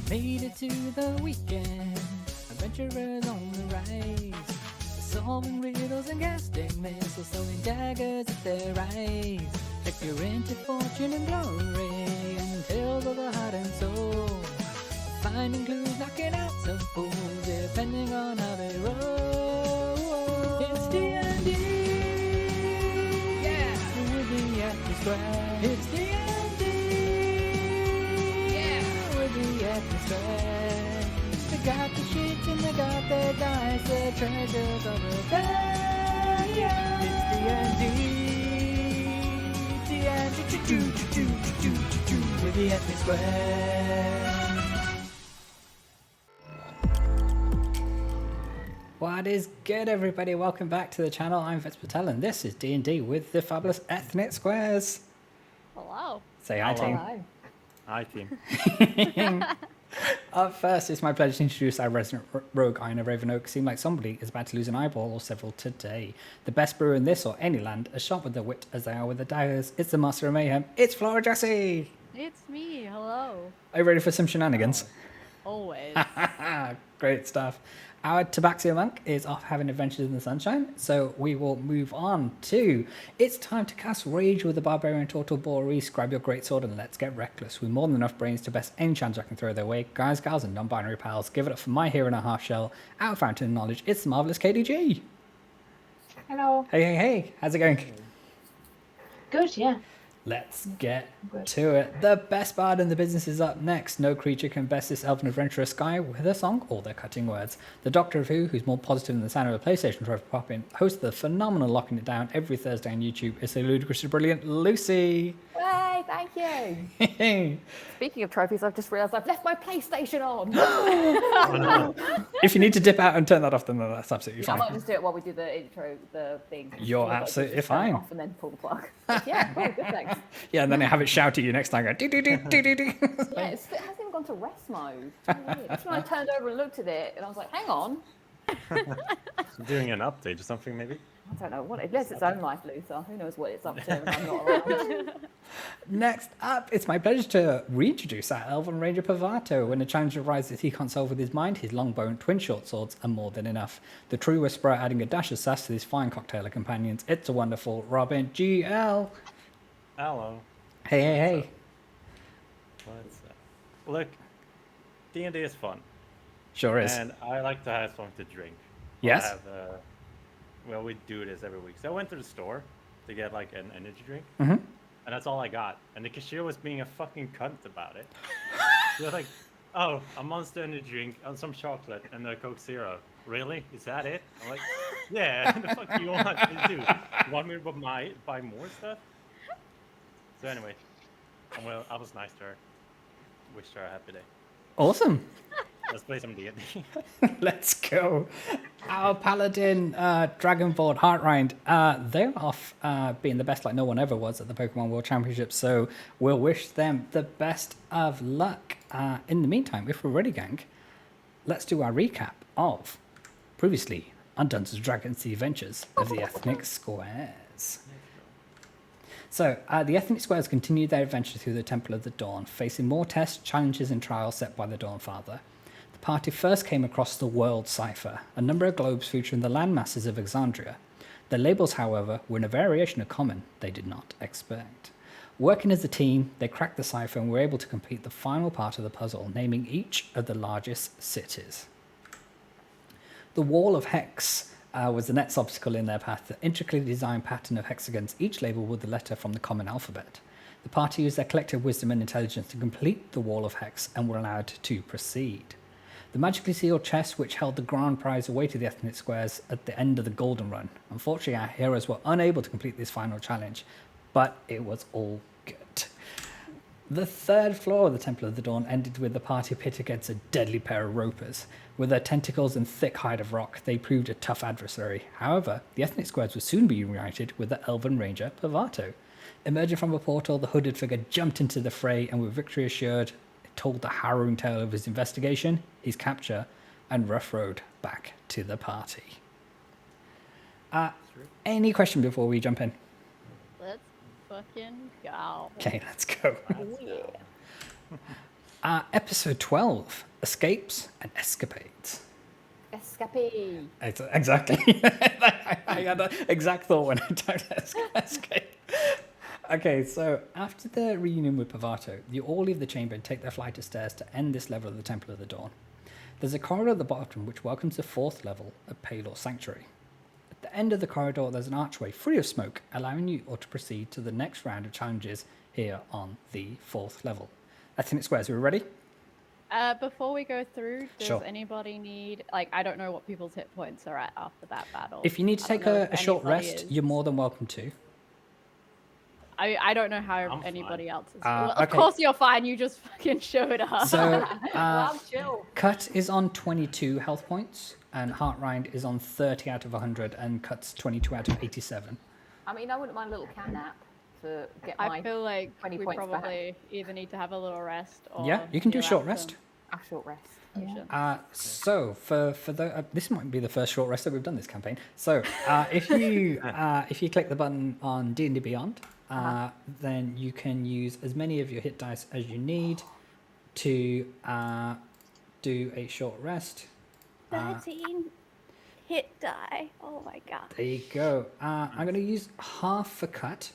Made it to the weekend, adventurers on the rise, solving riddles and casting missiles, throwing daggers at their eyes. Check your into fortune and glory, and tales of the heart and soul. Finding clues, knocking out some fools, depending on how they roll. It's D&D, yeah, with the Acme Square. It's D&D, yeah, with the Acme Square. They got the sheets and they got their dice, the treasures of the past. Yeah. It's D&D, with the Acme Square. What is good, everybody? Welcome back to the channel. I'm Vince Patel, and this is D&D with the fabulous Ethnic Squares. Hello. Say hi, team. Hello. Hi, team. Up first, it's my pleasure to introduce our resident rogue, Ina Ravenoak. Seems like somebody is about to lose an eyeball or several today. The best brewer in this or any land, as sharp with their wit as they are with their daggers. It's the master of mayhem. It's Flora Jessie. It's me. Hello. Are you ready for some shenanigans? Always. Great stuff. Our Tabaxi monk is off having adventures in the sunshine, so we will move on to it's time to cast Rage with the Barbarian Turtle Boris. Grab your greatsword and let's get reckless. With more than enough brains to best any chance I can throw their way. Guys, gals, and non-binary pals, give it up for my hero and a half shell, our fountain of knowledge. It's the marvelous KDG. Hello. Hey, how's it going? Good, yeah. Let's get to it. The best bard in the business is up next. No creature can best this elven adventurer Sky with a song or their cutting words. The Doctor of Who, who's more positive than the sound of a PlayStation trophy pop-in, hosts the phenomenal Locking It Down every Thursday on YouTube. It's the ludicrously brilliant Lucy. Hey, thank you. Speaking of trophies, I've just realised I've left my PlayStation on. If you need to dip out and turn that off, then that's absolutely I fine. might just do it while we do the intro, the thing. You're absolutely Just turn it fine. off and then pull the plug. Yeah, cool, good, thanks. Yeah, and then I have it shout at you next time. Go, do. Yeah, it hasn't even gone to rest mode. It's really weird. That's when I turned over and looked at it, and I was like, hang on. Doing an update or something, maybe? I don't know what it lives its own life, Luther. Who knows what it's up to when I'm not around. Next up, it's my pleasure to reintroduce our Elven Ranger Pavato. When a challenge arises he can't solve with his mind, his long-bone twin short swords are more than enough. The true whisperer adding a dash of sass to his fine cocktail of companions. It's a wonderful Robin GL. Hello. Hey. What's up? Look, D&D is fun. Sure is. And I like to have something to drink. Yes? Well, we do this every week. So I went to the store to get like an energy drink. Mm-hmm. And that's all I got. And the cashier was being a fucking cunt about it. She was like, oh, a Monster energy drink and some chocolate and a Coke Zero. Really? Is that it? I'm like, yeah, the fuck do you want me to do? You want me to buy more stuff? So anyway, well, I was nice to her. Wished her a happy day. Awesome. Let's play some D&D. Let's go. Our paladin, Dragonboard, Heartrind, they're off being the best like no one ever was at the Pokemon World Championship, so we'll wish them the best of luck. In the meantime, if we're ready, gang, let's do our recap of previously on Dungeons & Dragons: The Adventures of the Ethnic Squares. So, the Ethnic Squares continued their adventure through the Temple of the Dawn, facing more tests, challenges, and trials set by the Dawnfather. The party first came across the World Cipher, a number of globes featuring the landmasses of Exandria. Their labels, however, were in a variation of common they did not expect. Working as a team, they cracked the cipher and were able to complete the final part of the puzzle, naming each of the largest cities. The Wall of Hex was the next obstacle in their path, the intricately designed pattern of hexagons, each labelled with a letter from the common alphabet. The party used their collective wisdom and intelligence to complete the Wall of Hex and were allowed to proceed. The magically sealed chest, which held the grand prize, awaited the Ethnic Squares at the end of the Golden Run. Unfortunately, our heroes were unable to complete this final challenge, but it was all good. The third floor of the Temple of the Dawn ended with the party pit against a deadly pair of ropers. With their tentacles and thick hide of rock, they proved a tough adversary. However, the Ethnic Squares would soon be reunited with the Elven Ranger Pavato. Emerging from a portal, the hooded figure jumped into the fray and with victory assured, told the harrowing tale of his investigation, his capture, and rough road back to the party. Any question before we jump in? Let's fucking go. Okay, let's go. Yeah. Episode 12, Escapes and Escapades. Escapade. Exactly. I had that exact thought when I typed escape. Okay, so after the reunion with Pavato, you all leave the chamber and take the flight of stairs to end this level of the Temple of the Dawn. There's a corridor at the bottom which welcomes the 4th level of Palor Sanctuary. At the end of the corridor, there's an archway free of smoke, allowing you all to proceed to the next round of challenges here on the 4th level. Ethnic Squares, are we ready? Before we go through, does Sure. anybody need, like, I don't know what people's hit points are at after that battle. If you need to I don't take know a if short anybody rest, is. you're more than welcome to. I don't know how I'm anybody fine. else is. Well, of okay. course you're fine, you just fucking showed up. So, Well, chill. Cut is on 22 health points, and Heartrind is on 30 out of 100, and Cut's 22 out of 87. I mean, I wouldn't mind a little cat nap to get I my feel like 20 we points back. probably either need to have a little rest or... Yeah, you can do a heal short out rest. a short rest. some- So for the this might be the first short rest that we've done this campaign. So if you click the button on D&D Beyond, then you can use as many of your hit dice as you need to do a short rest. 13 hit die. Oh my god. There you go. I'm going to use half for Cut.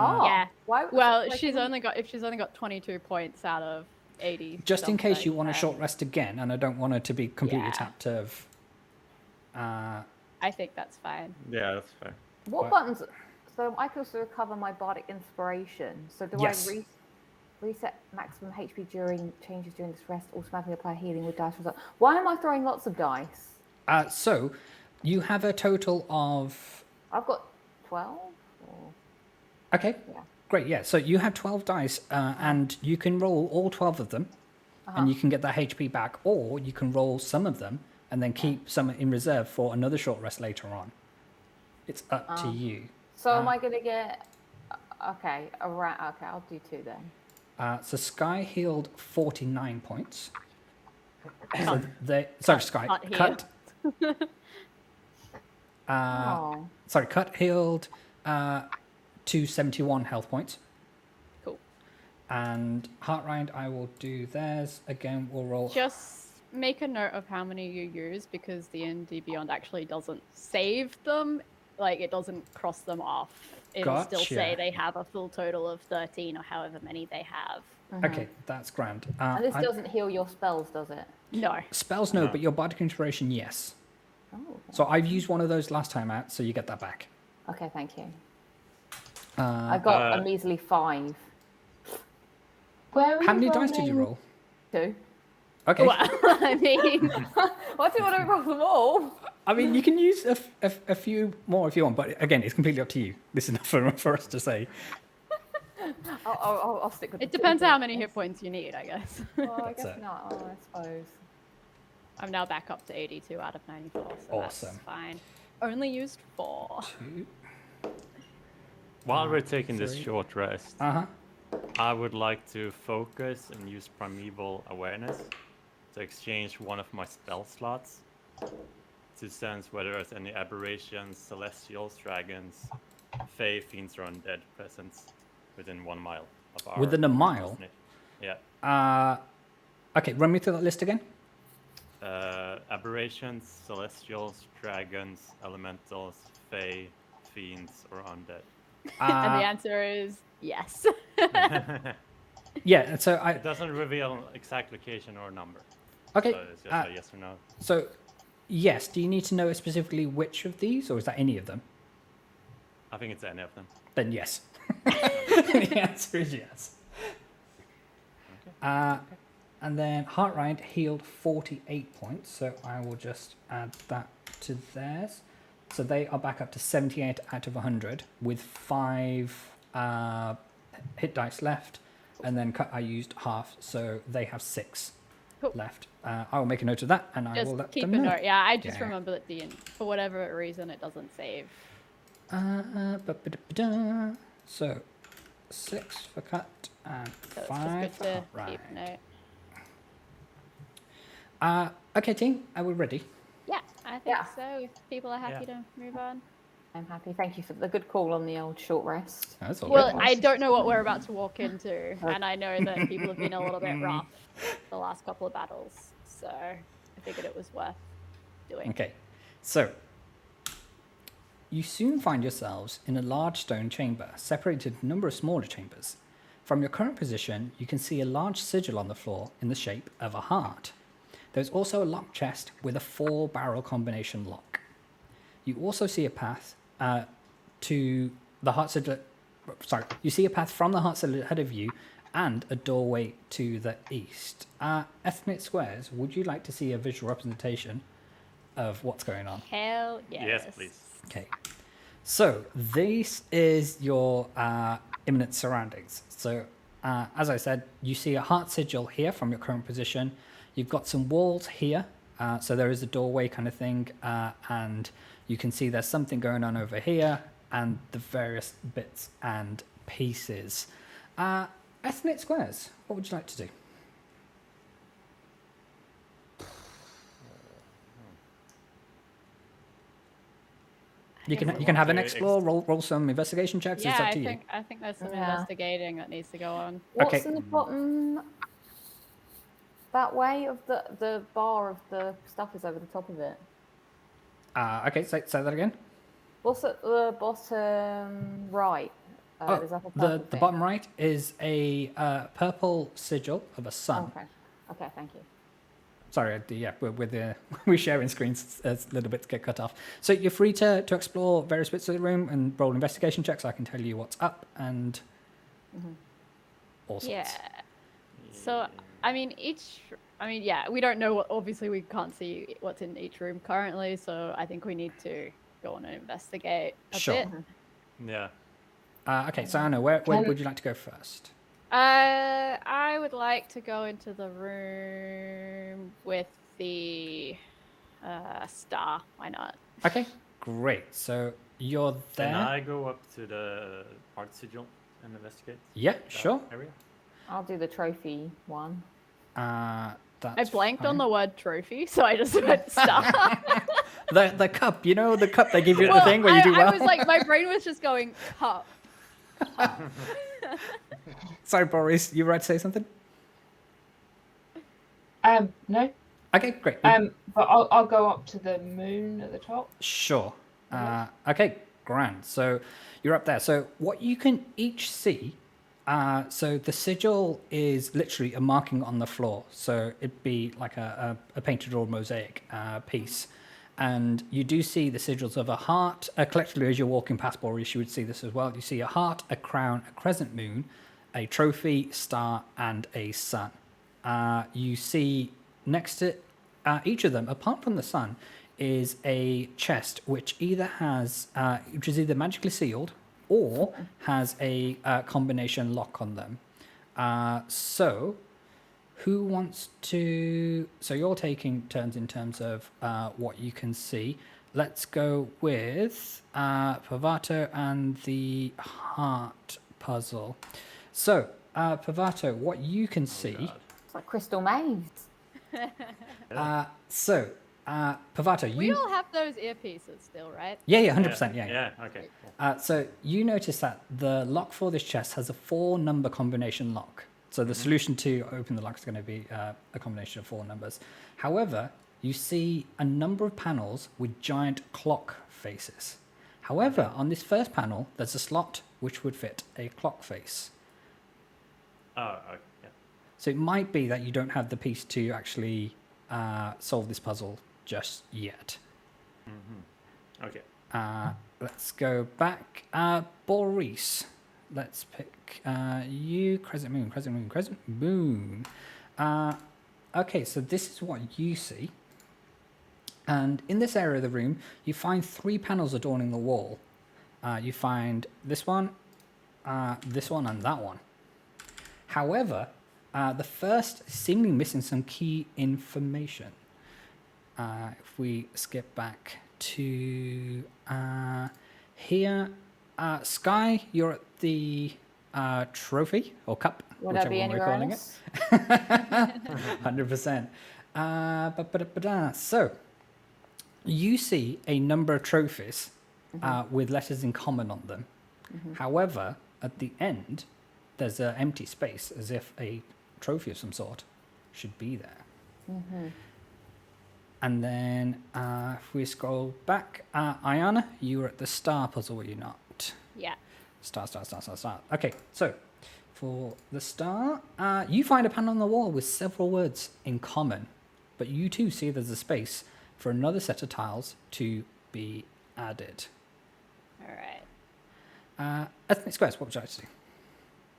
Oh, Yeah. Why, Well, like, she's only got 22 points out of 80. Just in case something, you want a so short rest again, and I don't want her to be completely Yeah. tapped of. I think that's fine. Yeah, that's fair. what Right. buttons? So I can also recover my bardic inspiration. So do Yes. I reset maximum HP during changes during this rest? Automatically apply healing with dice result. Why am I throwing lots of dice? So you have a total of. I've got 12. Or... Okay. Yeah. Great, yeah. So you have 12 dice, and you can roll all 12 of them, and you can get that HP back, or you can roll some of them and then keep some in reserve for another short rest later on. It's up to you. So am I going to get? Okay, around. Okay, I'll do 2 then. So Sky healed 49 points. So sorry, Sky. Cut healed. Cut. Oh. Sorry, Cut healed 271 health points. Cool. And Heartrind, I will do theirs. Again, we'll roll. Just make a note of how many you use because the D&D Beyond actually doesn't save them. Like, it doesn't cross them off. It'll still Gotcha. say they have a full total of 13 or however many they have. Okay, that's grand. And this doesn't heal your spells, does it? No. Spells, no, but your bardic inspiration, yes. Oh. So I've used one of those last time out, so you get that back. Okay, thank you. I got a Uh, measly 5. Where are How you many dice did you rolling? roll? 2. Okay. Well, I mean, Why do you want to roll them all? I mean, you can use a few more if you want, but again, it's completely up to you. This is not for us to say. I'll stick with it the 2 depends how then. many hit points you need, I guess. Oh, I That's guess it. not. Oh, I suppose. I'm now back up to 82 out of 94, so Awesome. that's fine. Only used 4. While we're taking this 3. short rest, Uh-huh. I would like to focus and use Primeval Awareness to exchange one of my spell slots to sense whether there's any aberrations, celestials, dragons, fae, fiends, or undead presence within 1 mile of our Within a mile? destination. Yeah. Okay, run me through that list again. Aberrations, celestials, dragons, elementals, fae, fiends, or undead. And the answer is yes. Yeah, so It doesn't reveal exact location or number. Okay, So it's just a yes or no. so yes, do you need to know specifically which of these, or is that any of them? I think it's any of them. Then yes. The answer is yes. And then Heartrind healed 48 points, so I will just add that to theirs. So they are back up to 78 out of 100 with 5 hit dice left, and then Cut I used half, so they have 6 Cool. left. I will make a note of that, and I Just will let keep them a know. note. Yeah, I just Yeah. remember that for whatever reason it doesn't save. Ba-ba-da-ba-da. So 6 for Cut and So it's 5 just for good to Heartrind. keep a note. Okay, team, are we ready? Yeah, I think Yeah. so. If people are happy to move on. I'm happy. Thank you for the good call on the old short rest. That's all Well, good. I don't know what we're about to walk into, and I know that people have been a little bit rough the last couple of battles, so I figured it was worth doing. Okay, so you soon find yourselves in a large stone chamber, separated into a number of smaller chambers. From your current position, you can see a large sigil on the floor in the shape of a heart. There's also a locked chest with a 4-barrel combination lock. You also see a path to the heart sigil. Sorry, you see a path from the heart sigil ahead of you and a doorway to the east. Ethnic Squares, would you like to see a visual representation of what's going on? Hell yes. Yes, please. Okay, so this is your imminent surroundings. So, as I said, you see a heart sigil here from your current position. You've got some walls here, so there is a doorway kind of thing, and you can see there's something going on over here, and the various bits and pieces. Ethnic Squares, what would you like to do? You can have an explore, roll some investigation checks. Yeah, it's up to you. I think there's some Yeah. investigating that needs to go on. What's Okay. in the bottom that way of the bar of the stuff is over the top of it? Okay, say that again. What's at the bottom right? There's like a purple The thing. bottom right is a purple sigil of a sun. Okay, thank you. Sorry, we're sharing screens. It's a little bit to get cut off. So you're free to explore various bits of the room and roll investigation checks. I can tell you what's up and all sorts. Yeah. So, we don't know obviously we can't see what's in each room currently, so I think we need to go on and investigate a Sure. bit. Yeah. Okay, so Anna, where would you like to go first? I would like to go into the room with the star. Why not? Okay, great. So you're there. Can I go up to the heart sigil and investigate Yeah, that sure. area? I'll do the trophy one. I That's blanked on fine. the word trophy, so I just went star. The cup, you know, the cup they give you at the thing where you do well. I was like, my brain was just going cup. Sorry, Boris, you were about to say something? No. Okay, great. But I'll go up to the moon at the top. Sure. Okay, grand. So you're up there. So what you can each see, so the sigil is literally a marking on the floor. So it'd be like a painted or mosaic piece. And you do see the sigils of a heart. Collectively, as you're walking past Boris, you would see this as well. You see a heart, a crown, a crescent moon, a trophy, star, and a sun. You see next to each of them, apart from the sun, is a chest which is either magically sealed or has a combination lock on them. So who wants to? So you're taking turns in terms of what you can see. Let's go with Pavato and the heart puzzle. So Pavato, what you can see. God. It's like Crystal Maze. Pavato, We you. all have those earpieces still, right? Yeah, 100%. Yeah. Yeah. Okay. Cool. So you notice that the lock for this chest has a 4-number combination lock. So the solution to open the lock is going to be a combination of 4 numbers. However, you see a number of panels with giant clock faces. However, on this first panel, there's a slot which would fit a clock face. Oh. Okay. Yeah. So it might be that you don't have the piece to actually solve this puzzle just yet. Okay. Let's go back. Boris, let's pick you. Crescent moon, crescent moon, crescent moon. Okay, so this is what you see. And in this area of the room, you find 3 panels adorning the wall. You find this one, and that one. However, the first is seemingly missing some key information. If we skip back to here, Sky, you're at the trophy or cup, Would I whichever be one we're anywhere calling else? it. 100%. So you see a number of trophies with letters in common on them. However, at the end, there's an empty space, as if a trophy of some sort should be there. And then if we scroll back, Ayana, you were at the star puzzle, were you not? Yeah. Star. Okay, so for the star, you find a panel on the wall with several words in common, but you too see there's a space for another set of tiles to be added. All right. Ethnic squares, what would you like to do?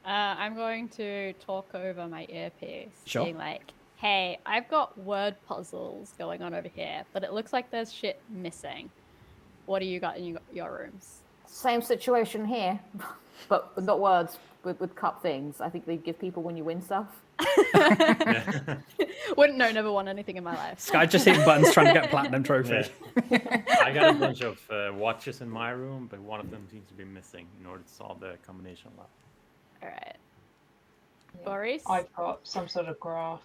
I'm going to talk over my earpiece, Sure. being like, "Hey, I've got word puzzles going on over here, but it looks like there's shit missing. What do you got in your rooms?" Same situation here, but not words with cup things. I think they give people when you win stuff. Wouldn't know. Never won anything in my life. Sky just hitting buttons trying to get platinum trophy. I got a bunch of watches in my room, but one of them seems to be missing in order to solve the combination level. All right. Boris, I've got some sort of graph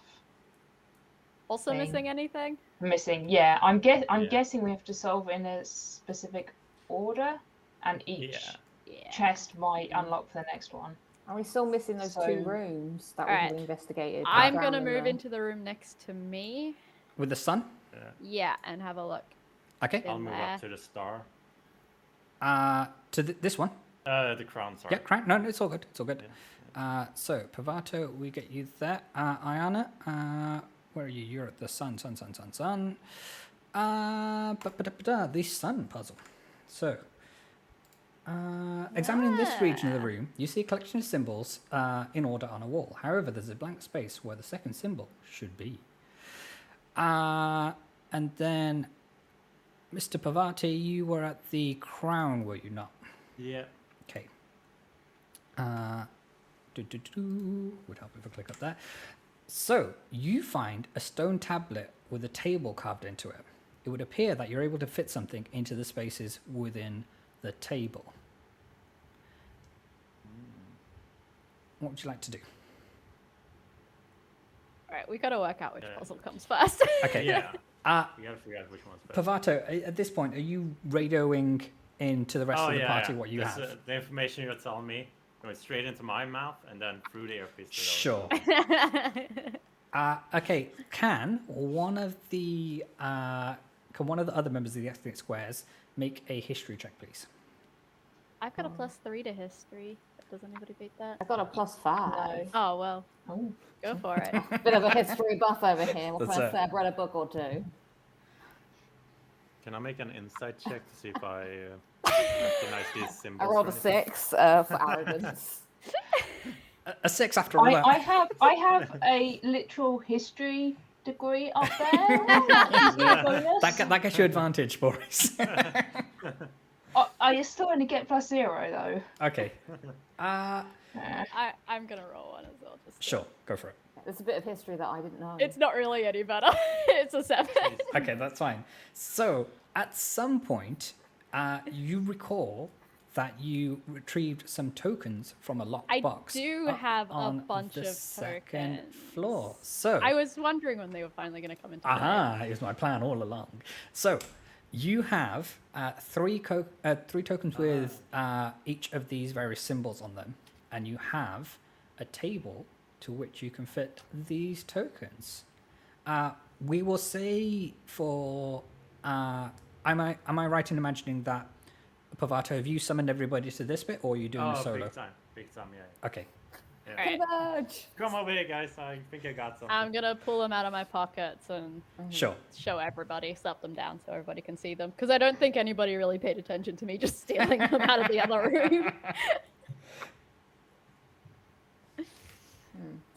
also thing. missing anything? missing. Yeah, I'm Yeah. guessing we have to solve in a specific order, and each Yeah. chest might unlock for the next one. Are we still missing those two So- rooms that Alright. we investigated? I'm Down gonna in move the- into the room next to me. With the sun? Yeah, and have a look. Okay. I'll move there. up to the star. To this one. The crown, sorry. Yeah, correct. No, it's all good. It's all good. So, Pavato, we get you there. Ayana, where are you? You're at the sun. The sun puzzle. So, examining this region of the room, you see a collection of symbols in order on a wall. However, there's a blank space where the second symbol should be. And then, Mr. Pavati, you were at the crown, were you not? Yeah. Okay. Would help if I click up there. So you find a stone tablet with a table carved into it. It would appear that you're able to fit something into the spaces within the table. What would you like to do? All right, we gotta work out which Yeah. puzzle comes first. Okay. Yeah. Uh, We gotta figure out which one's better. Pavato, at this point, are you radioing into the rest of the party what you This, have? the information you're telling me going straight into my mouth and then through the earpiece. Sure. Okay. Can one of the other members of the Ethnic Squares make a history check, please? I've got a +3 to history. Does anybody beat that? I've got a +5. Oh well, Oh, go for it. Bit of a history buff over here. What That's can I it. say? I've read a book or two. Can I make an insight check to see if I recognize these symbols? I rolled or a anything? 6 for arrogance. A 6 after all that. I have a literal history degree up there. Bonus. That gets you advantage, Boris. I still only get +0 though. Okay. I'm gonna roll one as well. Just to- Sure, go for it. There's a bit of history that I didn't know. It's not really any better. It's a 7. Okay, that's fine. So, at some point, you recall that you retrieved some tokens from a locked I box. do up have a on bunch the of second tokens. floor. So, I was wondering when they were finally gonna come into play. aha, it was my plan all along. So, you have three tokens with each of these various symbols on them, and you have a table to which you can fit these tokens. We will say for am I right in imagining that, Pavato, have you summoned everybody to this bit, or are you doing a solo? big time, yeah. Okay. Yeah. Alright. Converge! Come over here, guys. I think I got something. I'm gonna pull them out of my pockets and Sure. show everybody, slap them down so everybody can see them. Because I don't think anybody really paid attention to me just stealing them out of the other room. So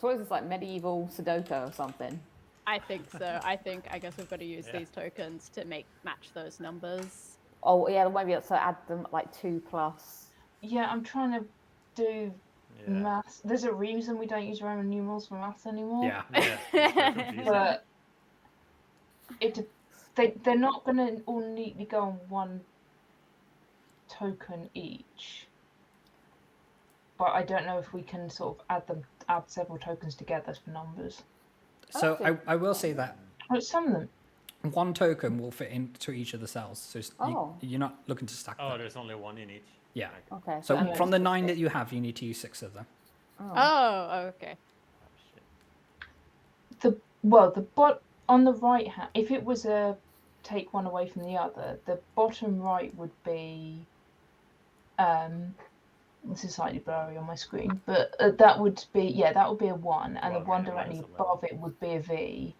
what is this, like medieval Sudoku or something? I think so. I guess we've got to use Yeah. these tokens to match those numbers. Oh yeah, maybe so add them like 2+. Yeah, I'm trying to do Yeah. maths. There's a reason we don't use Roman numerals for maths anymore. Yeah. Yeah. It's very confusing. But they're not going to all neatly go on one token each. But I don't know if we can sort of add several tokens together for numbers. So Okay. I will say that But some of them. One token will fit into each of the cells, so Oh. you're not looking to stack Oh, them. there's only one in each. Yeah. Okay. Okay. So I'm from the just 9 six. that you have, you need to use 6 of them. Oh. Oh, okay. Oh, shit. On the right hand, if it was a take one away from the other, the bottom right would be this is slightly blurry on my screen, but that would be a 1, and the Well, one yeah, directly mine's 11. above it would be a V.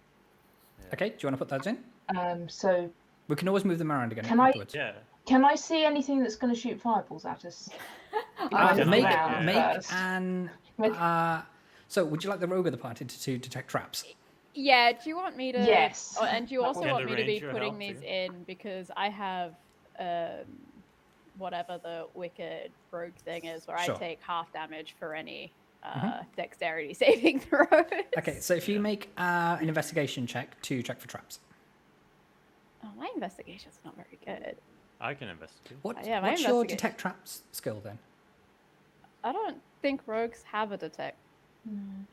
Okay, do you want to put those in? So We can always move them around again Can I- afterwards. Yeah. can I see anything that's going to shoot fireballs at us? can Make, around make first. an... Make- so would you like the rogue of the party to detect traps? Yeah, do you want me to? Yes. Oh, and do you That also would- Can want the me to be ranger putting help these too? in because I have whatever the wicked rogue thing is, where Sure. I take half damage for any dexterity saving throws. Okay, so if you make an investigation check to check for traps. Oh, my investigation's not very good. I can investigate. What, Yeah, my what's your investigation- detect traps skill then? I don't think rogues have a detect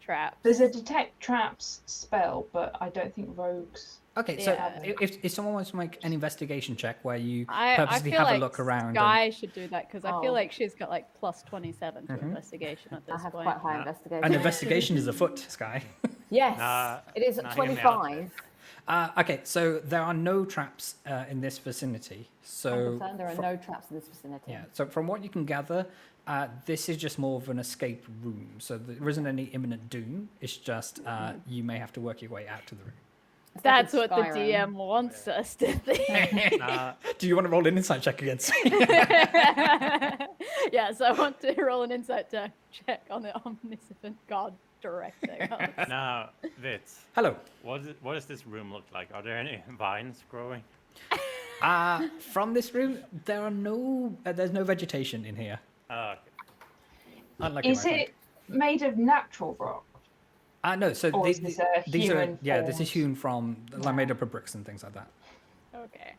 trap. There's a detect traps spell, but I don't think rogues. Okay, so Yeah. if someone wants to make an investigation check where you I purposely feel have like a look around. Sky should do that because I feel Oh. like she's got like plus 27 to Mhm. investigation at I this have point. quite high Nah. investigation. And investigation is afoot, Sky. Yes. Nah, it is nah, hear me out. 25. Okay, so there are no traps in this vicinity. I'm So concerned there are fro- no traps in this vicinity. yeah, so from what you can gather, this is just more of an escape room. So there isn't any imminent doom. It's just you may have to work your way out to the room. It's like That's in what the Skyrim. DM wants us to think. Nah, Do you want to roll an insight check against me? Yeah, so I want to roll an insight check on the omniscient god directing us. now, Vitz, Hello. what does this room look like? Are there any vines growing? From this room, there are there's no vegetation in here. Oh, okay. Unlike in Is my friend. it made of natural rock? No, so Or is this a these are human this is formed? hewn from like made up of bricks and things like that. Okay.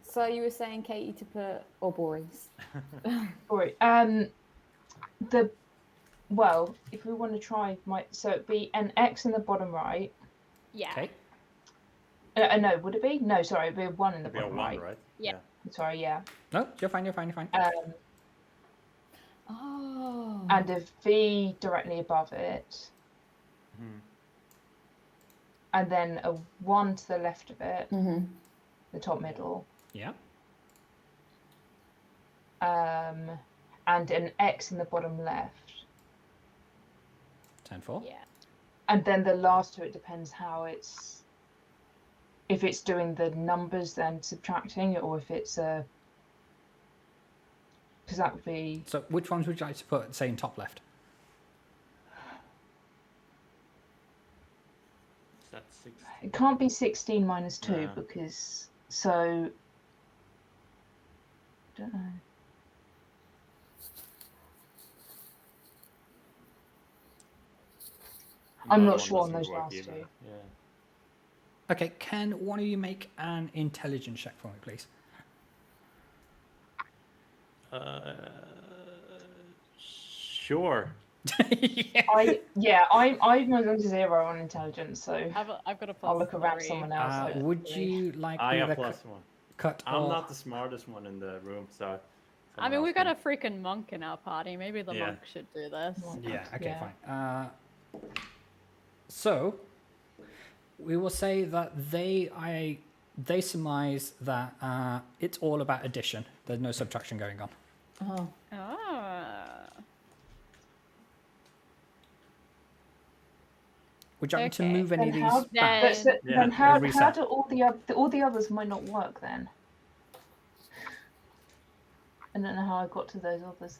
So you were saying, Katie, to put or Boris? Right. If we want to try, so it'd be an X in the bottom right. Yeah. Okay. No, would it be? No, sorry, it'd be a 1 in the It'd be a bottom 1, right. right? Yeah. Sorry, yeah. No, you're fine. You're fine. You're fine. Oh. And a V directly above it, Hmm. and then a 1 to the left of it, Mhm. the top middle, Yeah. and an X in the bottom left. 10-4. Yeah. And then the last two, it depends how it's. If it's doing the numbers, then subtracting it, or if it's a. Because that would be. So which ones would you like to put, say, in top left? Is that 6? It can't be 16 minus 2 Yeah. because. So. Don't know. I'm No, not one sure on doesn't those work last either. two. Yeah. Okay, can one of you make an intelligence check for me, please? Sure. I'm on 0 on intelligence, so I've got a plus I'll look around 3. someone else. Would you like I me have to +1. cut I'm off? not the smartest one in the room, so. I mean, someone we've else got a can- freaking monk in our party. Maybe the Yeah. monk should do this. Yeah. Okay. Yeah. Fine. So we will say that they surmise that it's all about addition. There's no subtraction going on. Oh. Ah. Would you like me to Okay. move any of Then these how- back? Then- Yeah. Then how Reset. do all the others might not work then? I don't know how I got to those others.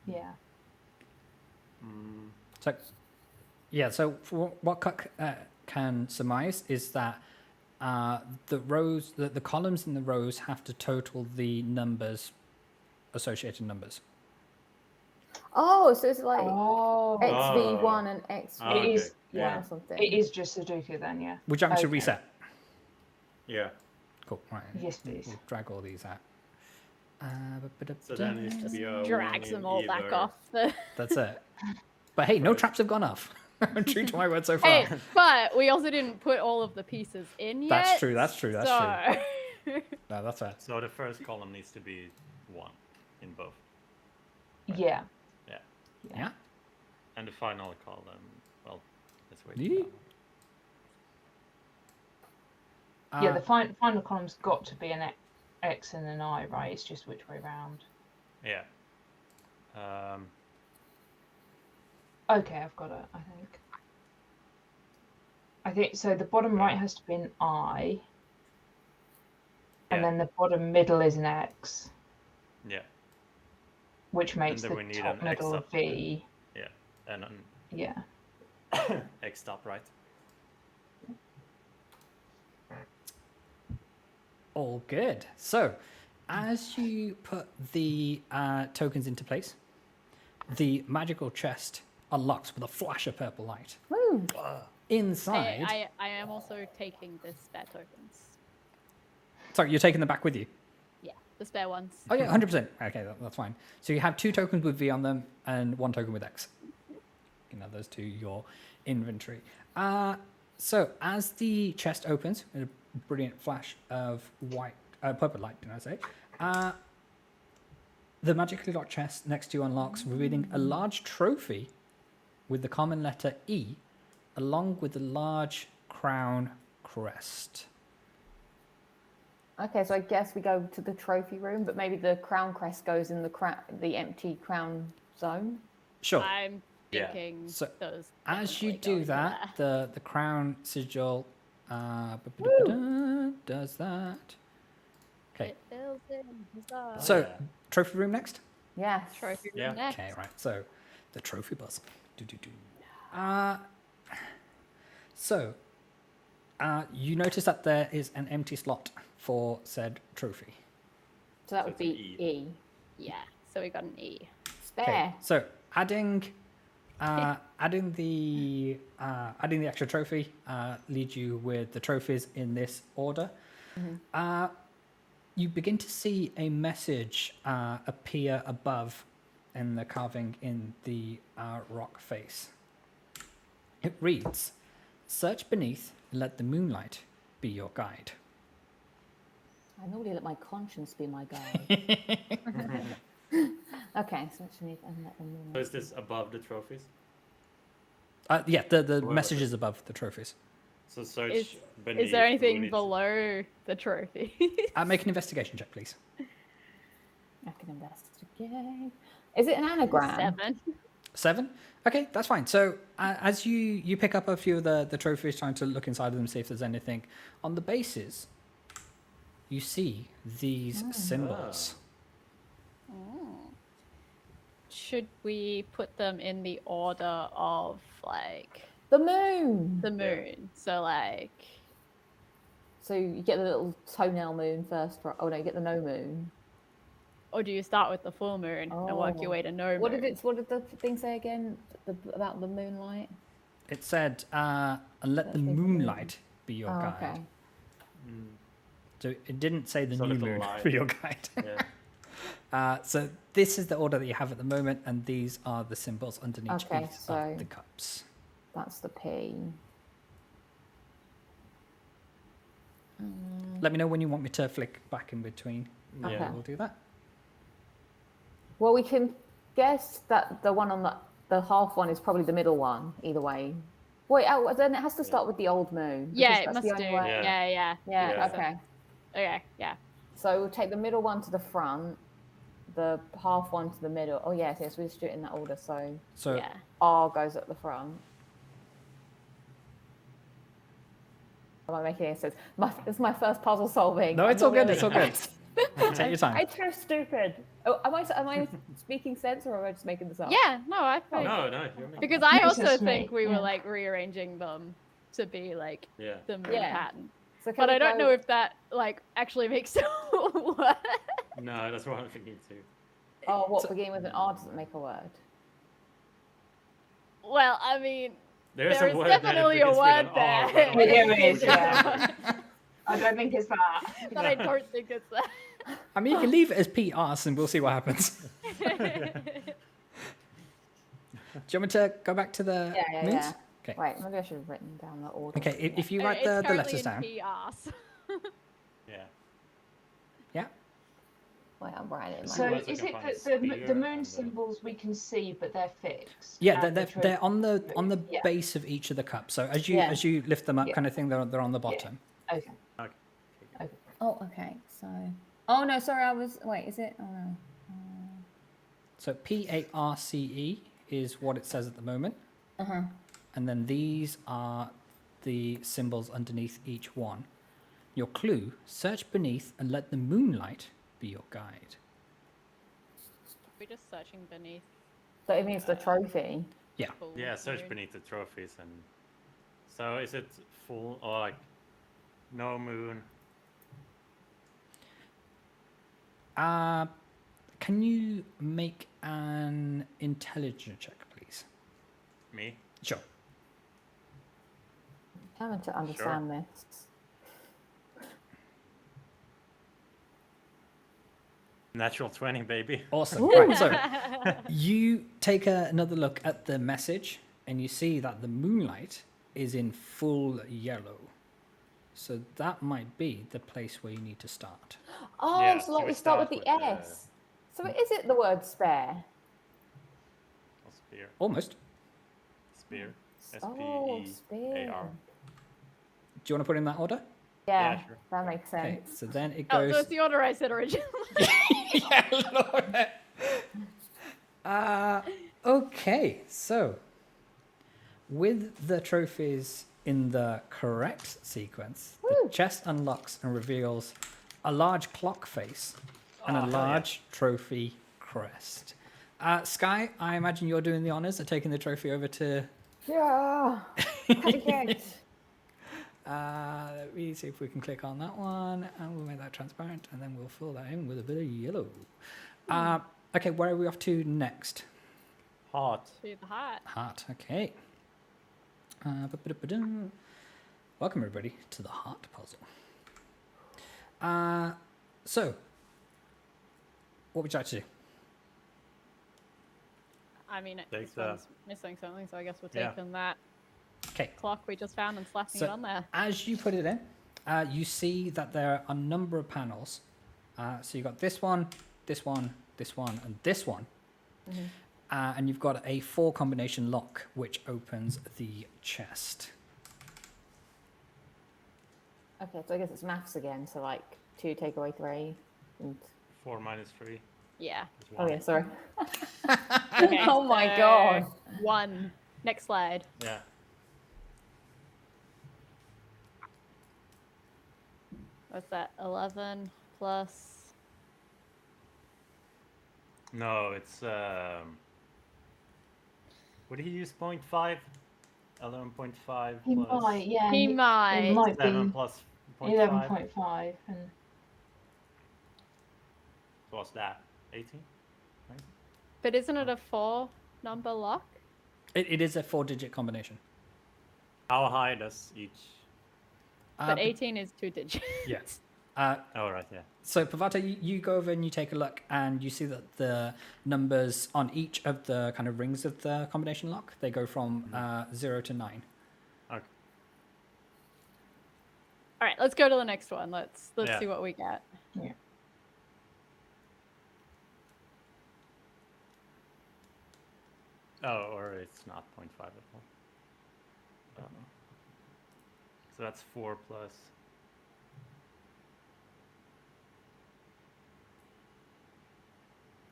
Yeah. Mm, So, yeah. So for what Cuck can surmise is that the rows, the columns in the rows have to total the numbers, associated numbers. Oh, so it's like Oh. XV1 and XV1 Oh, okay. It is. or Yeah. something. It is just Sudoku then, yeah. Would you like me to Okay. reset? yeah. Cool. Right. Yes, please. We'll drag all these out. So then it needs to be a Drags 1 in them all back either. off the. That's it. But hey, no traps have gone off. I'm true to my word so far. Hey, but we also didn't put all of the pieces in yet. That's true. That's true. That's true. true. No, that's fair. So the first column needs to be 1 in both. Yeah. Yeah. And the final column, well, let's wait. Yeah. Yeah, the final column's got to be an X and an I, right? It's just which way round. Yeah. Okay, I've got it, I think so. The bottom right has to be an I, and Yeah. then the bottom middle is an X, Yeah. which makes then the we need top an X middle a up. V. Yeah. And an Yeah. X top right. All good. So, as you put the tokens into place, the magical chest unlocks with a flash of purple light. Woo! Inside, I am also taking the spare tokens. sorry, you're taking them back with you. Yeah, the spare ones. Oh yeah, 100%. Okay, that's fine. So you have 2 tokens with V on them and 1 token with X. You can add those to your inventory. So as the chest opens, in a brilliant flash of purple light, did I say? The magically locked chest next to you unlocks, revealing a large trophy with the common letter E, along with the large crown crest. Okay, so I guess we go to the trophy room, but maybe the crown crest goes in the empty crown zone. Sure. I'm Yeah. thinking So, those. As you definitely do go that, there. the crown sigil does that. Okay, It fills in the so yeah. trophy room next. Yes. trophy room Yeah. next. Okay, right. So the trophy buzz. So you notice that there is an empty slot for said trophy. So that So would it's an be E. E. Yeah, so we got an E. Spare. Okay, so adding the extra trophy leads you with the trophies in this order. You begin to see a message appear above in the carving in the rock face. It reads, "Search beneath, let the moonlight be your guide." I normally let my conscience be my guide. Okay, so let's need and let them So know. is this above the trophies? Yeah, the Where message was it? is above the trophies. So search Is beneath. there we anything need- below the trophy? Make an investigation check, please. I can investigate. Is it an anagram? 7. 7? Okay, that's fine. So as you pick up a few of the trophies, trying to look inside of them, see if there's anything on the bases, you see these symbols. Should we put them in the order of like The moon. the moon? So like So you get the little toenail moon first. Oh no, you get the no moon. or do you start with the full moon and work your Oh. way to no What moon? did the thing say again about the moonlight? It said, "And let the That's basically- moonlight be your Oh, guide." okay. So it didn't say the So new little moon light. for your guide. Yeah. So this is the order that you have at the moment, and these are the symbols underneath Okay, each so- of the cups. That's the P. Let me know when you want me to flick back in between. Yeah. Okay. We'll do that. Well, we can guess that the one on the half one is probably the middle one. Either way. Wait, then it has to start with the old moon. Yeah, because it that's must the do. only way- Yeah. Yeah. Yeah. Okay. Okay, yeah. So we'll take the middle one to the front, the half one to the middle. Oh yes, we just do it in that order. So So Yeah. R goes at the front. Am I making any sense? This is my first puzzle solving. no, I'm it's all not good. really- It's all good. Take your time. I'm too stupid. Oh, am I speaking sense or am I just making this up? Yeah, no, I think No, you're making because I Makes also sense to me, think we were yeah. like rearranging them to be like Yeah. the moon Yeah. pattern. So can But we I don't go- know if that like actually makes it work. No, that's what I'm thinking too. Oh, what beginning with an R doesn't make a word. Well, I mean, There is there a is word that definitely a begins with word an R, there. but I don't Yeah, know. it is, yeah. I don't think it's that. but I don't think it's that. I mean, you can leave it as P us, and we'll see what happens. you want me to go back to the Yeah. moons? Okay. Right, maybe I should have written down the order. Okay, if you write It's the currently letters in down. P arse. Yeah. Yeah. Wait, I'm writing it in my So Otherwise I is can it find that a the spear moon and, symbols we can see, but they're fixed? Yeah, and the they're on the Yeah. base of each of the cups. So as Yeah. you lift them up, Yeah. kind of thing, they're on the bottom. Okay. Okay. Oh, okay. So. Oh no, sorry. I was. Wait, is it? Oh no. So PARCE is what it says at the moment. Uh-huh. And then these are the symbols underneath each one. Your clue, search beneath and let the moonlight be your guide. We're just searching beneath. So it means the trophy. Yeah. full Yeah, search moon. beneath the trophies and so is it full or like no moon? Can you make an intelligence check, please? Me? Sure. I'm having to understand this. Natural 20, baby. Awesome. Right, so you take another look at the message and you see that the moonlight is in full yellow. So that might be the place where you need to start. Oh, Yeah, so so like we we start with start the with the- S. So is it the word spare? Or spear. Almost. Spear. Oh, SPEAR. spear. Do you want to put in that order? Yeah, Yeah, sure. that makes Okay, sense. so then it Oh, goes. that's the order I said originally. Yeah, Lord. Okay, so with the trophies in the correct sequence, the chest unlocks and reveals a large clock face and Oh, a hell yeah. large trophy crest. Sky, I imagine you're doing the honors of taking the trophy over to. Yeah. Great. Let me see if we can click on that one, and we'll make that transparent, and then we'll fill that in with a bit of yellow. Okay, where are we off to next? Hot. To the heart. Heart, okay. Ba-ba-da-ba-dum. Welcome, everybody, to the heart puzzle. So, what would you like to do? I mean, Take this the- one's missing something, so I guess we're Yeah. taking that Okay, clock we just found and slapping So- it on there. as you put it in, you see that there are a number of panels. So you've got this one, this one, this one, and this one. And you've got a 4 combination lock which opens the chest. Okay, so I guess it's maths again. So like 2 take away 3. And... 4 minus 3 Yeah. is Oh 1. yeah, sorry. Okay, Oh my so God. 1. Next slide. Yeah. What's that? 11 plus. No, it's what did he use? 0.5? 11.5 He plus might, yeah. He It might. might 7 be plus 0.5. 11.5. And What's that? 18? But isn't it a 4 number lock? It is a 4-digit combination. How high does each? But 18 is 2 digits. Yeah. Oh, right, yeah. So, Pavata, you go over and you take a look, and you see that the numbers on each of the kind of rings of the combination lock, they go from 0 to 9. Okay. All right, let's go to the next one. Let's Yeah. see what we get. yeah. Oh, or it's not 0.5 at all. So that's 4 plus.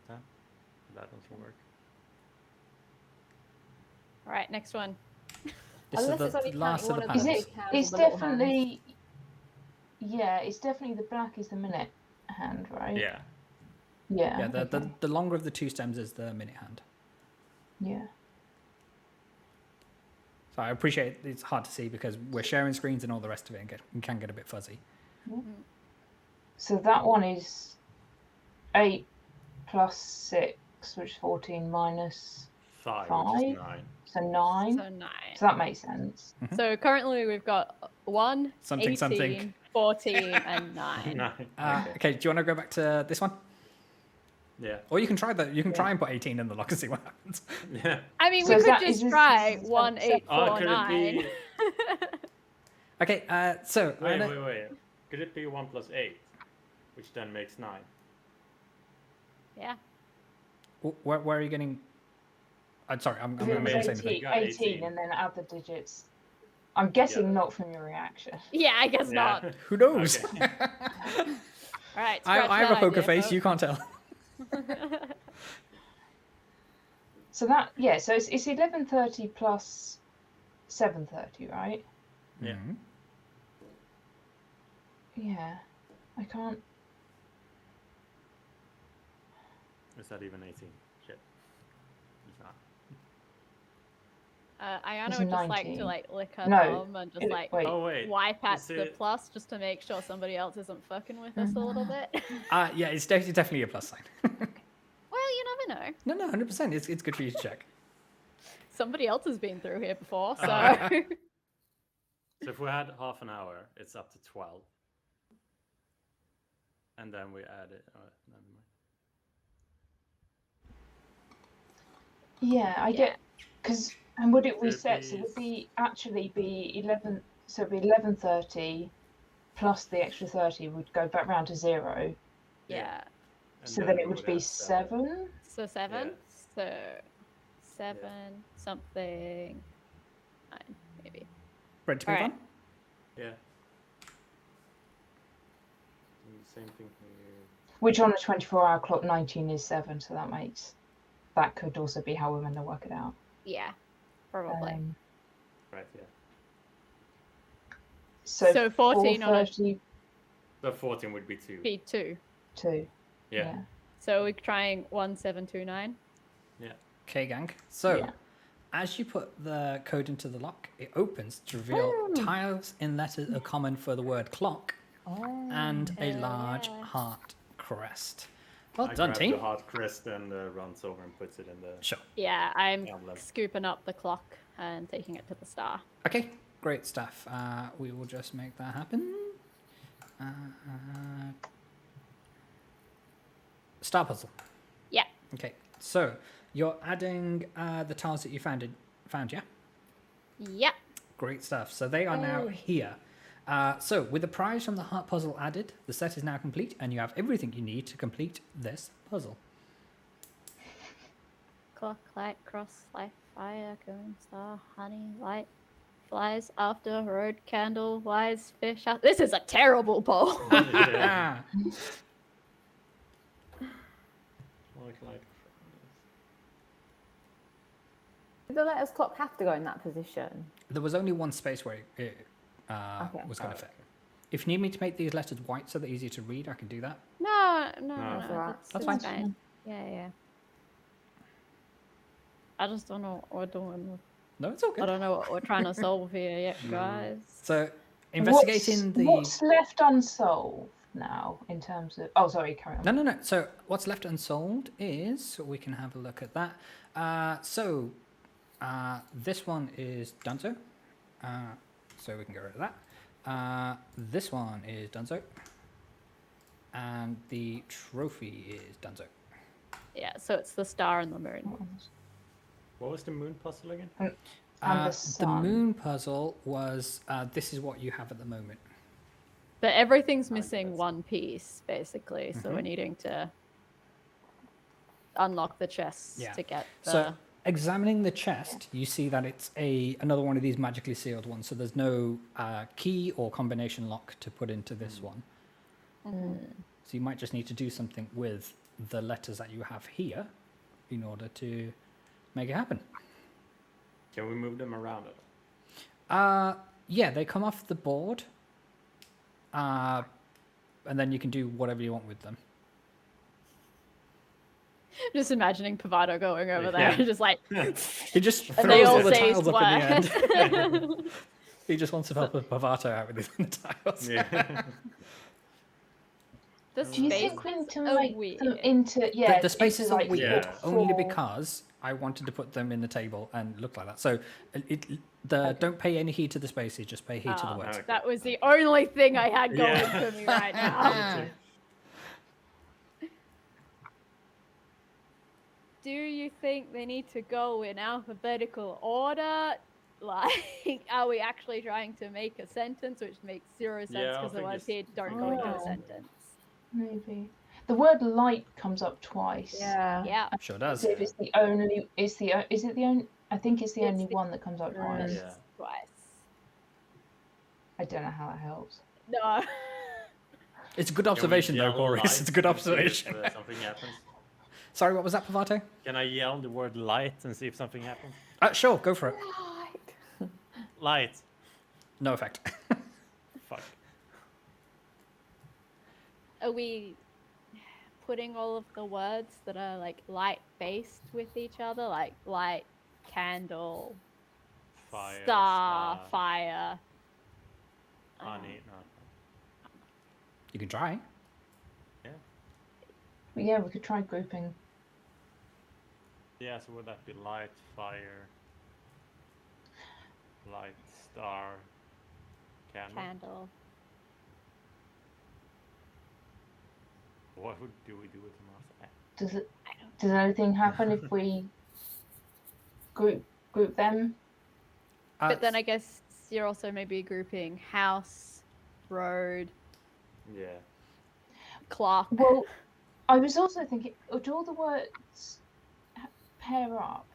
That doesn't work. All right, next one. This Unless is it's the only last of counting the one of the panels. Is it? big hands It's and the little hands. definitely. Yeah, it's definitely the black is the minute hand, right? Yeah. Yeah. Yeah, okay. the longer of the 2 stems is the minute hand. Yeah. So I appreciate it's hard to see because we're sharing screens and all the rest of it, and it can get a bit fuzzy. So that one is 8 plus 6, which is 14 minus 5, which Five? is 9. so 9. So 9. So that makes sense. So currently we've got 1, Something, 18, something. 14, and 9. 9. Okay, do you want to go back to this one? Yeah. Or you can try that. You can try and put 18 in the lock and see what happens. Yeah. I mean, So we is could that- is just this- try this is 1, 8, Oh, 4, could it 9. be? Okay, so Wait, wait, wait. Could it be 1 plus 8, which then makes 9? Yeah. where are you getting? I'm sorry, I'm If going it to was say anything. 18, got 18 18. and then add the digits. I'm guessing Yeah. not from your reaction. Yeah, I guess not. Who knows? Okay. All right. I have a poker face. You can't tell. So that, yeah, so it's 11:30 plus 7:30, right? Yeah. Mhm. Yeah. I can't. Is that even 18? Shit. It's not. Ayana It's would just like 19. to like lick her No, thumb and just like wait. Oh, wait. wipe at Is the it- plus just to make sure somebody else isn't fucking with us a little bit. Yeah, it's definitely a plus sign. Well, you never know. No, 100%. It's good for you to check. Somebody else has been through here before, so So if we had half an hour, it's up to 12. And then we add it. Oh, never mind. Yeah, I get. Because, and would it reset? So be- would the actually be 11, so it'd be 11:30 plus the extra 30 would go back round to 0. yeah. And So then we it would be add 7. So 7. Yeah. So 7 something 9 maybe. Ready to move Alright. on? Yeah. And same thing here. Which on a 24-hour clock, 19 is 7, so that could also be how we're going to work it out. Yeah, probably. Right, yeah. So 14 on a- 4:30 So 14 would be 2. Be 2. 2. Yeah. So we're trying 1729. Okay, gang. So, Yeah. as you put the code into the lock, it opens to reveal tiles in letters are common for the word clock and a hell large yeah. heart crest. Well I done, grab team. the hard crest and runs over and puts it in the Sure. Yeah, I'm emblem. scooping up the clock and taking it to the star. Okay, great stuff. We will just make that happen. Star puzzle. Yeah. Okay, so you're adding the tiles that you found, yeah? Yep. Great stuff. So they are now here. So with the prize from the heart puzzle added, the set is now complete, and you have everything you need to complete this puzzle. Clock, light, cross, light, fire, cone, star, honey, light, flies, after, road, candle, wise, fish out. This is a terrible poll. Yeah. Like, Did the letters clock have to go in that position? There was only one space where it Okay. was going to fit. If you need me to make these letters white so they're easier to read, I can do that. No, No. That's all right. That's it's fine. Yeah. I just don't know what we're doing. No, it's all I good. don't know what we're trying to solve here yet, guys. So investigating What's left unsolved now in terms of? Oh, sorry, carry on. No. So what's left unsolved is we can have a look at that. This one is Dunzo. So we can get rid of that. This one is Dunzo. And the trophy is Dunzo. Yeah, so it's the star and the moon. what was the moon puzzle again? And the The sun. moon puzzle was this is what you have at the moment. But everything's I missing guess. one piece, basically. So Mm-hmm. we're needing to unlock the chests Yeah. to get the. So examining the chest, you see that it's another one of these magically sealed ones. So there's no key or combination lock to put into this one. So you might just need to do something with the letters that you have here in order to make it happen. Can we move them around at all? Yeah, they come off the board. And then you can do whatever you want with them. Just imagining Pavato going over there Yeah. and just like, He just and they throws all all the say tiles up in the swear. end. He just wants to help Pavato out with the tiles. Yeah. The Do you think we spaces need to are make weird. them into The into, spaces are like, weird Yeah. only four- because I wanted to put them in the table and look like that. So don't pay any heed to the spaces, just pay heed to the Oh, words. Okay. That was the only thing I had going Yeah. for me right now. do you think they need to go in alphabetical order? Like, are we actually trying to make a sentence which makes zero sense Yeah, I because the think words it's here don't go going into a down. sentence? Maybe the word light comes up twice. Yeah. Yeah. Sure Let's does. see if it's the only. Is it the only? I think it's the It's only the- one that comes up twice. Yeah. Twice. I don't know how that helps. No. It's a good Can we observation, though, yell Boris. light It's a good and see if, observation. something happens. Sorry, what was that, Pavato? Can I yell the word light and see if something happens? Sure, go for it. Light. No effect. Fuck. Are we putting all of the words that are like light based with each other? Like light, candle, Fire. star, fire. Honey. No. You can try. Yeah. But yeah, we could try grouping. Yeah. So would that be light, fire, light, star, candle? Candle. What do we do with the mouse? Does anything happen if we group them? But then I guess you're also maybe grouping house, road, Yeah. clock. Well, I was also thinking, do all the words pair up?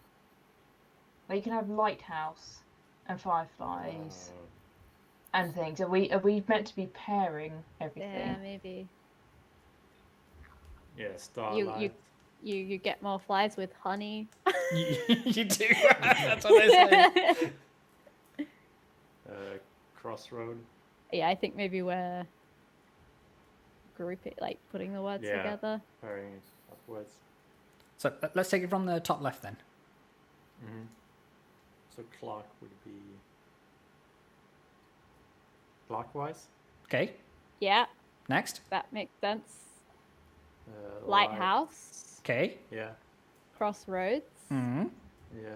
Like you can have lighthouse and fireflies and things. Are we meant to be pairing everything? Yeah, maybe. Yeah. Starlight. You get more flies with honey. You do. That's what they say. Crossroad. Yeah, I think maybe we're grouping, like putting the words Yeah. together. Pairing it upwards. So let's take it from the top left then. Mm-hmm. So clock would be clockwise. Okay. Yeah, Next. that makes sense. Light. Lighthouse, Okay. Yeah. crossroads, Hmm. Yeah.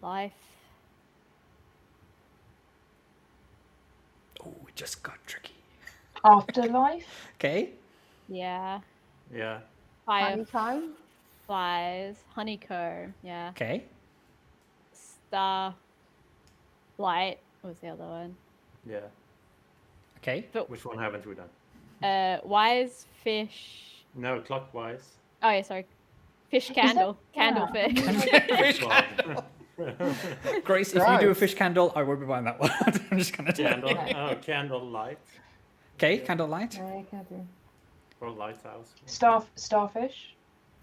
life. Oh, it just got tricky. Afterlife. Okay. Yeah, Yeah. Honeycomb. fireflies, honeycomb. Yeah, Okay. star, light. What was the other one? Yeah. Okay. But Which one haven't we done? wise fish. No, clockwise. Oh yeah, sorry. Fish candle, candle yeah. fish. Grace, if you do a fish candle, I will be buying that one. I'm just gonna tell Candle. you. Oh, candle light. Okay, candlelight. Yeah, you can do. Or lighthouse. Starfish.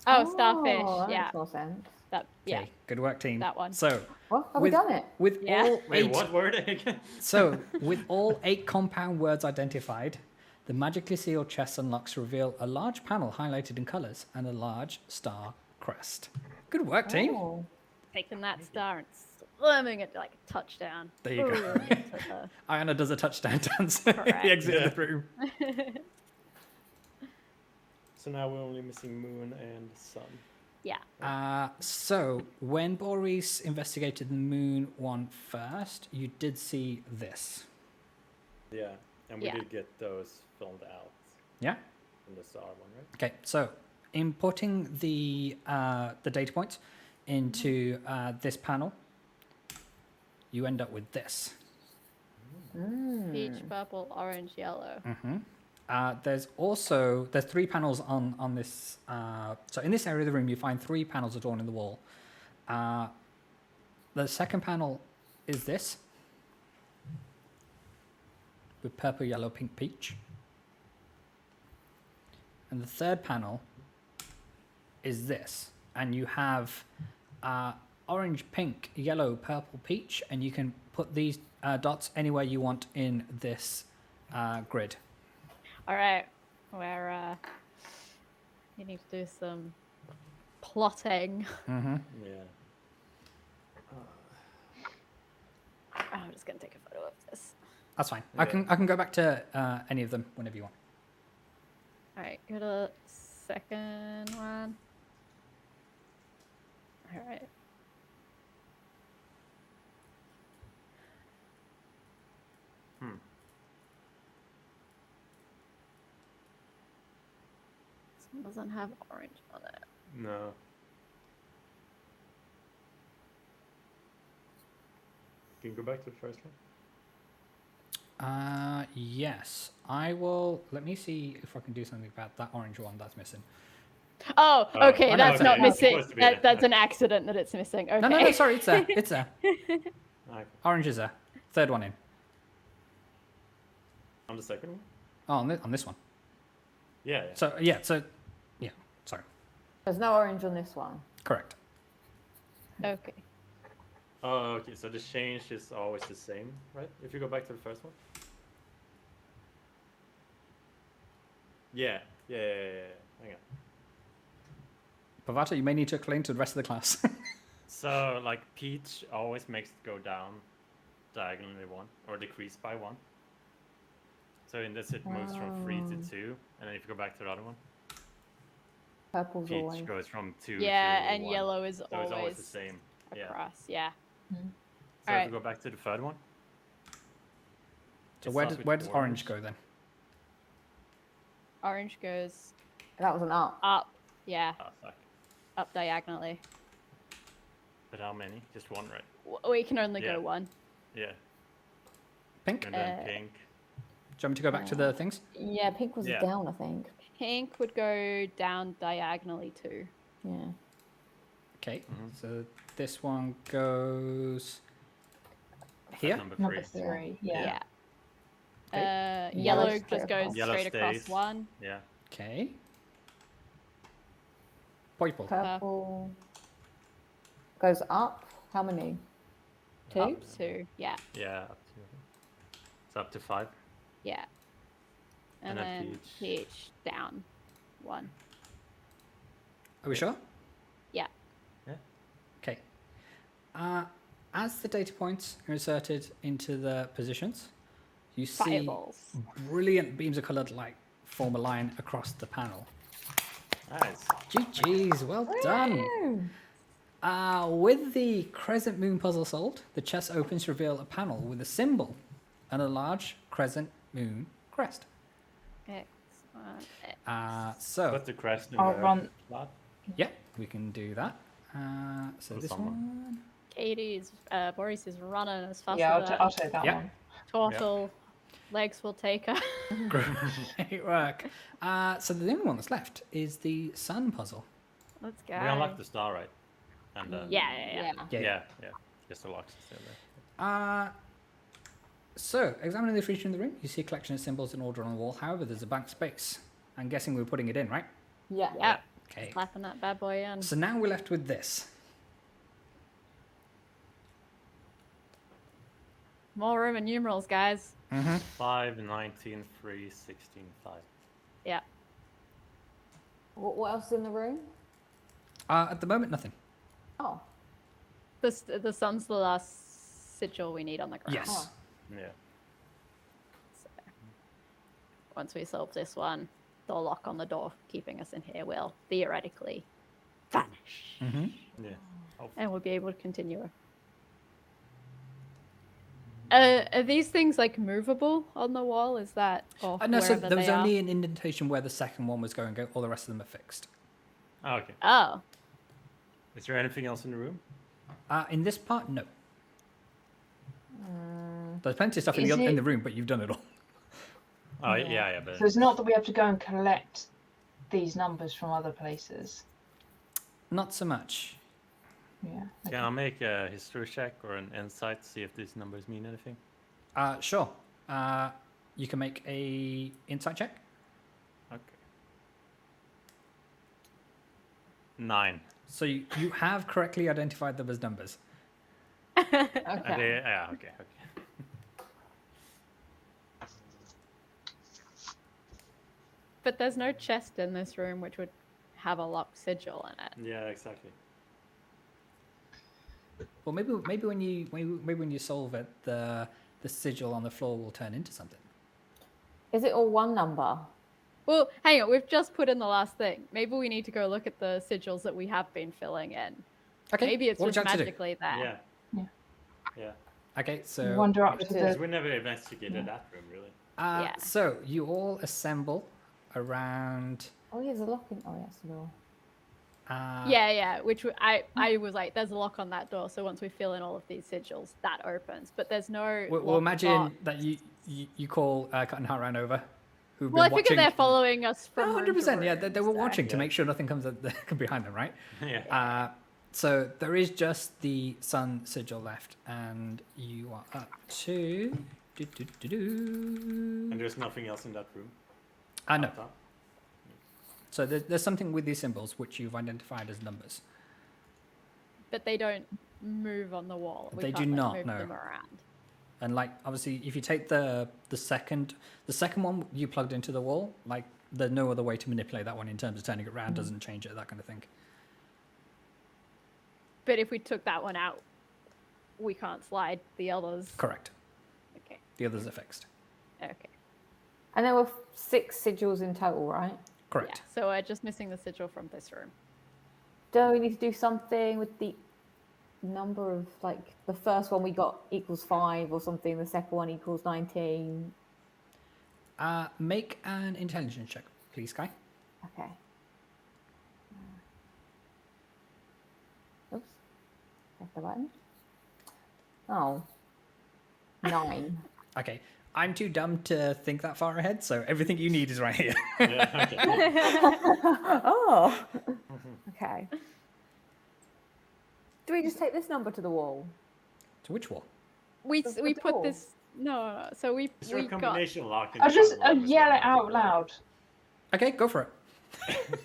Oh, starfish. that Yeah, makes more sense. that. Yeah, Okay, good work, team. that one. So, Well, have we done it? with Yeah. all Wait, 8 what word again? So, with all 8 compound words identified, the magically sealed chest unlocks reveal a large panel highlighted in colours and a large star crest. Good work, team. Oh. Taking that star and slamming it like a touchdown. There you go. Ooh, into the- Ayana does a touchdown dance at Correct. the exit Yeah. of the room. So now we're only missing moon and sun. Yeah. So, when Boris investigated the moon one first, you did see this. Yeah. And we Yeah. did get those filmed out Yeah? in the star one, right? Okay, so importing the data points into this panel, you end up with this. Peach, purple, orange, yellow. There's 3 panels on this. So in this area of the room, you find 3 panels adorning the wall. The second panel is this, with purple, yellow, pink, peach. And the third panel is this, and you have orange, pink, yellow, purple, peach, and you can put these dots anywhere you want in this grid. All right. Where you need to do some plotting. Yeah. I'm just gonna take a photo of this. That's fine. Yeah. I can go back to any of them whenever you want. All right. Go to the second one. All right. This one doesn't have orange on it. No. Can you go back to the first one? Yes. I will. Let me see if I can do something about that orange one that's missing. Oh, Oh, okay, I know, that's okay, not it's missing. supposed to be there. That's an accident that it's missing. Okay. No, sorry, it's there. It's there. Okay. Orange is there. Third one in. On the second one? Oh, on this one. Yeah. Yeah, sorry. There's no orange on this one. Correct. Okay. Oh, okay. So the change is always the same, right? If you go back to the first one. Yeah. Hang on. Pavato, you may need to explain to the rest of the class. So like peach always makes it go down diagonally 1 or decrease by 1. So in this it moves from 3 to 2, and then if you go back to the other one, Purple's peach always. goes from 2 Yeah, to and 1. yellow is So it's always the always same. Yeah. across. Yeah. So Alright. if we go back to the third one. So it where starts does with orange go then? Orange goes That was an up. up. Yeah, Oh, fuck. up diagonally. But how many? Just one, right? We can only Yeah. go one. Yeah. Pink? And then Uh, pink. Do you want me to go back to the things? Yeah, pink was Yeah. down, I think. Pink would go down diagonally too. Yeah. Okay, Mhm. so this one goes That's here. Number Number 3. 3. Yeah. Yellow Yellow just straight goes across. Yellow straight across stays. one. Yeah. Okay. Purple. Purple goes up. How many? 2? Up to yeah, Yeah. Up to. It's up to 5. yeah. And, And then then peach. peach down one. Are we sure? Yeah. Yeah. Okay. As the data points are inserted into the positions, you see Fireballs. brilliant beams of coloured light form a line across the panel. Nice. GG's, well done. With the crescent moon puzzle solved, the chest opens to reveal a panel with a symbol and a large crescent moon crest. Excellent. So, Put the crest in I'll the run- slot. yeah, we can do that. So For this someone. one. Katie's Boris is running as fast Yeah, as I'll take that Yeah. one. turtle legs will take her. Great work. So the only one that's left is the sun puzzle. Let's go. We unlocked the star, right? And Yeah. yeah. Just the locks still there. So, examining the feature in the room, you see a collection of symbols in order on the wall. However, there's a blank space. I'm guessing we're putting it in, right? Yeah. Yeah. Okay. Slapping that bad boy in. So now we're left with this. More Roman numerals, guys. 5, 19, 3, 16, 5. Yeah. What else is in the room? At the moment, nothing. Oh. The sun's the last sigil we need on the ground. Yes. Oh. Yeah. So, once we solve this one, the lock on the door keeping us in here will theoretically vanish. Yeah. Oh, And we'll be able to continue. Are these things like movable on the wall? Is that or No, so wherever there was they only are? an indentation where the second one was going. All the rest of them are fixed. oh, okay. Oh, Is there anything else in the room? In this part, no. There's plenty of stuff in Is the it- room, but you've done it all. Oh, yeah, but So it's not that we have to go and collect these numbers from other places. Not so much. Yeah. can I make a history check or an insight, see if these numbers mean anything? Sure. You can make a insight check. Okay. 9. So you have correctly identified them as numbers. Okay. Yeah, okay. but there's no chest in this room which would have a locked sigil in it. Yeah, exactly. Well, maybe when you solve it, the sigil on the floor will turn into something. Is it all one number? Well, hang on, we've just put in the last thing. Maybe we need to go look at the sigils that we have been filling in. Okay. Maybe it's what would just you like to do? magically there. Yeah. Yeah. Yeah. Okay, so Wander up to Because the. we never investigated that room, really. Yeah. so you all assemble around. Oh, yeah, there's a lock in. Oh, yeah, it's the door. Yeah. I was like, there's a lock on that door. So once we fill in all of these sigils, that opens. But there's no. We'll imagine lock. that you call Cut and Heartline over, who've Well, I been figure watching. they're following us from. No, room to 100%. Yeah, room, they were so- watching to Yeah. make sure nothing comes behind them, right? Yeah. So there is just the sun sigil left, and you are up to. And there's nothing else in that room. No. Up top? So there's something with these symbols which you've identified as numbers. But they don't move on the wall. We They can't, do like, not, move no. them around. And like obviously, if you take the second one you plugged into the wall, like there's no other way to manipulate that one in terms of turning it around, doesn't change it, that kind of thing. But if we took that one out, we can't slide the others. Correct. Okay. The others are fixed. Okay. And there were 6 sigils in total, right? Correct. Yeah. So we're just missing the sigil from this room. Do we need to do something with the number of, like, the first one we got equals 5 or something, the second one equals 19? Make an intelligence check, please, Sky. Okay. Oops. Press the button. Oh. 9. Okay. I'm too dumb to think that far ahead, so everything you need is right here. Yeah, okay. Oh. Okay. Do we just take this number to the wall? To which wall? We The put door. this. No. So we Is there a got. combination lock? I'll just yell it out loud. Okay, go for it.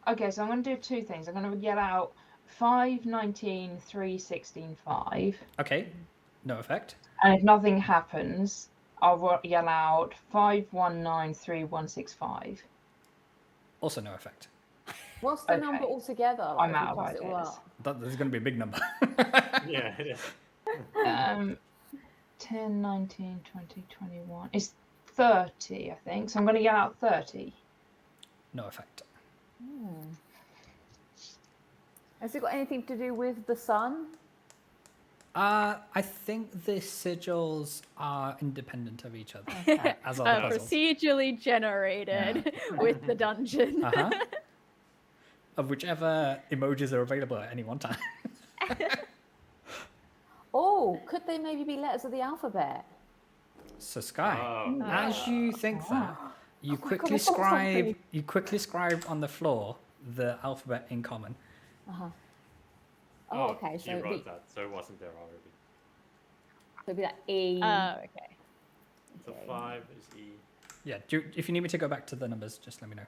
Okay, so I'm going to do 2 things. I'm going to yell out 5, 19, 3, 16, 5. Okay, no effect. And if nothing happens, I'll yell out 5, 1, 9, 3, 1, 6, 5. Also no effect. What's the Okay. number altogether? I'm if we out of pass it all ideas. up? There's going to be a big number. Yeah, it is. 10, 19, 20, 21. It's 30, I think. So I'm going to yell out 30. No effect. Has it got anything to do with the sun? I think the sigils are independent of each other, Okay. as are the puzzles. Procedurally generated with the dungeon. Uh-huh. Of whichever emojis are available at any one time. Oh, could they maybe be letters of the alphabet? So Sky, Oh, as you think that, you my God, quickly I thought something. scribe on the floor the alphabet in common. Oh, okay. She So it'd wrote be, that, so it wasn't there already. so it'd be like E. Oh, okay. So Okay. 5 is E. Yeah, if you need me to go back to the numbers, just let me know.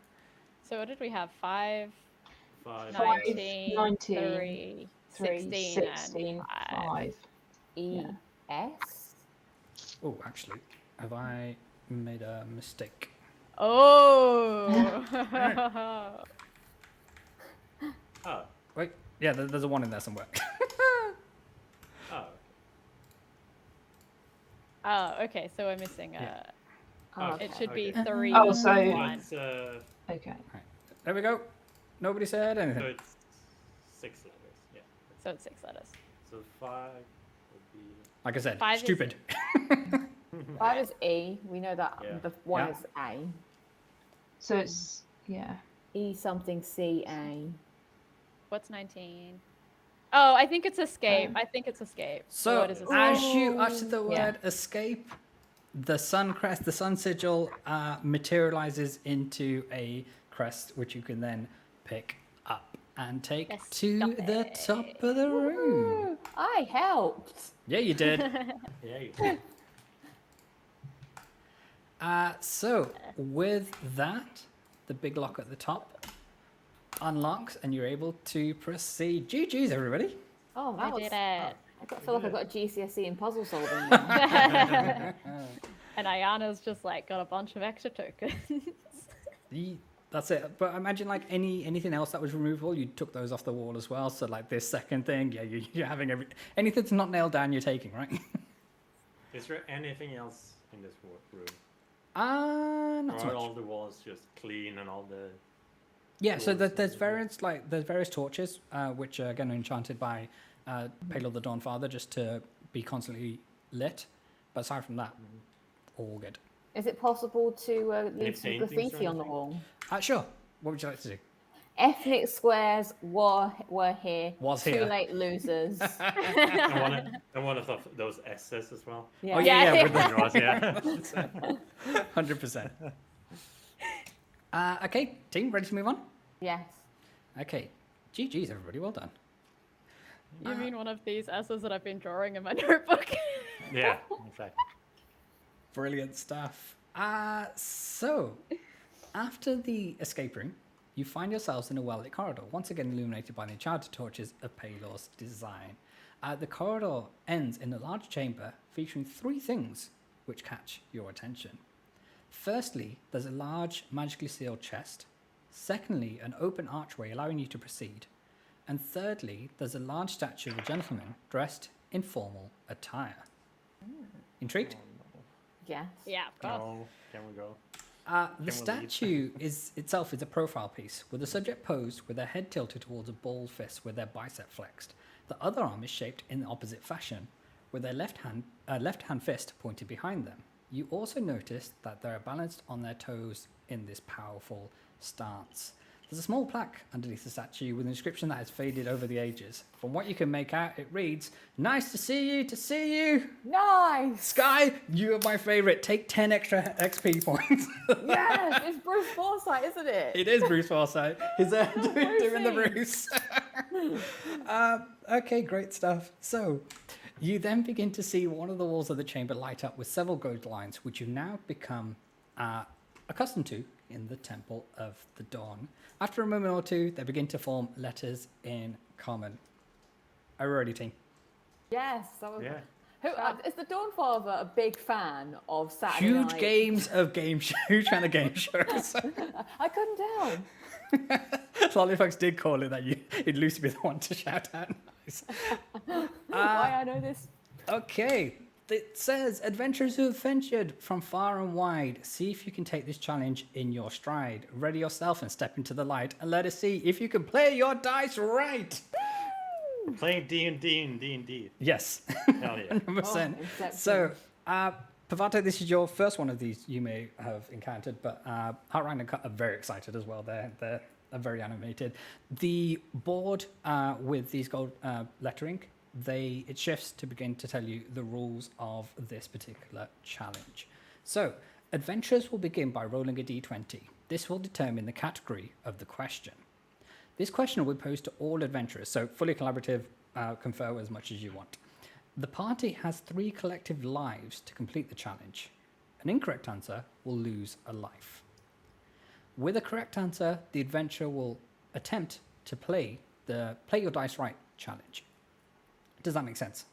So what did we have? 5, 5, 19, 19, 3, 3, 16, 16, and 5. E. Yeah. S. Oh, actually, have I made a mistake? Oh. Oh, Wait, yeah, there's a 1 in there somewhere. oh. Oh, okay. So we're missing Yeah. Oh, It okay. should be Okay. 3, Oh, so- 1. It's, Okay. There we go. Nobody said so anything. it's 6 letters, yeah. So it's 6 letters. So 5 would be... Like I said, 5 is- stupid. 5 is E. We know that Yeah. the 1 Yeah. is A. So it's, yeah. E something C A. What's 19? Oh, I think it's escape. I think it's escape. So what is escape? as you utter the Yeah. word escape, the sun crest, the sun sigil materializes into a crest, which you can then pick up and take to the top of the room. I helped. Yeah, you did. Yeah, you So with that, the big lock at the top unlocks, and you're able to proceed. GG's, everybody. Oh, I that was, did it. I feel like I got a GCSE in puzzle solving. now. And Ayana's just like got a bunch of extra tokens. That's it. But imagine like anything else that was removable, you took those off the wall as well. So like this second thing, yeah, you're having anything that's not nailed down, you're taking, right? Is there anything else in this room? Not so Or are much. all the walls just clean and all the... Yeah, so doors there's and- various torches, which are again enchanted by Pale of the Dawn Father, just to be constantly lit. But aside from that, all good. Is it possible to leave some paintings or graffiti on the anything? wall? Sure. What would you like to do? Ethnic squares were here. Was Too here. late, losers. And one of those S's as well. Yeah. Oh yeah, Yeah. with the Yours, yeah. 100%. Okay, team, ready to move on? Yes. Okay, GG's everybody, well done. You mean one of these S's that I've been drawing in my notebook? Yeah, exactly. Brilliant stuff. So, after the escape room, you find yourselves in a well-lit corridor, once again illuminated by the enchanted torches of Paylor's design. The corridor ends in a large chamber featuring 3 things which catch your attention. Firstly, there's a large magically sealed chest. Secondly, an open archway allowing you to proceed. And thirdly, there's a large statue of a gentleman dressed in formal attire. Intrigued? Yes. Yeah, of course. Oh, can we go? The we leave? statue itself is a profile piece, with the subject posed with their head tilted towards a ball fist with their bicep flexed. The other arm is shaped in the opposite fashion, with their left hand fist pointed behind them. You also notice that they are balanced on their toes in this powerful stance. There's a small plaque underneath the statue with an inscription that has faded over the ages. From what you can make out, it reads, "Nice to see you. Nice. Sky, you are my favourite. Take 10 extra XP points." Yes, it's Bruce Forsyth, isn't it? It is Bruce Forsyth. He's doing the Brucey. Bruce. Okay, great stuff. So, you then begin to see one of the walls of the chamber light up with several gold lines, which you've now become accustomed to in the Temple of the Dawn. After a moment or two, they begin to form letters in common. Are you ready, team? Yes. That was... Yeah. Is the Dawnfather a big fan of Saturday Huge night? games of game shows, huge fan of game shows. I couldn't tell. Lollyfox did call it that. You'd Lucy be the one to shout out. Nice. Why I know this? Okay, it says, adventurers who have ventured from far and wide, see if you can take this challenge in your stride. Ready yourself and step into the light, and let us see if you can play your dice right. We're playing D&D. Yes, Hell yeah. 100%. Inception. So, Pavato, this is your first one of these you may have encountered, but Heartrand and Cut are very excited as well. They're very animated. The board with these gold lettering, it shifts to begin to tell you the rules of this particular challenge. So, adventurers will begin by rolling a d20. This will determine the category of the question. This question will be posed to all adventurers, so fully collaborative, confer as much as you want. The party has 3 collective lives to complete the challenge. An incorrect answer will lose a life. With a correct answer, the adventurer will attempt to play your dice right challenge. Does that make sense?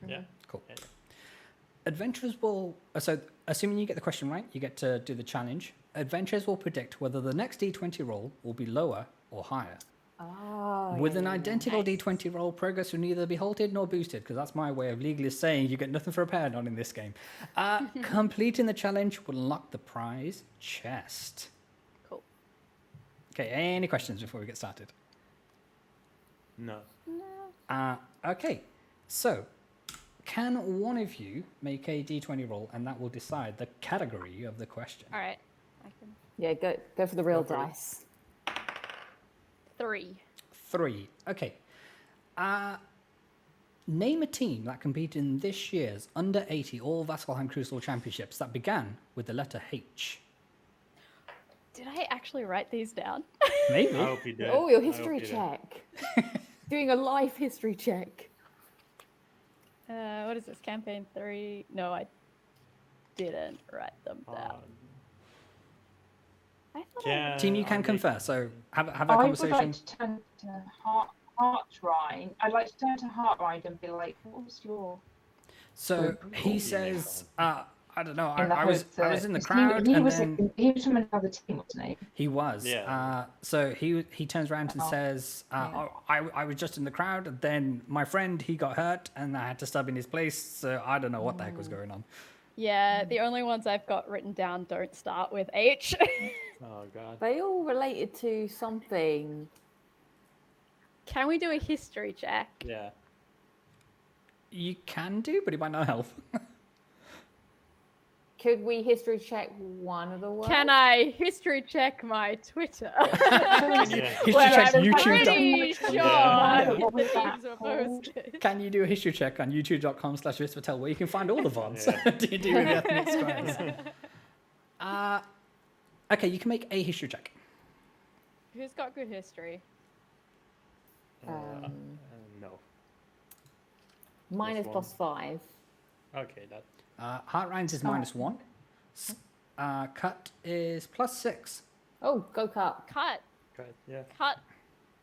Yeah. Cool. Yeah. Adventurers will, so assuming you get the question right, you get to do the challenge. Adventurers will predict whether the next d20 roll will be lower or higher. Oh, With an yeah. identical d20 roll, progress will neither be halted nor boosted, because that's my way of legally saying you get nothing for a pair on in this game. Completing the challenge will unlock the prize chest. Cool. Okay, any questions before we get started? No. Okay, so can one of you make a d20 roll, and that will decide the category of the question? All right. I can. Yeah, go for the real Go for it. dice. 3. 3. Okay. Name a team that competed in this year's under 80 All Vasselheim Crucible Championships that began with the letter H. Did I actually write these down? Maybe. I hope you did. Oh, your I hope history you did. check. Doing a life history check. What is this? Campaign 3? No, I didn't write them down. I thought I... Team, you can I'll make- confer, so have a I would conversation. like to turn to Heartride. I'd like to turn to Heartride and be like, what was your... So he Cool. says, I don't know, in the I was hope in the that- crowd, he and was then he was from another team, wasn't he? he was. Yeah. So he turns around and Oh. says, Yeah. oh, I was just in the crowd, and then my friend, he got hurt, and I had to sub in his place, so I don't know what the heck was going on. Yeah, the only ones I've got written down don't start with H. Oh god. They all related to something. Can we do a history check? Yeah. You can do, but it might not help. Could we history check one of the words? Can I history check my Twitter? Yeah. History Where check I'm YouTube. pretty sure Yeah. What was the that names were called? posted. Can you do a history check on youtube.com/VisPatel where you can find all the VODs? Yeah. Do you do the ethnic squares? Okay, you can make a history check. Who's got good history? No. Mine is Plus +5. Okay, that. Heart Ryan's is -1. Cut is +6. Oh, go cut. Cut. Good. Yeah. Cut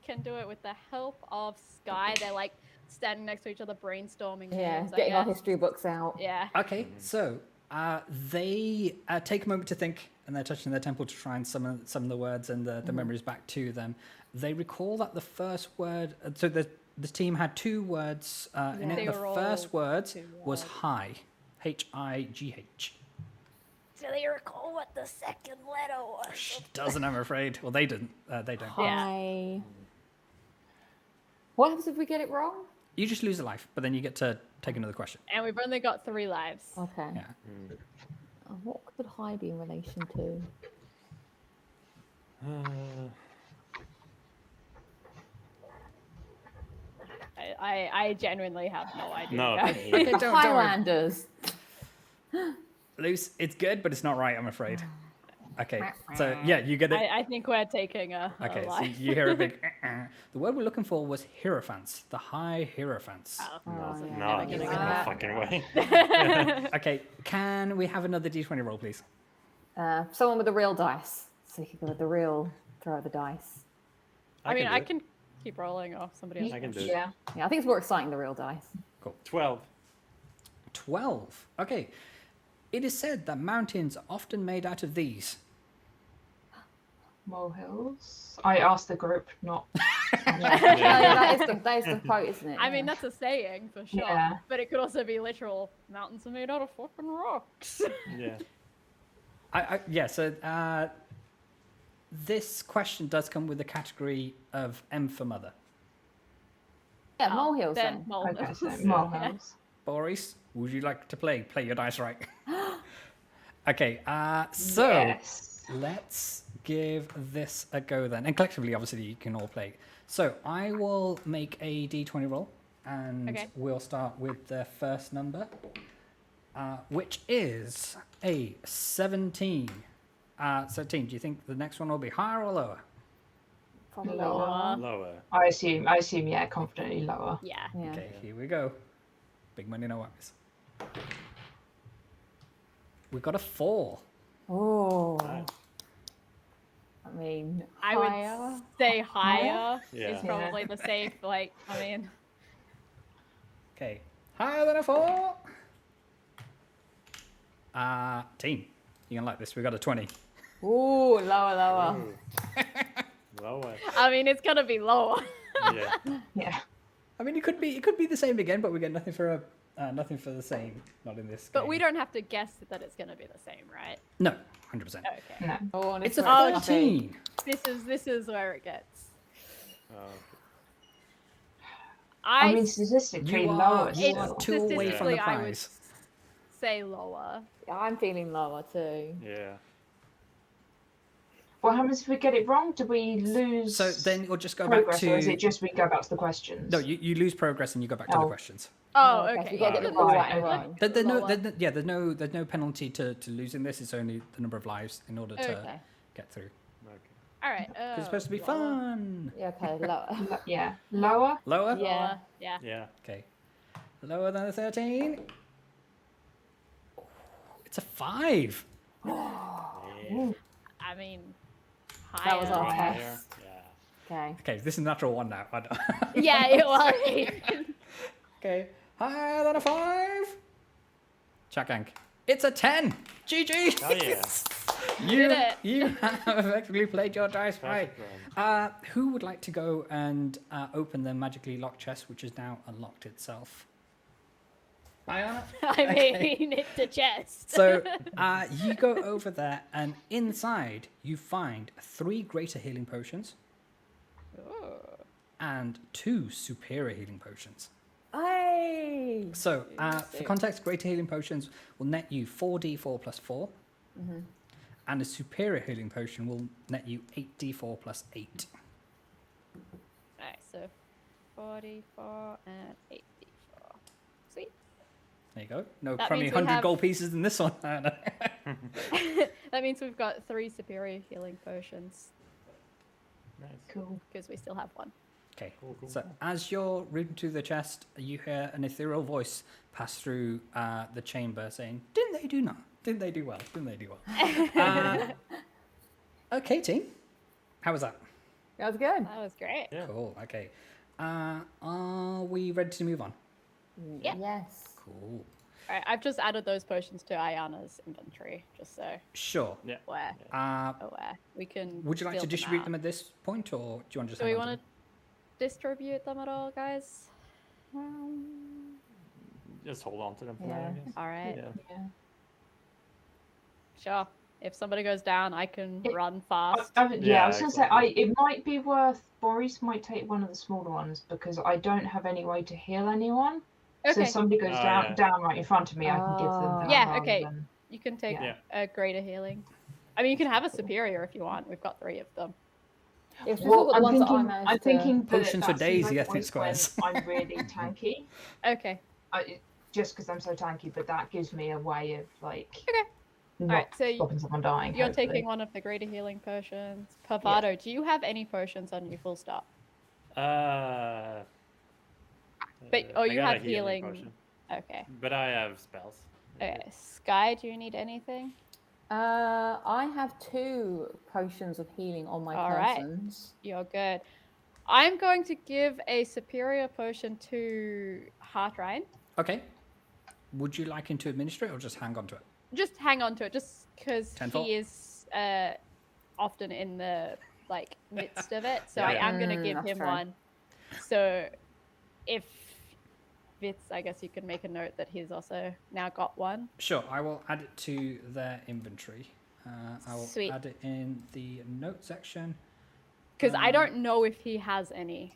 can do it with the help of Sky. They're like standing next to each other brainstorming. Yeah, names, I getting our guess. history books out. Yeah. Okay, so they take a moment to think, and they're touching their temple to try and summon the words and the memories back to them. They recall that the first word. So the team had 2 words in it. They The were all first word 2 was words. high, H-I-G-H. Do they recall what the second letter was? She doesn't, I'm afraid. Well, they didn't. They don't. Hi. What happens if we get it wrong? You just lose a life, but then you get to take another question. And we've only got 3 lives. Okay. Yeah. What could high be in relation to? I genuinely have no idea. No. guys. Okay, don't worry. Highlanders. Luce, it's good, but it's not right, I'm afraid. Okay, so yeah, you get it. I think we're taking a Okay, so life. you hear a big. The word we're looking for was hierophants, the high hierophants. Oh. No, yeah. no, Never there's gonna no get fucking way. Okay, can we have another d20 roll, please? Someone with the real dice. So you can go with the real, throw the dice. I mean, do I it. can keep rolling off somebody else. I can do it. Yeah. Yeah, I think it's more exciting, the real dice. 12. 12. Okay. It is said that mountains are often made out of these. Molehills. I asked the group, not. Yeah, that is the quote, isn't it? I mean, that's a saying for sure. Yeah. But it could also be literal. Mountains are made out of fucking rocks. Yeah. Yeah, so this question does come with the category of M for mother. yeah, molehills then then. molehills. Okay, so molehills. Boris, would you like to play? Play your dice right. Okay, so Yes. let's give this a go then. And collectively, obviously, you can all play. So I will make a d20 roll, and Okay. we'll start with the first number, which is a 17. 17, do you think the next one will be higher or lower? Probably Lower. lower. Lower. I assume, yeah, confidently lower. Yeah. Yeah. Okay, here we go. Big money, no worries. We got a 4. Oh. Nice. I mean, I higher. would say higher Yeah. is probably the safe. Like, I mean, Okay, higher than a 4. Team, you can like this. We got a 20. Ooh, lower. Ooh. Lower. I mean, it's gonna be lower. Yeah. Yeah. I mean, it could be the same again, but we get nothing for the same. Not in this. But game. we don't have to guess that it's gonna be the same, right? No, 100%. Okay. No. Oh, and It's a not fluffy. 13. This is where it gets. I mean, statistically, You lower. are- is you It's are still- 2 away from the statistically, I would prize. say lower. Yeah, I'm feeling lower too. Yeah. What happens if we get it wrong? Do we lose So then you'll just go progress, back or is to. it just we go back to the questions? No, you lose progress and you go back to the Oh. questions. Oh, okay, okay. so you gotta get Yeah, the ball Right, right and okay. wrong. There's no penalty to losing this. It's only the number of lives in order to Okay. get through. Okay. All right. 'Cause it's supposed to be lower. fun. Yeah, okay, lower. Yeah. Lower? Lower. Yeah. Lower. Yeah. Yeah. Okay. Lower than a 13. It's a 5. Yeah. I mean, That was higher. our Higher. test. Yeah. Okay. Okay, this is natural 1 now. I don't- Yeah. Well, Okay, higher than a 5. Chakank. It's a 10. GG. Oh yeah. You, did it. you have effectively played your dice right. Perfect round. Who would like to go and open the magically locked chest, which is now unlocked itself? Ayana? I Okay. mean, it's a chest. So you go over there, and inside you find 3 greater healing potions Ooh. and 2 superior healing potions. Hey! Yay! So, for context, greater healing potions will net you 4d4 plus 4. And a superior healing potion will net you 8d4 plus 8. Alright, so 44 and 84. Sweet. There you go. No That crummy means we 100 have- gold pieces in this one. That means we've got 3 superior healing potions Nice. Cool. because we still have one. Okay. Cool, cool, So cool. as you're rooting to the chest, you hear an ethereal voice pass through the chamber saying, "Didn't they do not? Didn't they do well? Didn't they do well?" Okay, team. How was that? That was good. That was great. Yeah. Cool. Okay. Are we ready to move on? Yeah. Yes. Cool. Alright, I've just added those potions to Ayana's inventory, just so Sure. Yeah. we're Uh, aware. We can. would you like to fill distribute out. them at this point, or do you want to just? Do we hang on want to distribute them at all, guys? Just hold on to them for now, Yeah. I guess. All right. Yeah. Yeah. Sure. If somebody goes down, I can It- run fast. I Yeah, was gonna exactly. say, it might be worth. Boris might take one of the smaller ones because I don't have any way to heal anyone. So Okay. if somebody goes Oh, down, yeah. down right in front of me, I can give them Oh. that. Yeah, rather okay. than- You can take Yeah. a greater healing. I mean, you can have a superior if you want. We've got 3 of them. It's just Well, the I'm ones that I thinking, managed I'm thinking that Potions for that's the days, only the ethnic point when squares. I'm really tanky. Okay. Just because I'm so tanky, but that gives me a way of like Okay. not Alright, so stopping someone dying. You're hopefully. taking one of the greater healing potions. Pavado, do you have any potions on you full stop? But I you got a have healing. potion, Okay. but I have spells. Okay. Sky, do you need anything? I have 2 potions of healing on my All right. persons. You're good. I'm going to give a superior potion to Heartrine. Okay. Would you like him to administer it or just hang on to it? Just hang on to it, just because Tenfold? he is often in the like midst of it. So Yeah, I yeah. am gonna give That's him true. one. So if Vitz, I guess you could make a note that he's also now got one. Sure, I will add it to their inventory. I will Sweet. add it in the note section. Because I don't know if he has any.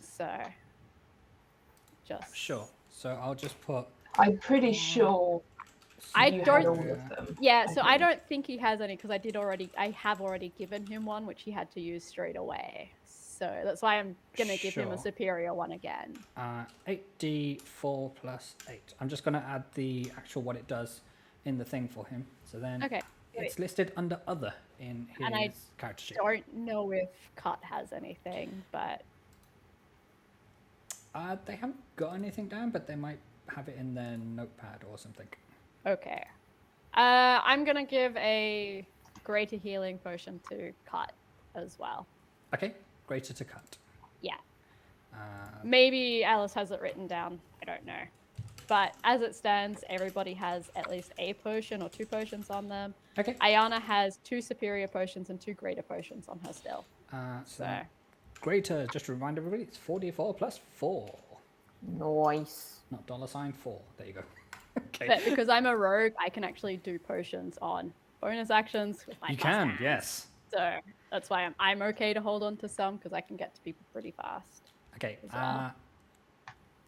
So just Sure. So I'll just put. I'm pretty sure I you don't- had all of them. Yeah, so I think. don't think he has any because I have already given him one which he had to use straight away. So that's why I'm gonna give him a Sure. superior one again. 8d4 plus 8. I'm just going to add the actual what it does in the thing for him. So then Okay. it's listed under other in his And I character sheet. Don't know if Cut has anything, but They haven't got anything down, but they might have it in their notepad or something. okay. I'm gonna give a greater healing potion to Cut as well. Okay, greater to cut. Yeah. Uh, Maybe Alice has it written down. I don't know. But as it stands, everybody has at least a potion or 2 potions on them. okay. Ayana has 2 superior potions and 2 greater potions on her still. So So greater, just to remind everybody, it's 4d4 plus 4. Nice. Not $4. There you go. Okay. but because I'm a rogue, I can actually do potions on bonus actions with my You plus can, hands. yes. So that's why I'm okay to hold on to some because I can get to people pretty fast. Okay. as well.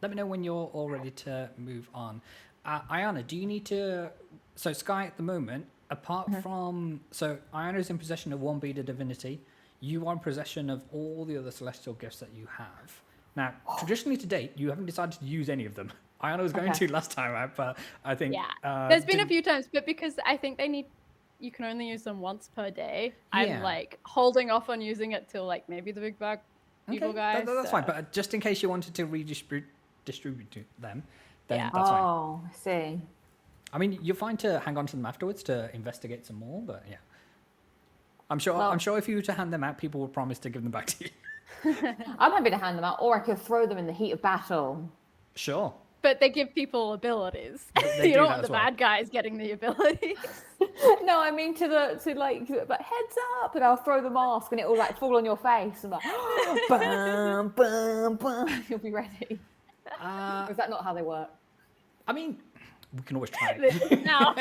Let me know when you're all ready to move on. Ayana, do you need to? So Sky, at the moment, apart from Ayana's in possession of 1 bead of divinity. You are in possession of all the other celestial gifts that you have. Now, traditionally to date, you haven't decided to use any of them. Ayana was going Okay. to last time out, but I think Yeah. There's been a didn't- few times, but because I think you can only use them once per day. I'm Yeah. like holding off on using it till like maybe the big bug evil guys. That's fine. so- But just in case you wanted to distribute them, then Yeah. that's fine. Oh, I see. I mean, you're fine to hang on to them afterwards to investigate some more, but yeah. I'm sure. Well- I'm sure if you were to hand them out, people would promise to give them back to you. I'm happy to hand them out, or I could throw them in the heat of battle. Sure. But they give people abilities. They You do don't that want as the well. bad guys getting the abilities. No, I mean but heads up, and I'll throw the mask, and it will like fall on your face, and like, bam, bam, bam. You'll be ready. Uh, Is that not how they work? I mean, we can always try it. now.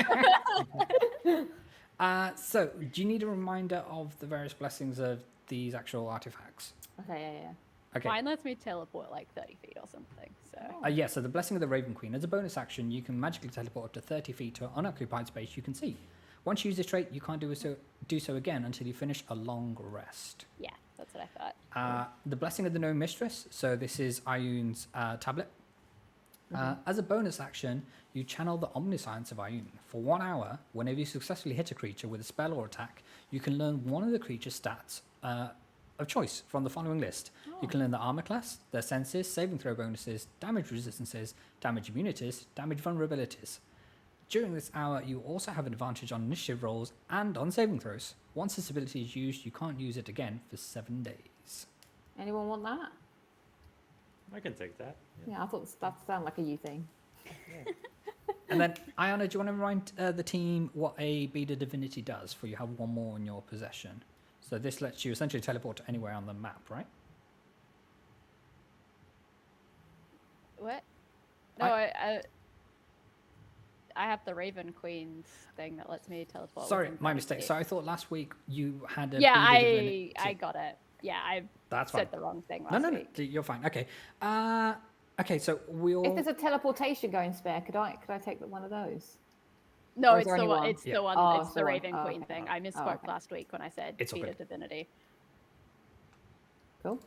So, do you need a reminder of the various blessings of these actual artifacts? Okay, yeah. Okay. Mine lets me teleport like 30 feet or something. So Yeah, so the Blessing of the Raven Queen. As a bonus action, you can magically teleport up to 30 feet to an unoccupied space you can see. Once you use this trait, you can't do so again until you finish a long rest. yeah, that's what I thought. The Blessing of the Gnome Mistress. So this is Ioun's tablet. As a bonus action, you channel the omniscience of Ioun. For 1 hour, whenever you successfully hit a creature with a spell or attack, you can learn one of the creature's stats of choice from the following list. You can learn the armor class, their senses, saving throw bonuses, damage resistances, damage immunities, damage vulnerabilities. During this hour, you also have an advantage on initiative rolls and on saving throws. Once this ability is used, you can't use it again for 7 days. Anyone want that? I can take that. Yeah, I thought that sounded like a you thing. And then, Ayana, do you want to remind the team what a Bead of Divinity does? For you have one more in your possession. So this lets you essentially teleport to anywhere on the map, right? What? No, I have the Raven Queen's thing that lets me teleport. Sorry, within my 30 mistake. feet. So I thought last week you had a Yeah, Bead of Divinity. I got it. Yeah, I That's said fine. the wrong thing No, last no, no, week. you're fine. Okay. Okay, so we'll... If there's a teleportation going spare, could I take one of those? No, Or is it's there the only one. one? It's Yeah. the one. Oh, It's so the one. Raven Oh, Queen okay. thing. I misspoke okay. last week when I said It's all Bead good. of Divinity. Cool.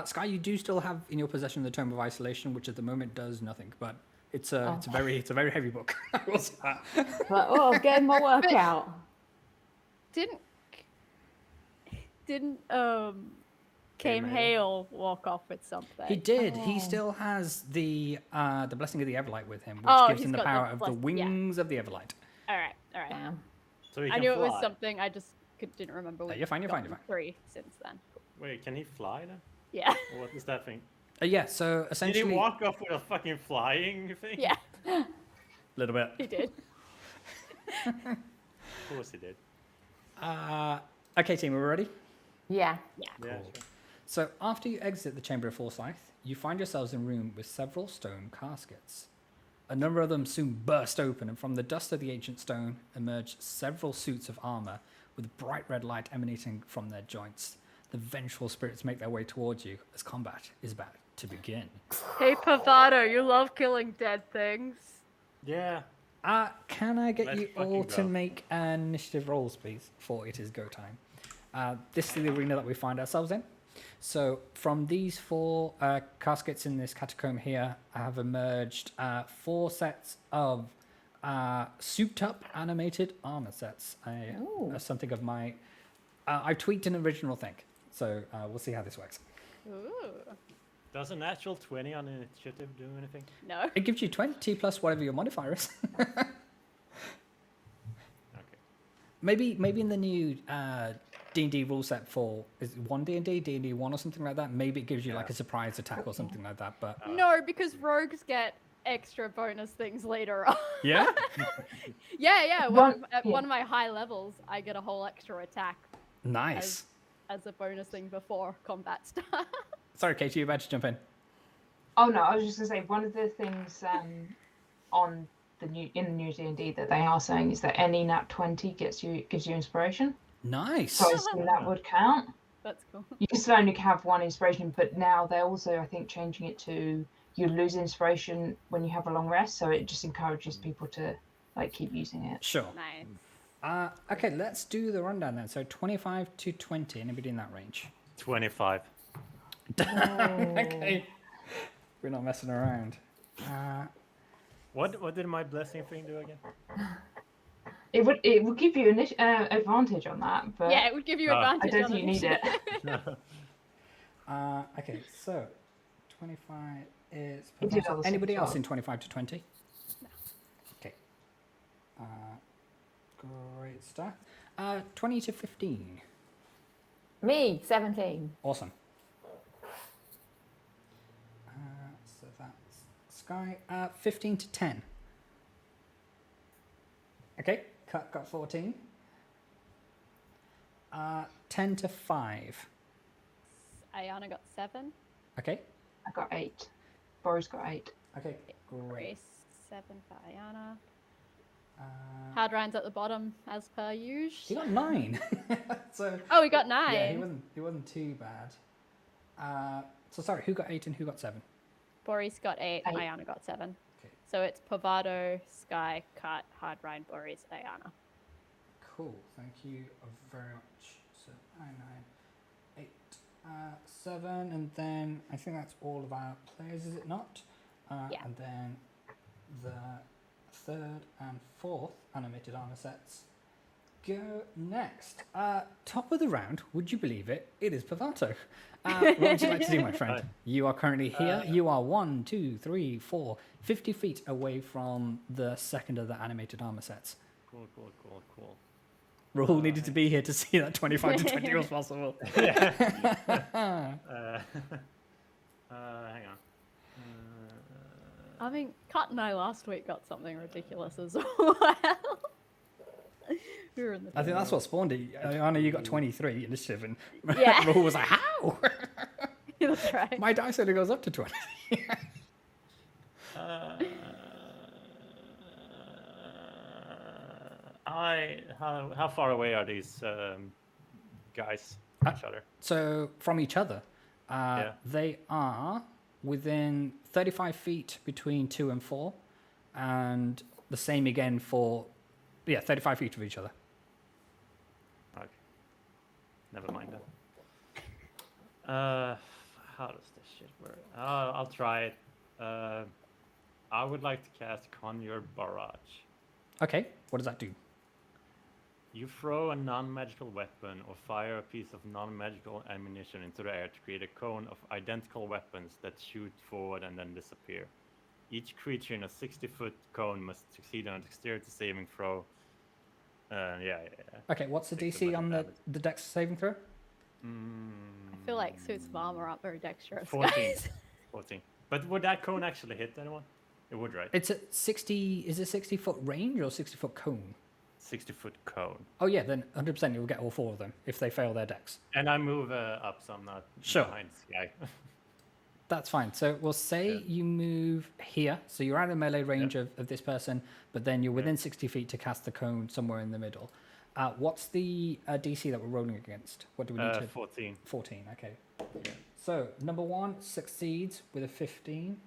Sky, you do still have in your possession the Tome of Isolation, which at the moment does nothing, but it's a Oh. it's a very heavy book. I will say that. But, oh, getting my workout. Didn't Came Hale. Hale walk off with something? He did. He Oh. still has the Blessing of the Everlight with him, which Oh, gives he's him the got the power of the bless- yeah. wings of the Everlight. All right, all right. Damn. So he I can knew it fly. was something. I just didn't remember. You're fine, you're fine, gotten you're fine. 3 since then. Wait, can he fly then? Yeah, Or what is that thing? Yeah, so Did essentially... he walk off with a fucking flying thing? yeah, A little bit. he did. Of course he did. Okay, team, we're ready? Yeah. Yeah. Yeah, Cool. sure. So after you exit the Chamber of Forsyth, you find yourselves in a room with several stone caskets. A number of them soon burst open, and from the dust of the ancient stone emerge several suits of armor with bright red light emanating from their joints. The vengeful spirits make their way towards you as combat is about to begin. Hey, Pavado, you love killing dead things. Yeah. Can I get Let's you fucking all to go. make initiative rolls, please, for it is go time. This is the arena that we find ourselves in. So from these 4 caskets in this catacomb here, have emerged 4 sets of souped-up animated armor sets. Ooh. Something of my... I've tweaked an original thing, so we'll see how this works. Ooh. Does a natural 20 on initiative do anything? No. It gives you 20 plus whatever your modifier is. Okay. Maybe in the new D&D rule set for is it 1 D&D, D&D 1 or something like that. Maybe it gives you like a surprise attack or something like that. But No, because rogues get extra bonus things later on. yeah, yeah. At yeah. one of my high levels, I get a whole extra attack nice. as a bonus thing before combat starts. Sorry, Katie, you're about to jump in. Oh no, I was just gonna say one of the things on the new D&D that they are saying is that any nat 20 gives you inspiration. Nice. So I assume that would count. That's cool. You can still only have 1 inspiration, but now they're also I think changing it to you lose inspiration when you have a long rest, so it just encourages people to like keep using it. Sure. Nice. Okay, let's do the rundown then. So 25 to 20. Anybody in that range? 25. Okay. We're not messing around. What did my blessing thing do again? It would give you an advantage on that, but Yeah, it would give you No. I advantage. don't on think you need it. initiative. Okay, so 25 is... It did all the same Anybody as else well. in 25 to 20? No. Okay. Great stuff. 20 to 15. Me, 17. Awesome. So that's Sky. 15 to 10. Okay, got 14. 10 to 5. Ayana got 7. Okay, I got 8. Boris got 8. okay, great. Grace 7 for Ayana. Uh, Hadrian's at the bottom as per he usual. got 9. So Oh, we got 9. yeah, he wasn't too bad. So sorry, who got 8 and who got 7? Boris got 8, 8. Ayana got 7. Okay. So it's Pavado, Sky, Cut, Hardrind, Boris, Ayana. Cool, thank you very much. So 9, 8, 7, and then I think that's all of our players, is it not? Yeah. And then the 3rd and 4th animated armor sets go next. Top of the round, would you believe it? It is Pavato. What would you like to do, my friend? Hi. You are currently here. You are 1, 2, 3, 4, 50 feet away from the second of the animated armor sets. Cool. Rahul needed to be here to see that 25 to 20 was possible. Hang on. I mean, Cut and I last week got something ridiculous as well. We were in the I think that's what spawned it. Anna, you got 23 initiative, and Yeah. Rahul was like, how? That's right. My dice only goes up to 20. How far away are these guys from each other? So, from each other, Yeah. they are within 35 feet between 2 and 4, and the same again for, 35 feet of each other. Okay. Never mind then. How does this shit work? I'll try it. I would like to cast Conjure Barrage. Okay, what does that do? You throw a non-magical weapon or fire a piece of non-magical ammunition into the air to create a cone of identical weapons that shoot forward and then disappear. Each creature in a 60-foot cone must succeed on a dexterity saving throw. Okay, what's the Takes a DC bunch on of the dex saving throw? I feel like suits of armor aren't very dexterous, 14. guys. 14. But would that cone actually hit anyone? It would, right? It's a 60, is it 60-foot range or 60-foot cone? 60-foot cone. Oh yeah, then 100% you'll get all 4 of them if they fail their dex. And I move up, so I'm not Sure. behind Sky. That's fine. So we'll say you move here. So you're out of melee range of this person, but then you're within 60 feet to cast the cone somewhere in the middle. What's the DC that we're rolling against? What do we need to... 14. 14, okay. Yeah. So number 1 succeeds with a 15.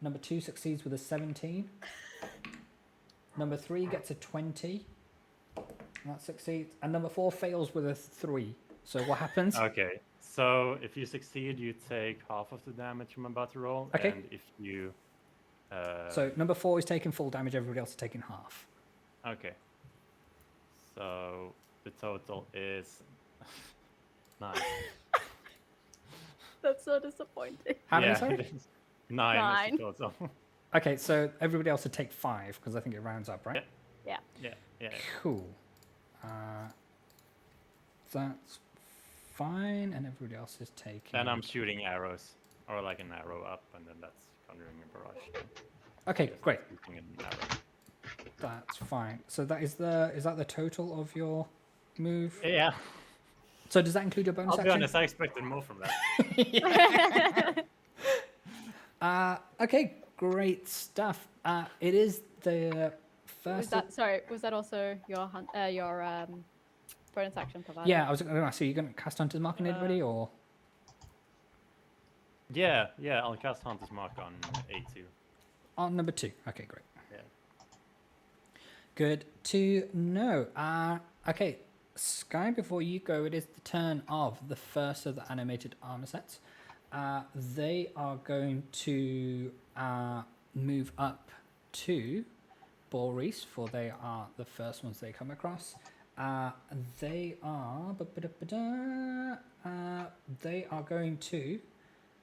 Number 2 succeeds with a 17. Number 3 gets a 20. And that succeeds. And number 4 fails with a 3. So what happens? Okay. So if you succeed, you take half of the damage I'm about to roll. Okay. And if you... So number 4 is taking full damage, everybody else is taking half. Okay. So the total is 9. That's so disappointing. How many, Yeah, sorry? it is. 9 is the total. Okay, so everybody else would take 5, because I think it rounds up, right? Yeah. Yeah. Yeah. Cool. That's fine, and everybody else is taking... Then I'm shooting arrows. Or like an arrow up, and then that's conjuring a barrage. Okay, great. Shooting an arrow. That's fine. So that is that the total of your move? Yeah. So does that include your bonus I'll be action? honest, I expected more from that. Okay, great stuff. It is the Was first... that also your bonus action provider? Yeah, I was going to ask, are you going to cast Hunter's Mark on anybody, or...? Yeah, I'll cast Hunter's Mark on A2. On number 2. Okay, great. Yeah. Good to know. Okay, Sky, before you go, it is the turn of the first of the animated armor sets. They are going to move up to Boris, for they are the first ones they come across. They are going to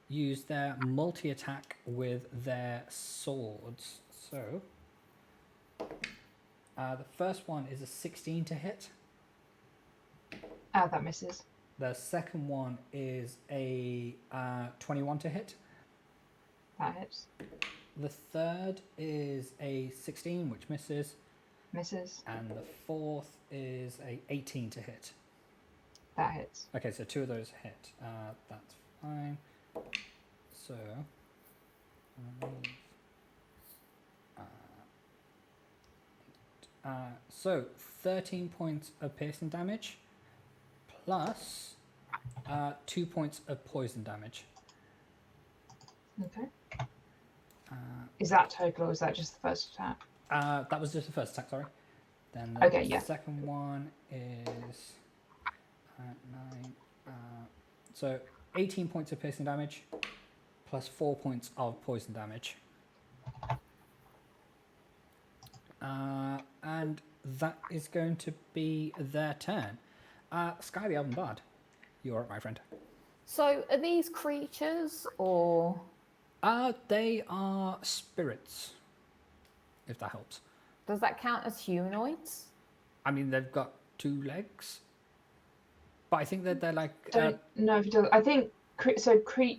use their multi-attack with their swords. So the first one is a 16 to hit. That misses. The second one is a 21 to hit. That hits. The third is a 16, which misses. Misses. And the fourth is a 18 to hit. That hits. Okay, so 2 of those hit. That's fine. So, so 13 points of piercing damage, plus 2 points of poison damage. Okay. Is that total or is that just the first attack? That was just the first attack, sorry. Then the Okay, yeah. second one is 9. So 18 points of piercing damage plus 4 points of poison damage. And that is going to be their turn. Sky the Elven Bard, you're up, my friend. So are these creatures or They are spirits, if that helps. does that count as humanoids? I mean, they've got 2 legs, but I think that they're like. Don't know if it does. I think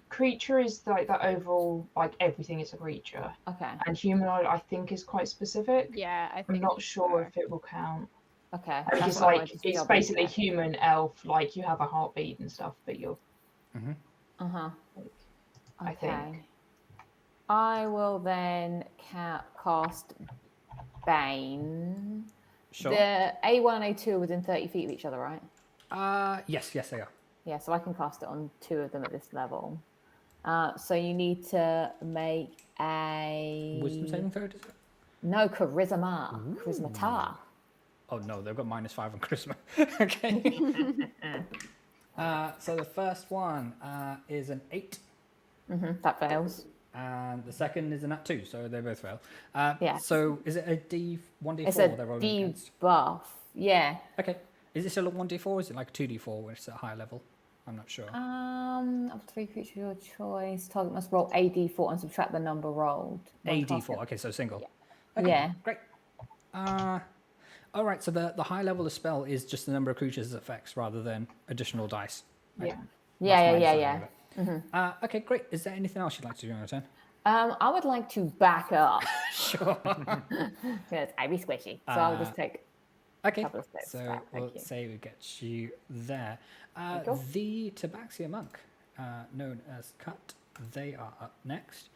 creature is like that overall, like everything is a creature, Okay. and humanoid I think is quite specific. Yeah, I think I'm not it's sure fair. if it will count. Okay. It's That's what I wanted like to see, it's obviously. basically human elf, like you have a heartbeat and stuff, but you're. Uh-huh. Like, Okay. I think. I will then cast Bane. Sure. The A1 and A2 are within 30 feet of each other, right? Yes, they are. Yeah, so I can cast it on 2 of them at this level. So you need to make a Wisdom saving throw, is it? No, charisma. Charismata. Oh no, they've got -5 on charisma. Okay. So the first one is an 8, That fails. and the second is a nat 2, so they both fail. Yes. So is it a D1d4 It's a they're rolling against? debuff. Yeah. Okay. Is it still a 1d4 or is it like a 2d4 when it's at a higher level? I'm not sure. Of 3 creatures of your choice, target must roll a d4 and subtract the number rolled. One A d4. target. Okay, so single. Yeah. Okay, Yeah. Great. All right. So the high level of the spell is just the number of creatures it affects rather than additional dice. Right? Yeah. Yeah, That's my yeah. understanding of it. Okay, great. Is there anything else you'd like to do on your turn? I would like to back up Sure. because I'd be squishy. So I'll just take. Okay. Couple of steps So back, thank we'll you. say we get you there. you go. The Tabaxia monk, known as Cut, they are up next.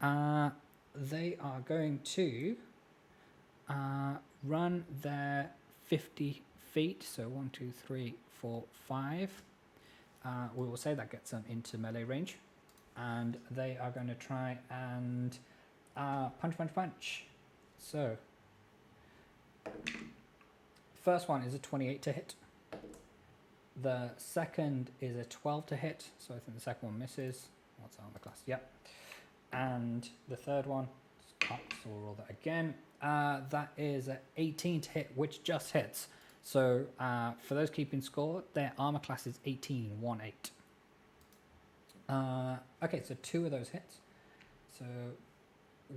They are going to run their 50 feet. So 1, 2, 3, 4, 5. We will say that gets them into melee range. And they are going to try and punch. So first one is a 28 to hit. The second is a 12 to hit, so I think the second one misses. What's that on the class? Yep. And the third one, so we'll roll that again. That is a 18 to hit, which just hits. So for those keeping score, their armor class is 18, 1-8. Okay, so 2 of those hits. So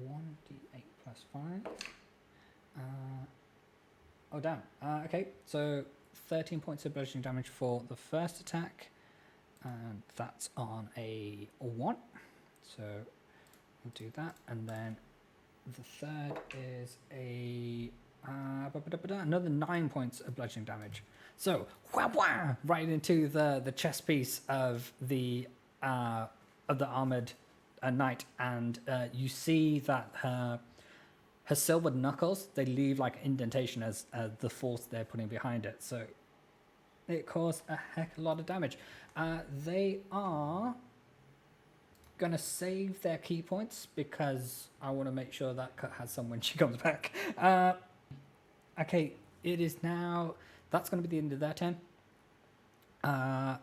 1d8 plus 5. Oh, damn. Okay, so 13 points of bludgeoning damage for the first attack. And that's on a 1. So we'll do that. And then the third is a another 9 points of bludgeoning damage. So wah, wah, right into the chest piece of the armored knight, and you see that her silvered knuckles, they leave like indentation as the force they're putting behind it. So it caused a heck of a lot of damage. They are going to save their key points because I want to make sure that Cut has some when she comes back. Okay, it is now... That's going to be the end of their turn. Now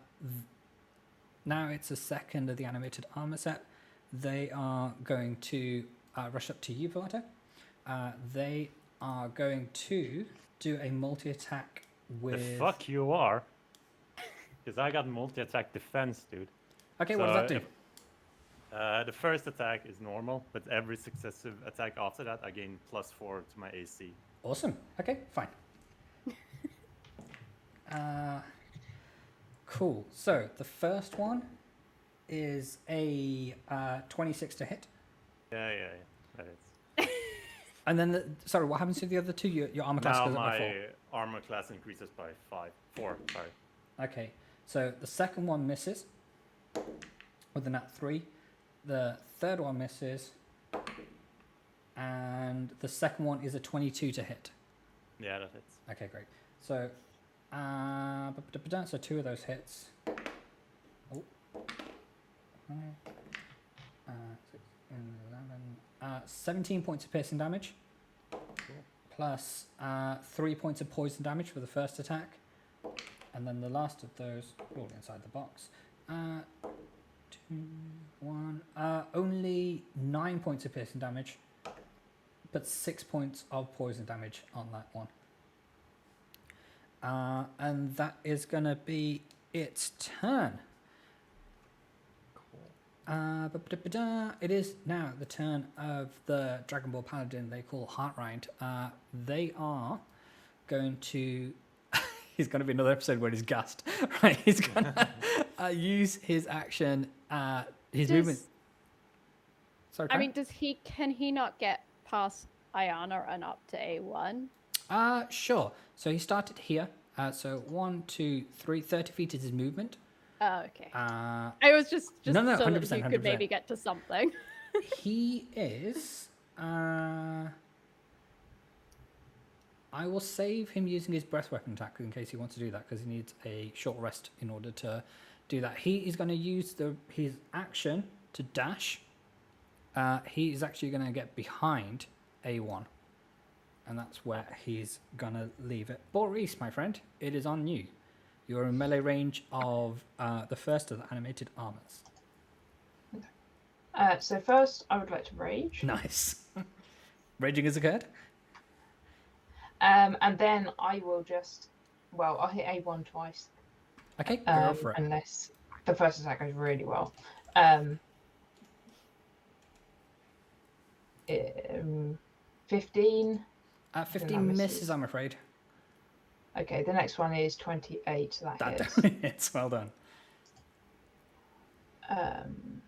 it's a second of the animated armor set. They are going to rush up to you, Pilato. They are going to do a multi-attack with... The fuck you are. Because I got multi-attack defense, dude. Okay, what does that do? The first attack is normal, but every successive attack after that, I gain +4 to my AC. Awesome. Okay, fine. Cool. So the first one is a 26 to hit. Yeah, that is. And then, sorry, what happens to the other two? Your armor class Now goes up by 4. my armor class increases by 4, sorry. Okay, so the second one misses with a nat 3. The third one misses. And the second one is a 22 to hit. Yeah, that hits. Okay, great. So, so 2 of those hits. 17 points of piercing damage, plus 3 points of poison damage for the first attack, and then the last of those all inside the box. 2, 1. Only 9 points of piercing damage, but 6 points of poison damage on that one. And that is going to be its turn. It is now the turn of the Dragon Ball Paladin they call Heartrind. They are going to... He's going to be another episode where he's gassed. Right, he's going to use his action, movement... Sorry, I mean, can he not get past Ayana and up to A1? Sure. So he started here. So 1, 2, 3, 30 feet is his movement. Oh, okay. I was just no, so 100%, that he could 100%. maybe get to something. He is. I will save him using his breath weapon attack in case he wants to do that, because he needs a short rest in order to do that. He is going to use his action to dash. He is actually going to get behind A1. And that's where he's going to leave it. Boris, my friend, it is on you. You're in melee range of the first of the animated armors. So first, I would like to rage. Nice. Raging has occurred? And then I will just... Well, I'll hit A1 twice. Okay, go for it. Unless the first attack goes really well. 15. 15 misses, I'm afraid. Okay, the next one is 28. So that That hits. definitely hits. Well done. I'm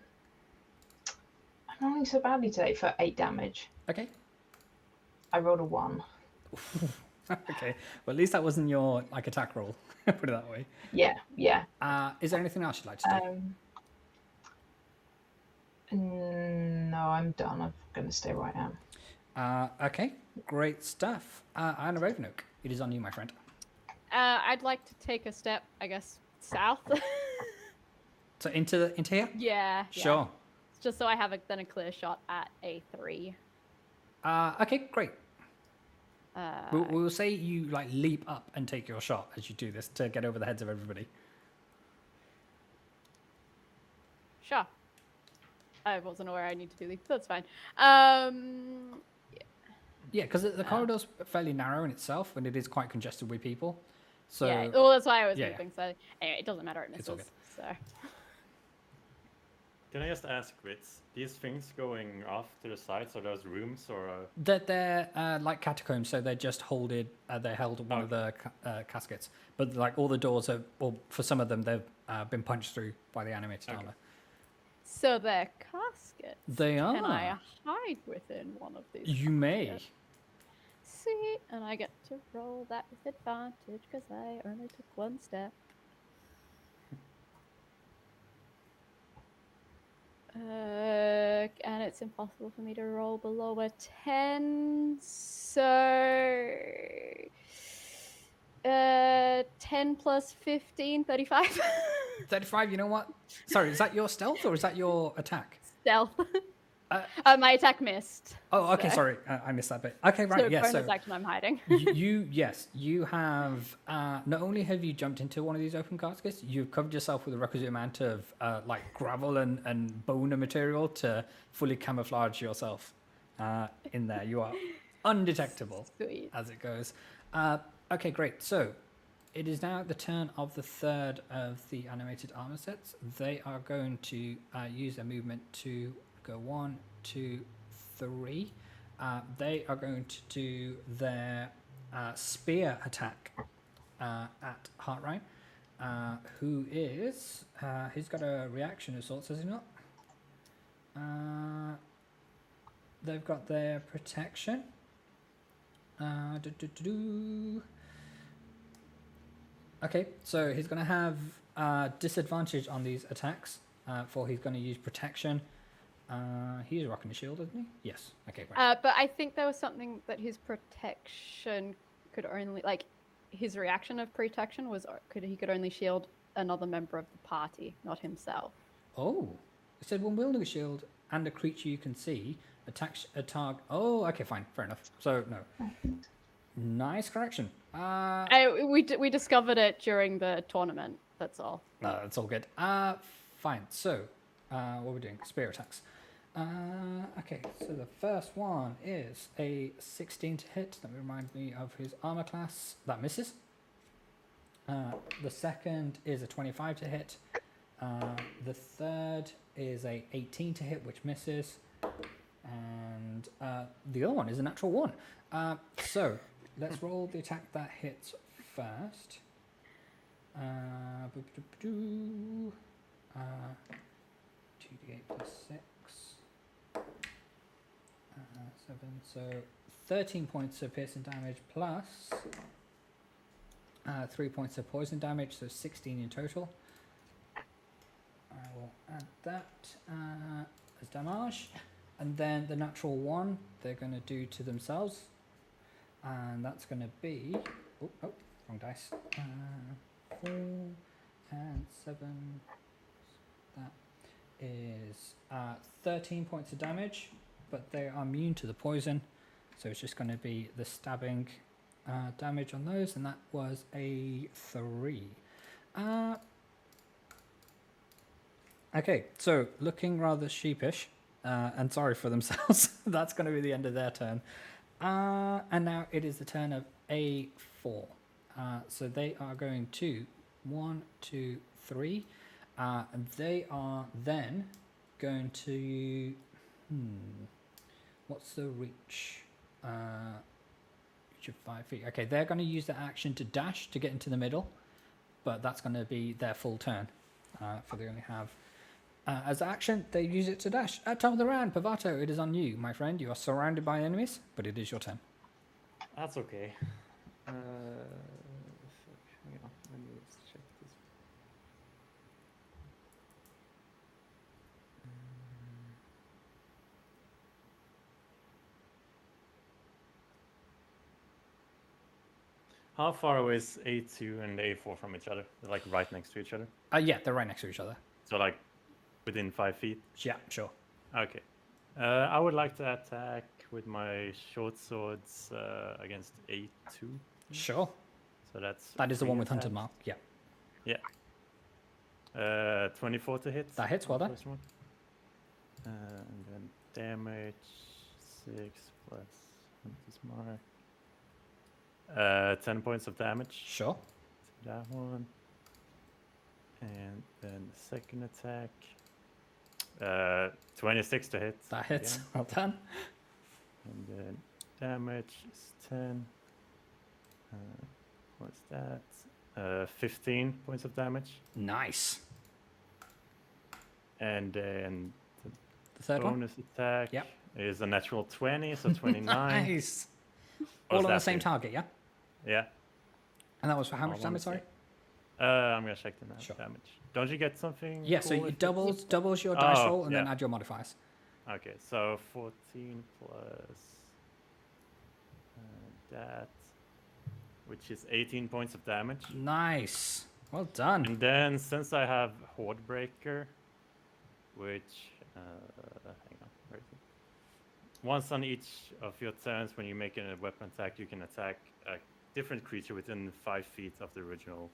rolling so badly today for 8 damage. Okay. I rolled a 1. Okay. Well, at least that wasn't your attack roll. Put it that way. Yeah. Is there anything else you'd like to do? No, I'm done. I'm going to stay where I am. Okay. Great stuff. Anna Ravenoak, it is on you, my friend. I'd like to take a step, I guess, south. So into here? Yeah. Sure. Just so I have then a clear shot at A3. Okay, great. We'll say you leap up and take your shot as you do this to get over the heads of everybody. Sure. I wasn't aware I need to do these. That's fine. Yeah, because the corridor's fairly narrow in itself, and it is quite congested with people. So yeah. Well, that's why I was Yeah, moving. So anyway, it doesn't matter. It It's all misses. So. Can I just ask, Ritz, these things going off to the sides, are those rooms or? they're like catacombs, so they're just holded. They held one of the caskets, but all the doors are, well, for some of them, they've been punched through by the animated armor. So they're caskets. They are. Can I hide within one of these? You may. caskets? See, and I get to roll that with advantage because I only took one step. And it's impossible for me to roll below a 10, so 10 plus 15, 35. 35. You know what? Sorry, is that your stealth or is that your attack? Stealth. My attack missed. Oh, okay. so- Sorry, I missed that bit. Okay, right. So Yeah. bonus So action, I'm hiding. you have not only have you jumped into one of these open caskets, you've covered yourself with a requisite amount of gravel and bone material to fully camouflage yourself in there. You are undetectable Sweet. as it goes. Okay, great. So it is now the turn of the third of the animated armor sets. They are going to use their movement to go 1, 2, 3. They are going to do their spear attack at Heartrind, who is he's got a reaction of sorts, has he not? They've got their protection. Okay, so he's going to have disadvantage on these attacks, for he's going to use protection. He's rocking a shield, isn't he? Yes. Okay, right. But I think there was something that his protection could only, his reaction of protection was he could only shield another member of the party, not himself. Oh, it said when wielding a shield and a creature you can see, Attacks a target. Oh, okay, fine, fair enough. So no. Nice correction. We discovered it during the tournament. That's all. No, it's all good. Fine. So, what are we doing? Spear attacks. Okay, so the first one is a 16 to hit. That reminds me of his armor class. That misses. The second is a 25 to hit. The third is a 18 to hit, which misses. And the other one is a natural 1. So, let's roll the attack that hits first. 2d8 plus 6. 7. So 13 points of piercing damage plus 3 points of poison damage, so 16 in total. I will add that as damage. And then the natural 1 they're going to do to themselves. And that's going to be... Oh, wrong dice. 4 and 7. That is 13 points of damage, but they are immune to the poison. So it's just going to be the stabbing damage on those, and that was a 3. Okay, so looking rather sheepish and sorry for themselves. That's going to be the end of their turn. And now it is the turn of A4. So they are going to 1, 2, 3. And they are then going to... what's the reach? Reach of 5 feet. Okay, they're going to use that action to dash to get into the middle. But that's going to be their full turn. For they only have... as action, they use it to dash. At top of the round, Pavato, it is on you, my friend. You are surrounded by enemies, but it is your turn. That's okay. Fuck, hang on, let me just check this. How far away is A2 and A4 from each other? They're like right next to each other? Yeah, they're right next to each other. So like within 5 feet? Yeah, sure. Okay. I would like to attack with my short swords against A2. Sure. So that is the one with Hunter Mark. Yeah. Yeah. 24 to hit. That hits, well done. First one. And then damage 6 plus Hunter's Mark. 10 points of damage. Sure. To that one. And then the second attack. 26 to hit. That hits. Again. Well done. And then damage is 10. What's that? 15 points of damage. Nice. And then The third one? bonus attack Yep. is a natural 20, so 29. Nice. What All does on the that same do? target, yeah? Yeah. And that was for how I much wanna damage, sorry? say. I'm gonna check the Sure. damage. Don't you get something? Yeah, so cool you if doubles your dice Oh, roll and then yeah. add your modifiers. Okay, so 14 plus that, which is 18 points of damage. Nice. Well done. And then since I have Horde Breaker, which hang on, where is it? Once on each of your turns, when you make a weapon attack, you can attack a different creature within 5 feet of the original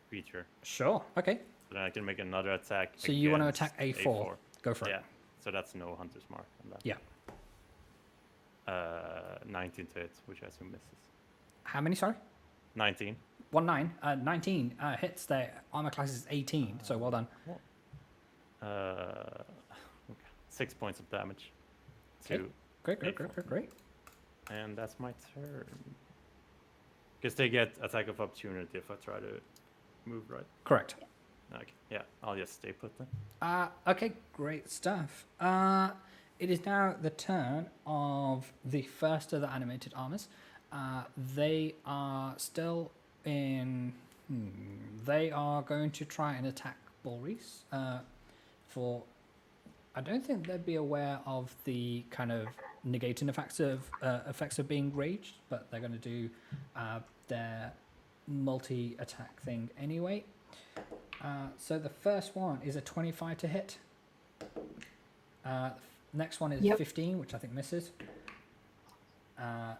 creature. Sure. Okay. So then I can make another attack. So you want to against attack A4. Go for Yeah. it. So that's no Hunter's Mark on that. Yeah. 19 to hit, which I assume misses. How many, sorry? 19. 19. 19 hits. Their armor class is 18, so well done. Okay. 6 points of damage. To Okay. Great. A4. And that's my turn. Because they get attack of opportunity if I try to move, right? Correct. Okay. Yeah, I'll just stay put then. Okay, great stuff. It is now the turn of the first of the animated armors. They are still in... They are going to try and attack Boris for... I don't think they'd be aware of the kind of negating effects of being raged, but they're going to do their multi-attack thing anyway. So the first one is a 25 to hit. Next one is Yep. 15, which I think misses.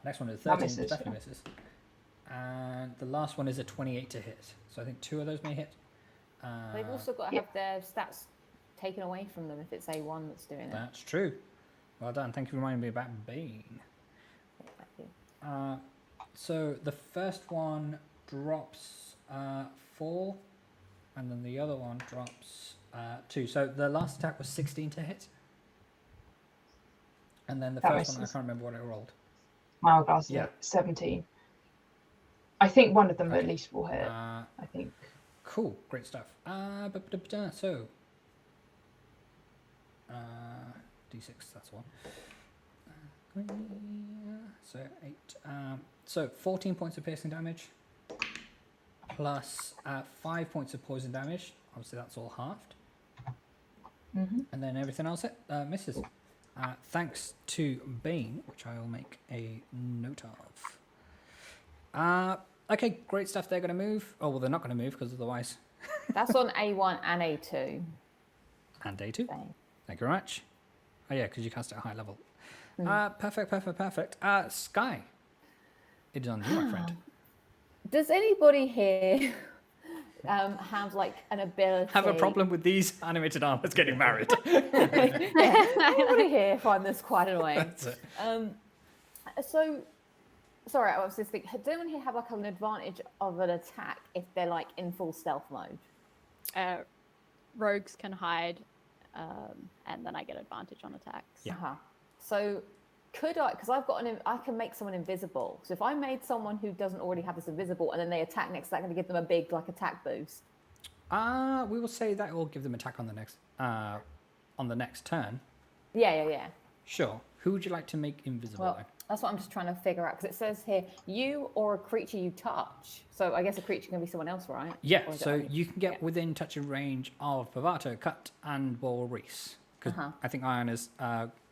Next one is That 13, which misses, definitely misses. And the last one is a 28 to hit. So I think 2 of those may hit. They've also got to yeah. have their stats taken away from them if it's A1 that's doing it. That's true. Well done. Thank you for reminding me about Bane. Thank you. So the first one drops 4, and then the other one drops 2. So the last attack was 16 to hit. And then the That first one, I misses. can't remember what it rolled. My old glass, Yeah. 17. I think one of them at Okay. least will hit. Uh, I think. Cool, great stuff. So, D6, that's one. So 8. So 14 points of piercing damage, plus 5 points of poison damage. Obviously, that's all halved. Hmm. And then everything else misses. Thanks to Bane, which I will make a note of. Okay, great stuff. They're going to move. Oh, well, they're not going to move because otherwise. That's on A1 and A2. And day 2. Bang. Thank you very much. Oh, yeah, because you cast at a high level. Hmm. Perfect. Sky. It is on you, my friend. Does anybody here have like an ability? Have a problem with these animated armors getting married. Anybody here find this quite annoying? That's it. So, sorry, I was just thinking, does anyone here have like an advantage of an attack if they're like in full stealth mode? Rogues can hide, and then I get advantage on attacks. Yeah. So, could I? Because I can make someone invisible. So if I made someone who doesn't already have this invisible, and then they attack next, is that going to give them a big like attack boost? We will say that will give them attack on the next turn. Yeah. Sure. Who would you like to make invisible? Well, then? that's what I'm just trying to figure out because it says here you or a creature you touch. So I guess a creature can be someone else, right? Yeah. Or is it So only- you can get within touching range of Pavato, Cut, and Ball Reese. Because I think Iron is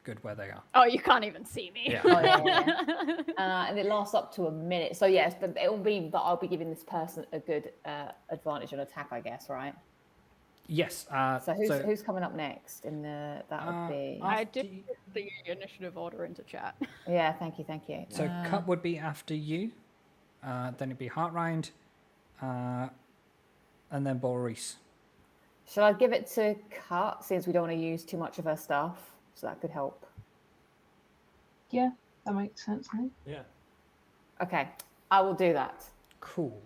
good where they are. Oh, you can't even see me. Yeah. Oh, yeah. And it lasts up to a minute. So yes, but it will be that I'll be giving this person a good advantage on attack, I guess, right? Yes. So who's coming up next? In the that would be. I did put the initiative order into chat. Yeah, thank you. So Cut would be after you. Then it'd be Heartrind, and then Boris. Shall I give it to Cut since we don't want to use too much of her stuff? So that could help. Yeah, that makes sense. I think. Yeah. Okay, I will do that. Cool.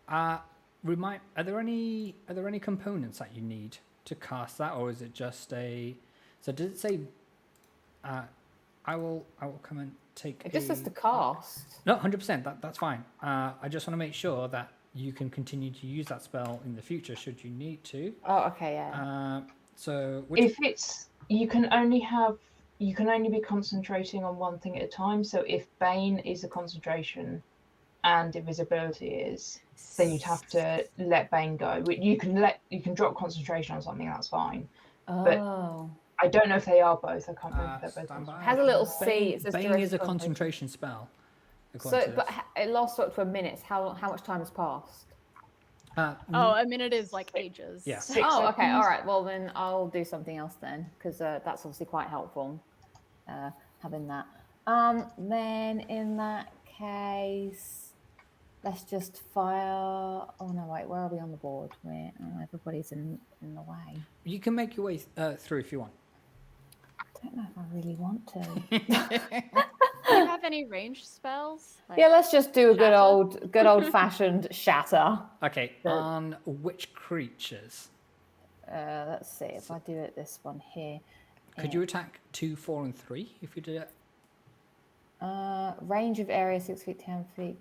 Are there any components that you need to cast that, or is it just a? So does it say? I will come and take. It just says to cast. No, 100%. That's fine. I just want to make sure that you can continue to use that spell in the future should you need to. Oh, okay, yeah. So If it's you can only be concentrating on one thing at a time. So if Bane is a concentration, and invisibility is, then you'd have to let Bane go. You can drop concentration on something. That's fine. Oh. I don't know if they are both. I can't remember if they're both. stand by. Has a little C. It says Bane direct is a concentration. concentration spell. So, but it lasts up to a minute. How much time has passed? Oh, a minute is like ages. Yeah. 6 Oh, okay, seconds. all right. Well, then I'll do something else then, because that's obviously quite helpful, having that. Then in that case, let's just fire. Oh no, wait. Where are we on the board? Everybody's in the way. You can make your way through if you want. I don't know if I really want to. Do you have any ranged spells? Like, Yeah, let's just do a shatter? good old fashioned shatter. Okay. On which creatures? Let's see if I do it. This one here. Could you attack 2, 4, and 3 if you did it? Range of area 6 feet, 10 feet.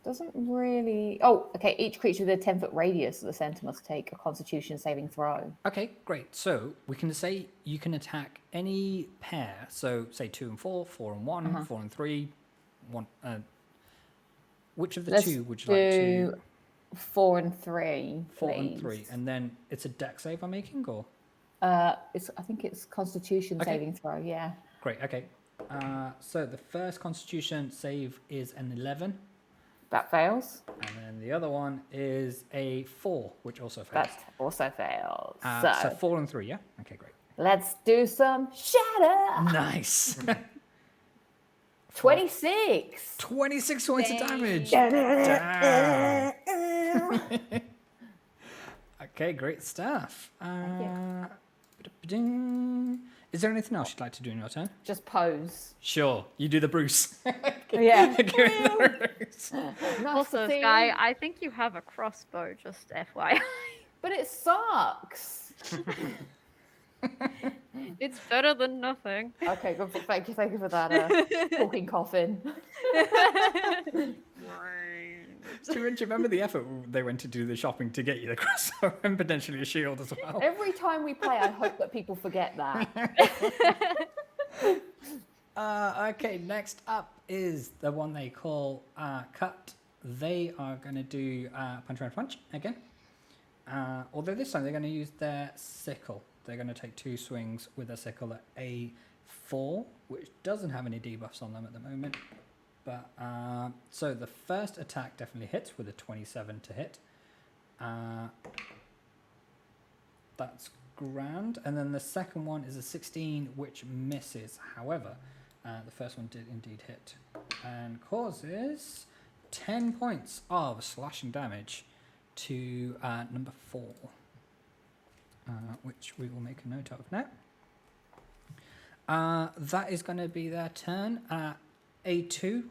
Doesn't really. Oh, okay. Each creature with a 10-foot radius of the center must take a Constitution saving throw. Okay, great. So we can say you can attack any pair. So say 2 and 4, 4 and 1, 4 and 3, 1. Which of the Let's two would you like do to? 4 and 3. 4 and please. 3, and then it's a deck save I'm making, or I think it's Constitution Okay. saving throw. Yeah. great. Okay. So the first Constitution save is an 11, That fails. and then the other one is a 4, which also fails. That also fails. So 4 and 3, yeah. Okay, great. Let's do some shatter. Nice. 26. 26 points of damage. Dang. Damn. Okay, great stuff. Is there anything else you'd like to do in your turn? Just pose. Sure, you do the Bruce. Yeah. Give it the Bruce. Nice Also, to see Sky, you. I think you have a crossbow, just FYI. But it sucks. It's better than nothing. Okay, good. Thank you for that talking coffin. Do you remember the effort they went to do the shopping to get you the crossbow and potentially a shield as well? Every time we play, I hope that people forget that. Okay, next up is the one they call Cut. They are going to do Punch Around Punch again. Although this time they're going to use their sickle. They're going to take 2 swings with a sickle at A4, which doesn't have any debuffs on them at the moment. But so the first attack definitely hits with a 27 to hit. That's grand. And then the second one is a 16, which misses. However, the first one did indeed hit and causes 10 points of slashing damage to number 4, which we will make a note of now. That is going to be their turn. A2.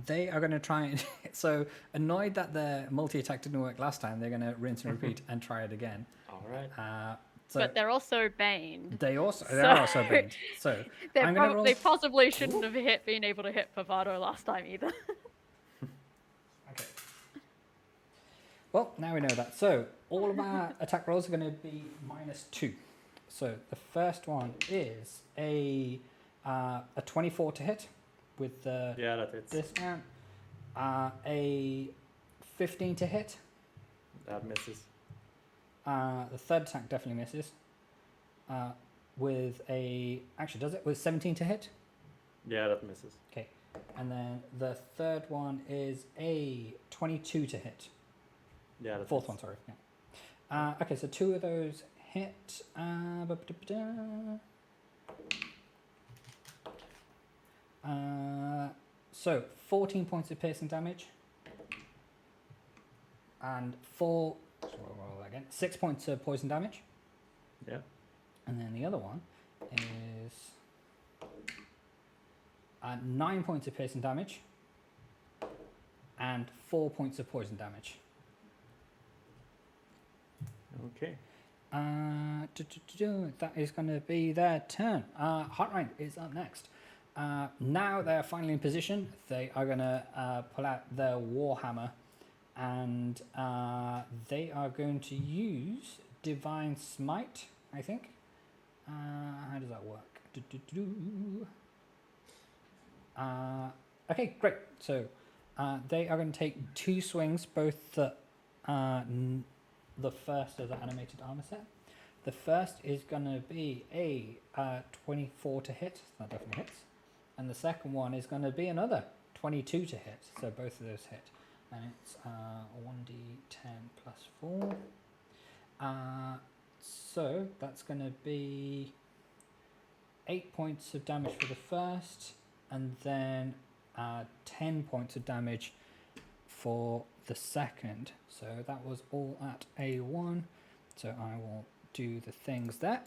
They are going to try and... So, annoyed that their multi-attack didn't work last time, they're going to rinse and repeat and try it again. All right. So But they're also baned. they are also banned. So, I'm going to roll... They possibly shouldn't have been able to hit Pavado last time either. Okay. Well, now we know that. So, all of our attack rolls are going to be -2. So, the first one is a 24 to hit with the Yeah, that hits. dismount. A 15 to hit. That misses. The third attack definitely misses. With a... Actually, does it? With 17 to hit. Yeah, that misses. Okay. And then the third one is a 22 to hit. Yeah, that Fourth hits. one, sorry. Yeah. Okay, so 2 of those hit. So 14 points of piercing damage. And 6 points of poison damage. Yeah. And then the other one is 9 points of piercing damage. And 4 points of poison damage. Okay. That is going to be their turn. Heartrind is up next. Now they're finally in position. They are going to pull out their Warhammer, and they are going to use Divine Smite, I think. How does that work? Okay, great. So they are going to take 2 swings, both the first of the animated armor set. The first is going to be a 24 to hit. That definitely hits. And the second one is going to be another 22 to hit. So both of those hit. And it's 1d10 plus 4. So that's going to be 8 points of damage for the first. And then 10 points of damage for the second. So that was all at A1. So I will do the things there.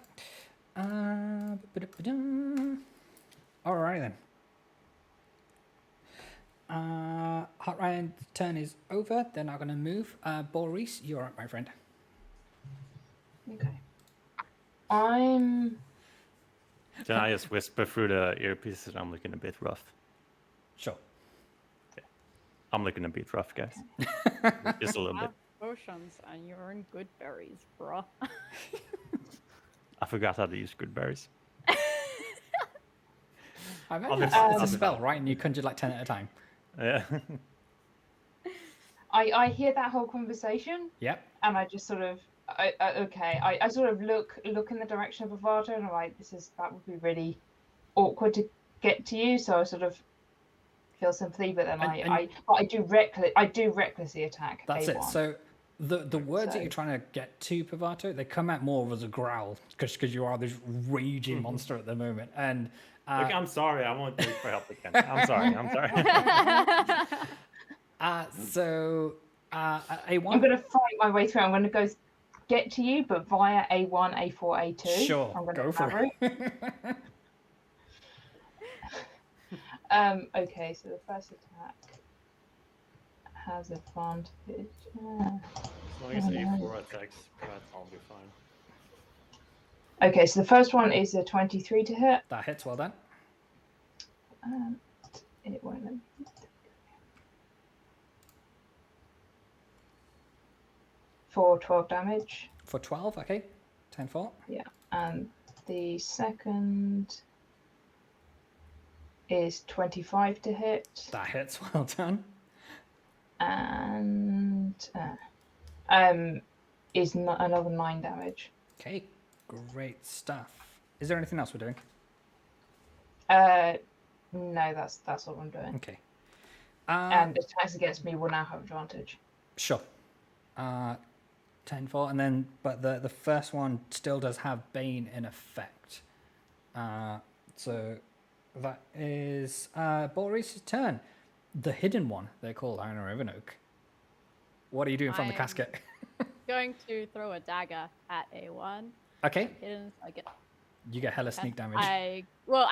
Alright then. Heartrind's turn is over. They're now going to move. Boris, you're up, my friend. Okay. I'm... Can I just whisper through the earpiece that I'm looking a bit rough? Sure. I'm looking a bit rough, guys. Just a little bit. Potions and you're in good berries, bro. I forgot how to use good berries. I remember it's a spell, right? And you conjured like 10 at a time. Yeah. I hear that whole conversation, Yep. and I just sort of... I sort of look in the direction of Avada, and I'm like, that would be really awkward to get to you. So I sort of feel sympathy, but then I do recklessly attack. That's A1. it. So The words that So- you're trying to get to, Pivato, they come out more as a growl because you are this raging monster at the moment. And Look, I'm sorry. I won't beg for help again. I'm sorry. I'm sorry. so A1. I'm going to fight my way through. I'm going to go get to you, but via A1, A4, A2. Sure, I'm going go to for that it. route. Okay, so the first attack has advantage. As long as A4 attacks, perhaps I'll be fine. Okay, so the first one is a 23 to hit. That hits, well done. It won't let me. For 12 damage. For 12, okay. 10 4. Yeah. And the second is 25 to hit. That hits, well done. And is another 9 damage. Okay, great stuff. Is there anything else we're doing? No, that's what I'm doing. Okay. And attacks against me will now have advantage. Sure. 10 4, and then, but the first one still does have Bane in effect. So that is Boris's turn. The hidden one, they're called Iron Rivenoak. What are you doing from the I'm- casket? Going to throw a dagger at A1. Okay, Hidden, I get. you get hella sneak damage. I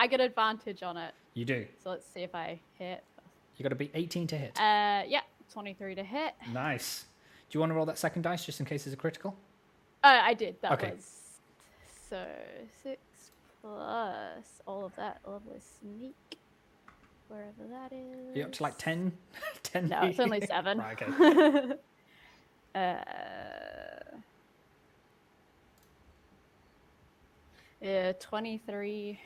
get advantage on it. You do. So let's see if I hit. You got to be 18 to hit. Yeah, 23 to hit. Nice. Do you want to roll that second dice just in case it's a critical? I did. That Okay. was so 6 plus all of that lovely sneak, wherever that is. You're up to like 10? 10 No, it's only 7. Right, okay. Yeah, 23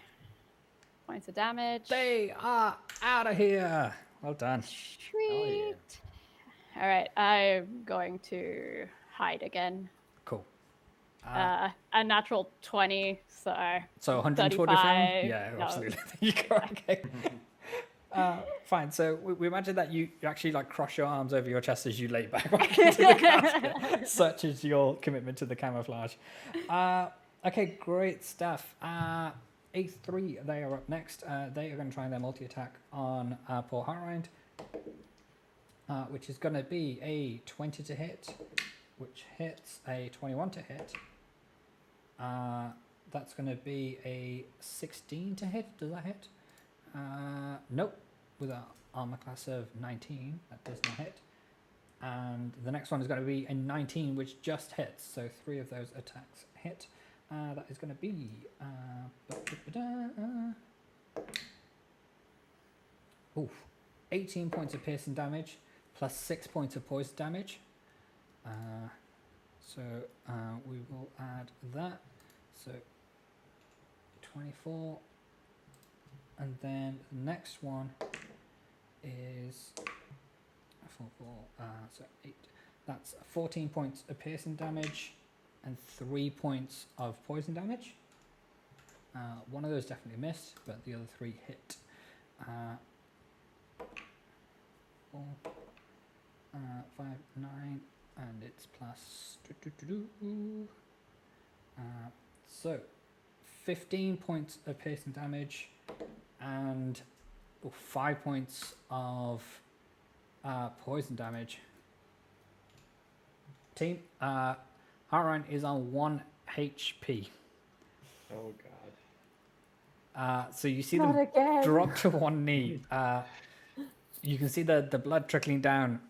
points of damage. They are out of here. Well done. Sweet. All right, I'm going to hide again. Cool. A natural 20, so So 140 from? 35, Yeah, no. absolutely. You go, okay. Fine. So we imagine that you actually like cross your arms over your chest as you lay back into the casket. Such is your commitment to the camouflage. Okay, great stuff. A3, they are up next. They are going to try their multi-attack on Paul Hartrind, which is going to be a 20 to hit, which hits a 21 to hit. That's going to be a 16 to hit. Does that hit? Nope. With an armor class of 19, that does not hit. And the next one is going to be a 19, which just hits. So 3 of those attacks hit. That is going to be 18 points of piercing damage plus 6 points of poison damage. So we will add that. So 24. And then the next one is 4, so 8. That's 14 points of piercing damage and 3 points of poison damage. One of those definitely missed, but the other 3 hit. 4, 5, 9, and it's plus. So 15 points of piercing damage and 5 points of poison damage. Team, Harran is on 1 HP. Oh god. So you see Not them again. drop to one knee. You can see the blood trickling down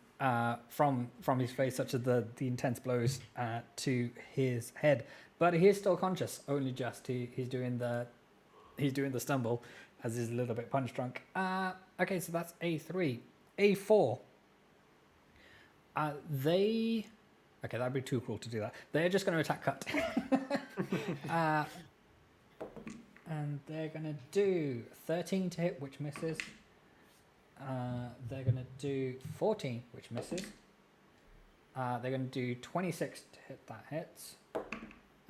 from his face, such as the intense blows to his head. But he is still conscious, only just. He's doing the stumble, as he's a little bit punch drunk. Okay, so that's A3. A4. Okay, that'd be too cruel to do that. They're just going to attack Cut. And they're going to do 13 to hit, which misses. They're going to do 14, which misses. They're going to do 26 to hit, that hits.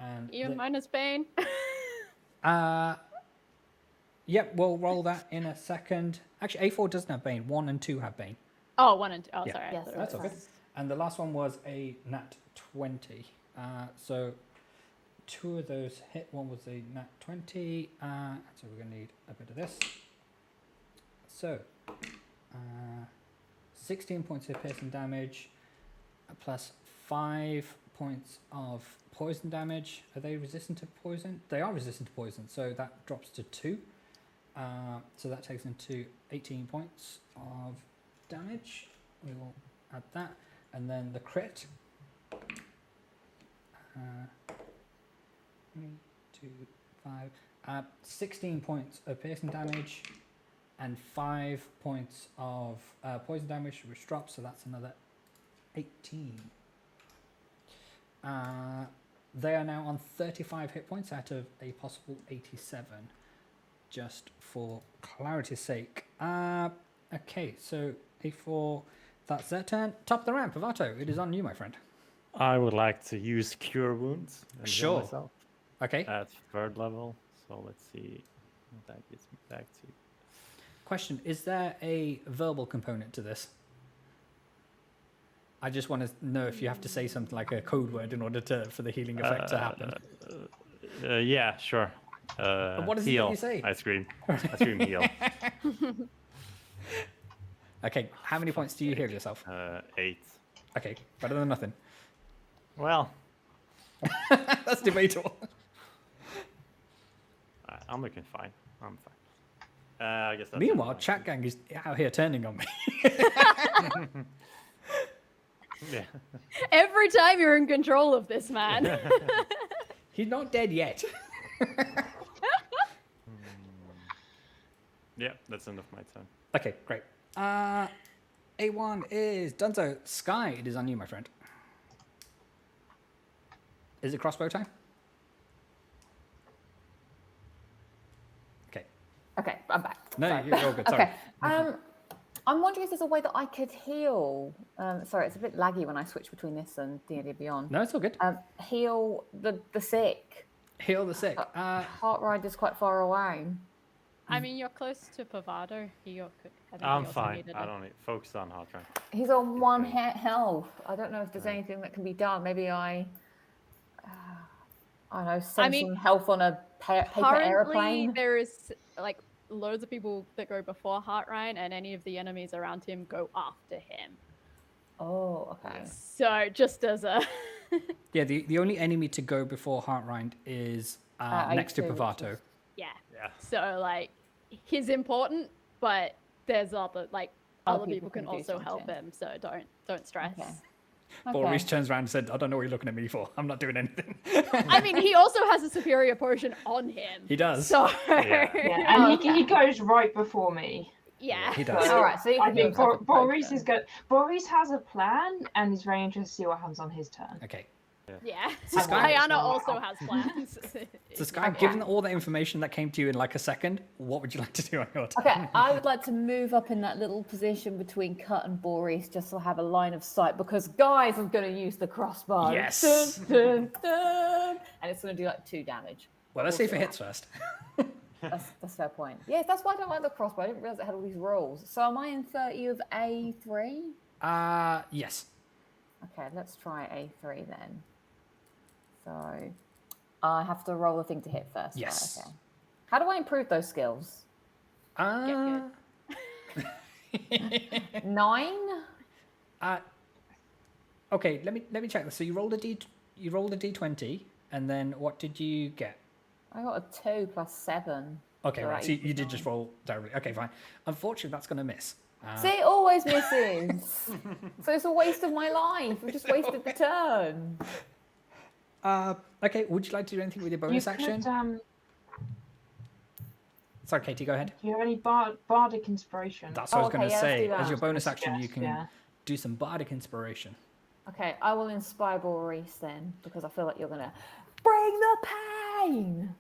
And Even minus Bane. Yep, we'll roll that in a second. Actually, A4 doesn't have Bane. 1 and 2 have Bane. Oh, 1 and 2. Oh, Yeah. sorry. I Yes, thought it That's was- okay. And the last one was a nat 20. So 2 of those hit. One was a nat 20. So we're going to need a bit of this. So 16 points of piercing damage plus 5 points of poison damage. Are they resistant to poison? They are resistant to poison, so that drops to 2. So that takes them to 18 points of damage. We will add that. And then the crit. 3, 2, 5. 16 points of piercing damage and 5 points of poison damage, which drops, so that's another 18. They are now on 35 hit points out of a possible 87, just for clarity's sake. Okay, so A4, that's their turn. Top of the ramp, Pavato, it is on you, my friend. I would like to use Cure Wounds. And heal Sure. myself Okay. at 3rd level. So let's see what that gets me back to. Question, is there a verbal component to this? I just want to know if you have to say something like a code word in order for the healing effect to happen. Yeah, sure. what does it heal. let you say? I scream heal. Okay, how many points do you heal yourself? 8. Okay, better than nothing. Well, That's debatable. I'm looking fine. I'm fine. I guess that's Meanwhile, it. Chat Gang is out here turning on me. Yeah. Every time you're in control of this man. He's not dead yet. Yeah, that's end of my turn. Okay, great. A1 is Dunzo. Sky, it is on you, my friend. Is it crossbow time? Okay. Okay, I'm back. No, Sorry. you're all good. Sorry. Okay. I'm wondering if there's a way that I could heal. Sorry, it's a bit laggy when I switch between this and D&D Beyond. No, it's all good. Heal the sick. Heal the sick. Heart Rider's quite far away. I mean, you're close to Pavado. I think I'm he also fine. needed I it. don't need focus on hard track. He's on 1 health. I don't know if there's anything that can be done. Maybe I don't know, send some health on a paper Currently, airplane. there is like loads of people that go before Heartrine, and any of the enemies around him go after him. Oh, okay. So just as a Yeah, the only enemy to go before Heartrind is next to A2, which Pavato. is- yeah. Yeah. So like he's important, but there's other other people can do also help something. him. So don't stress. Okay. Boris turns around and said, I don't know what you're looking at me for. I'm not doing anything. I mean, he also has a superior potion on him. He does. So Yeah. Yeah, and he goes right before me. yeah. He does. All right, so you I can do think himself a Boris potion. is good. Boris has a plan, and is very interested to see what happens on his turn. Okay. Yeah. So Sky- Diana also has plans. So Sky, given all the information that came to you in like a second, what would you like to do on your turn? Okay, I would like to move up in that little position between Cut and Boris just to have a line of sight because, guys, I'm going to use the crossbow. Yes. Dun, dun, dun, and it's going to do like 2 damage. Well, let's see if it hits first. That's fair point. Yes, that's why I don't like the crossbow. I didn't realize it had all these rolls. So am I in 30 of A3? Yes. Okay, let's try A3 then. So I have to roll the thing to hit first. right? Yes. Okay. How do I improve those skills? Uh, 9? okay, let me check this. So you rolled a d20, and then what did you get? I got a 2 plus 7. Okay, So right. that So you equals did just 9. roll directly. Okay, fine. Unfortunately, that's going to miss. See, it always misses. So it's a waste of my life. I've just wasted the turn. Okay, would you like to do anything with your bonus You action? could, Sorry, Katie, go ahead. do you have any bardic inspiration? That's what I was okay, going to yeah, let's say. do that. As your I was bonus gonna action, you suggest, can yeah. do some bardic inspiration. Okay, I will inspire Boris then because I feel like you're going to bring the pain.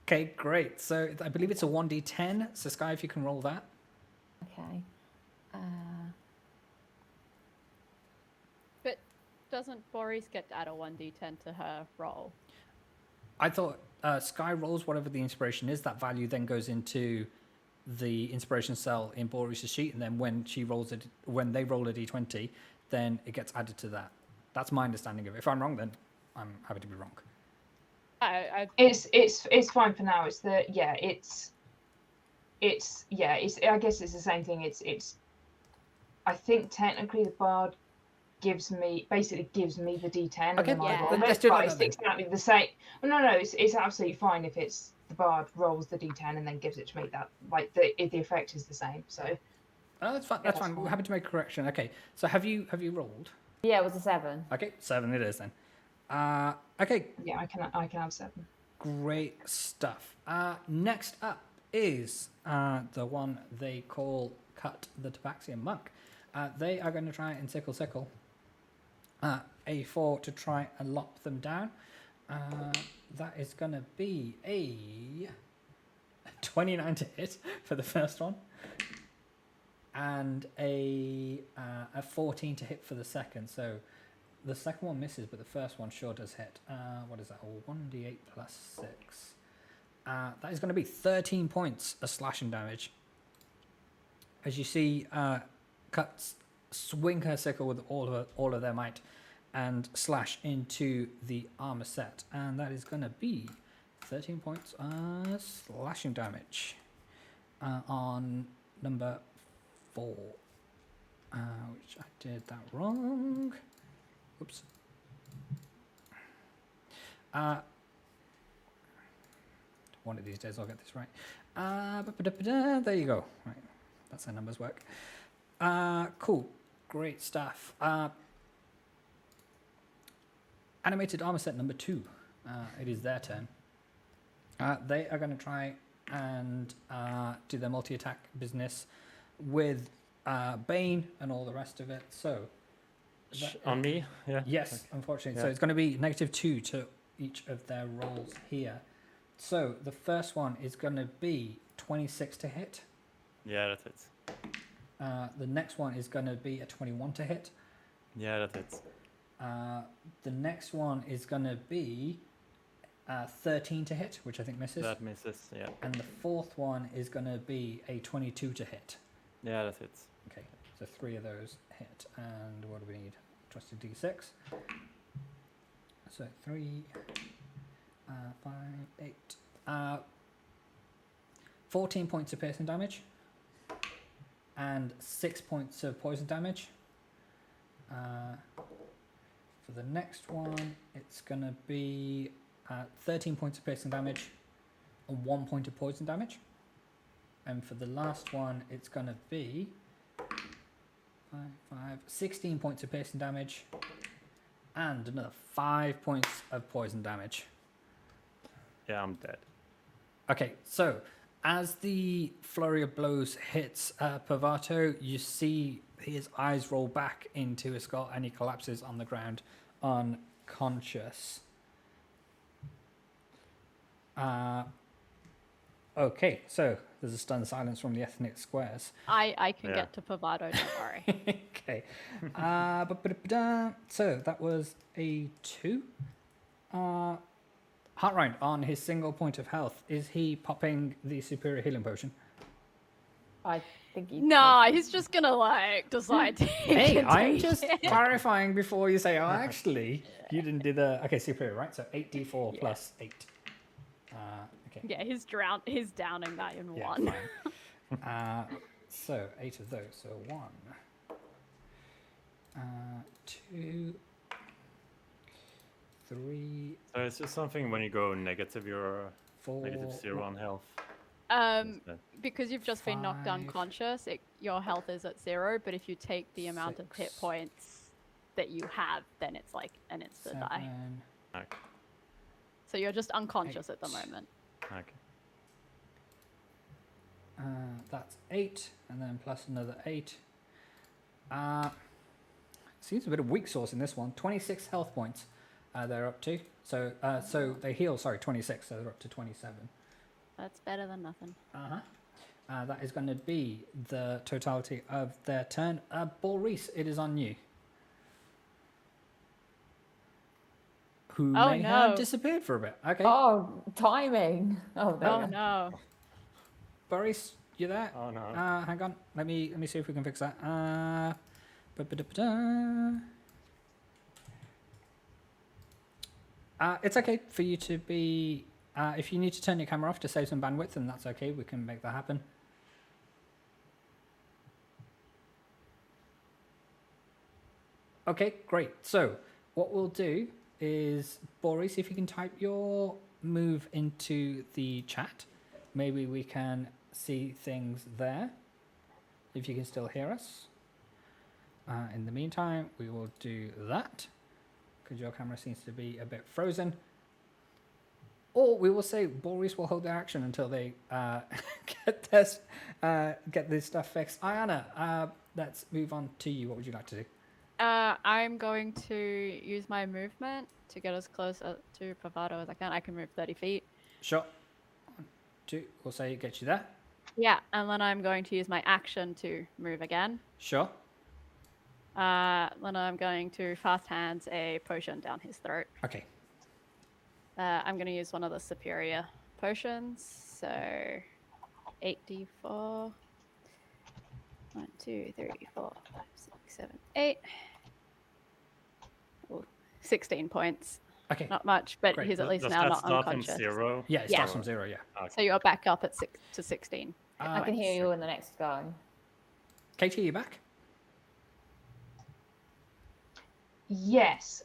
Okay, great. So I believe it's a 1d10. So Sky, if you can roll that. Okay. But doesn't Boris get to add a 1d10 to her roll? I thought Sky rolls whatever the inspiration is. That value then goes into the inspiration cell in Boris's sheet, and then when they roll a d20, then it gets added to that. That's my understanding of it. If I'm wrong, then I'm happy to be wrong. It's fine for now. It's I guess it's the same thing. It's I think technically the bard gives me the D10 and Okay, then I yeah. roll let's it, do but that it's then. exactly the same. No, it's absolutely fine if it's the bard rolls the D10 and then gives it to me. That like the effect is the same. So Oh, that's fine. Yeah, That's that's fine. We're fine. happy to make a correction. Okay. So have you rolled? Yeah, it was a 7. Okay, 7 it is then. Okay, yeah, I can have 7. great stuff. Next up is the one they call Cut the Tabaxian Monk. They are going to try and sickle A4 to try and lock them down. That is going to be a 29 to hit for the first one, and a 14 to hit for the second. So the second one misses, but the first one sure does hit. What is that? 1d8 plus 6. That is going to be 13 points of slashing damage. As you see, Cuts swing her sickle with all of their might and slash into the armor set, and that is going to be 13 points slashing damage on number 4, which I did that wrong. Oops. One of these days I'll get this right. There you go. Right, that's how numbers work. Cool, great stuff. Animated armor set number 2. It is their turn. They are going to try and do their multi-attack business with Bane and all the rest of it. So On me? Yeah. yes, Okay. unfortunately. Yeah. So it's going to be -2 to each of their rolls here. So the first one is going to be 26 to hit. Yeah, that hits. The next one is going to be a 21 to hit. Yeah, that hits. The next one is going to be 13 to hit, which I think misses. That misses. Yeah. And the fourth one is going to be a 22 to hit. Yeah, that hits. Okay, so 3 of those hit. And what do we need? Trusted D6. So 3, 5, 8. 14 points of piercing damage. And 6 points of poison damage. For the next one, it's going to be 13 points of piercing damage and 1 point of poison damage. And for the last one, it's going to be 16 points of piercing damage and another 5 points of poison damage. Yeah, I'm dead. Okay, so as the flurry of blows hits Pavato, you see his eyes roll back into his skull and he collapses on the ground unconscious. Okay, so there's a stunned silence from the ethnic squares. I can Yeah. get to Pavado, don't worry. Okay. So that was a 2. Heartrind, on his single point of health, is he popping the superior healing potion? I think he. Nah, he's just gonna like decide to. Hey, I'm take just it. clarifying before you say, oh, actually, you didn't do the... Okay, superior, right? So 8d4 Yeah. plus 8. Okay. Yeah, he's downing that in Yeah, one. fine. So 8 of those. So 1, 2, 3, So it's just something when you go negative, you're 4. negative 0 on health. Because you've just been knocked 5. unconscious, your health is at 0. But if you take the amount of hit 6. points that you have, then it's like an insta die. 7. Okay. So you're just unconscious at the 8. moment. Okay. That's 8, and then plus another 8. Seems a bit of weak sauce in this one. 26 health points they're up to. So they heal, 26, so they're up to 27. That's better than nothing. That is going to be the totality of their turn. Boris, it is on you. Who Oh, may have no. disappeared for a bit. Okay. Oh, timing. Oh, there Oh we go. no. Boris, you there? Oh no. Hang on. Let me see if we can fix that. Ba-ba-da-ba-da. It's okay for you to be. If you need to turn your camera off to save some bandwidth, then that's okay. We can make that happen. Okay, great. So what we'll do is, Boris, if you can type your move into the chat, maybe we can see things there. If you can still hear us. In the meantime, we will do that, because your camera seems to be a bit frozen. Or we will say Boris will hold their action until they get this stuff fixed. Ayana, let's move on to you. What would you like to do? I'm going to use my movement to get as close to Pavato as I can. I can move 30 feet. Sure. 1, 2. We'll say it gets you there. Yeah, and then I'm going to use my action to move again. Sure. Then I'm going to fast hands a potion down his throat. Okay. I'm going to use one of the superior potions. So 8d4. 1, 2, 3, 4, 5, 6, 7, 8. Ooh, 16 points. Okay. Not much, but Great. he's at least Does now that not start from unconscious. 0? Yeah, it Yeah. starts from 0, yeah. Okay. So you're back up at 6 to 16. I can hear you in the next go. Katie, are you back? Yes.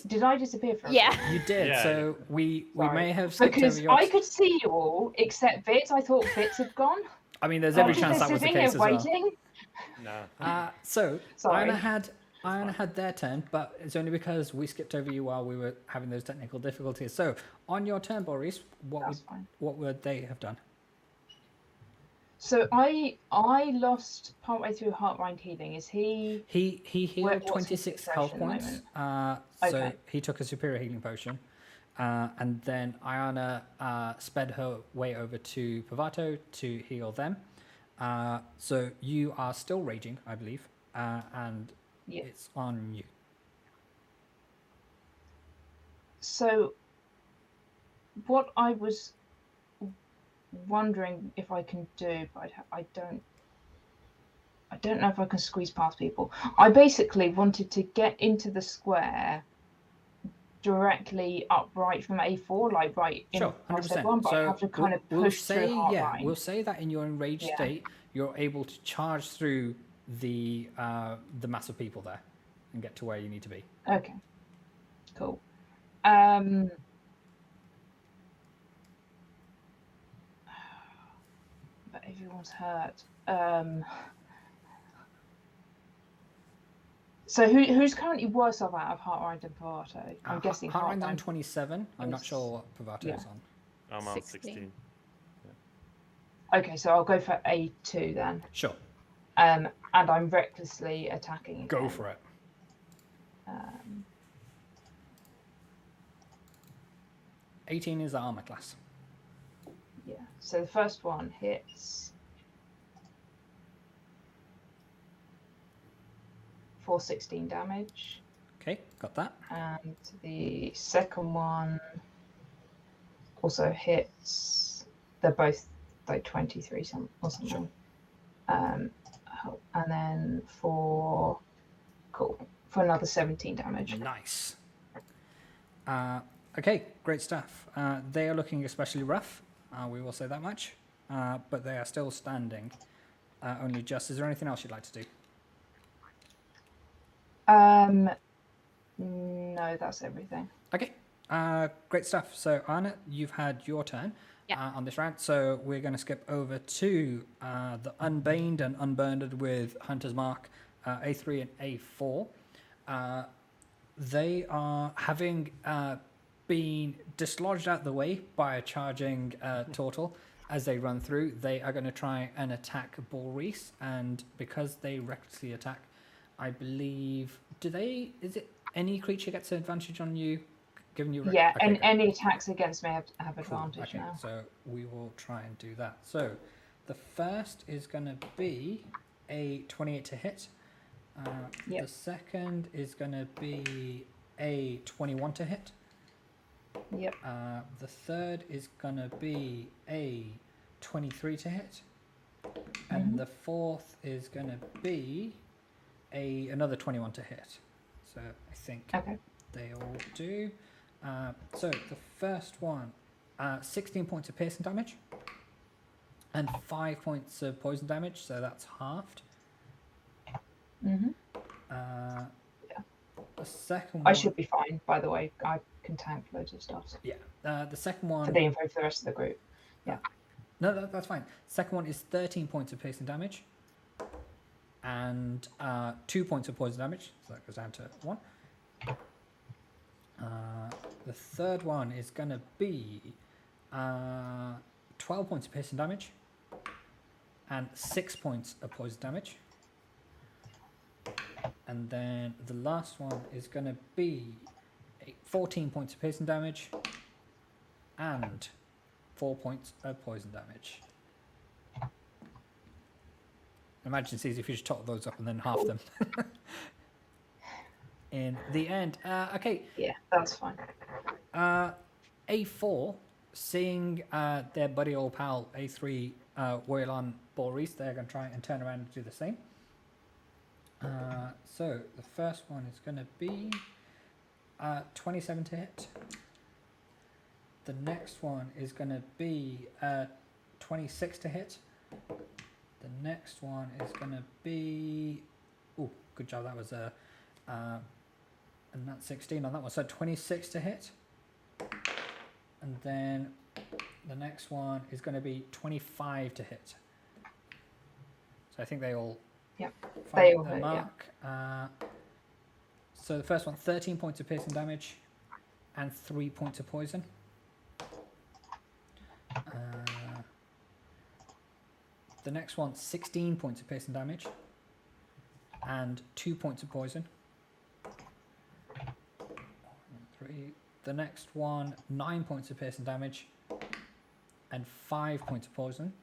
Did I disappear for a Yeah. second? You did. Yeah, So we Sorry. may have skipped Because over your... I could see you all except Bits. I thought Bits had gone. I mean, there's every Just chance that was the sitting case here as well. waiting. No. So Sorry. Iona had their turn, but it's only because we skipped over you while we were having those technical difficulties. So on your turn, Boris, That's fine. what would they have done? So I lost partway through Heartrind healing. Is he? He healed What's his 26 health situation at the points. moment? So Okay. he took a superior healing potion. And then Iona sped her way over to Pavato to heal them. So you are still raging, I believe. And Yeah. it's on you. So what I was wondering if I can do, but I don't know if I can squeeze past people. I basically wanted to get into the square directly upright from A4, like right in Sure, past 100%. everyone, but I have to kind of push through Heartrind. We'll say that in your enraged Yeah. state, you're able to charge through the mass of people there and get to where you need to be. Okay, cool. But everyone's hurt. So who's currently worse off out of Heartrind and Pavato? I'm guessing Heartrind's on Heartrind. 27. I'm not is- sure what Pavato's yeah. on. I'm on 16. 16. Okay, so I'll go for A2 then. Sure, And I'm recklessly attacking again. go for it. 18 is the armor class. Yeah. So the first one hits for 16 damage, Okay, got that. and the second one also hits. They're both like 23 or something. Sure. And then for another 17 damage. Nice. Okay, great stuff. They are looking especially rough. We will say that much. But they are still standing. Only just. Is there anything else you'd like to do? No, that's everything. Okay, great stuff. So, Anna, you've had your turn on this round. So, we're going to skip over to the Unbaned and Unburned with Hunter's Mark, A3 and A4. They are having been dislodged out the way by a charging turtle as they run through. They are going to try and attack Boris, and because they recklessly attack, I believe, is it any creature gets an advantage on you, given you... Yeah, okay, and great. any attacks against me have Cool. advantage Okay, now. so we will try and do that. So the first is going to be a 28 to hit. Yep. The second is going to be a 21 to hit. Yep. The third is going to be a 23 to hit. And the fourth is going to be another 21 to hit. So I think Okay. they all do. So the first one, 16 points of piercing damage and 5 points of poison damage, so that's halved. Mm-hmm. The second I one, should be fine, by the way. I can tank loads of stuff yeah. The second for one, the info for the rest of the group. no, that's fine. Second one is 13 points of piercing damage and 2 points of poison damage, so that goes down to 1. The third one is going to be 12 points of piercing damage and 6 points of poison damage. And then the last one is going to be 14 points of piercing damage and 4 points of poison damage. Imagine it's easy if you just top those up and then half them. In the end. Okay. Yeah, that's fine. A4, seeing their buddy old pal A3 wail on Boris, they're going to try and turn around and do the same. So the first one is going to be 27 to hit. The next one is going to be 26 to hit. The next one is going to be... Oh, good job. That was a... and that's 16 on that one. So 26 to hit. And then the next one is going to be 25 to hit. So I think they all They all the hit, mark. So the first one, 13 points of piercing damage and 3 points of poison. The next one, 16 points of piercing damage and 2 points of poison. 3. The next one, 9 points of piercing damage and 5 points of poison.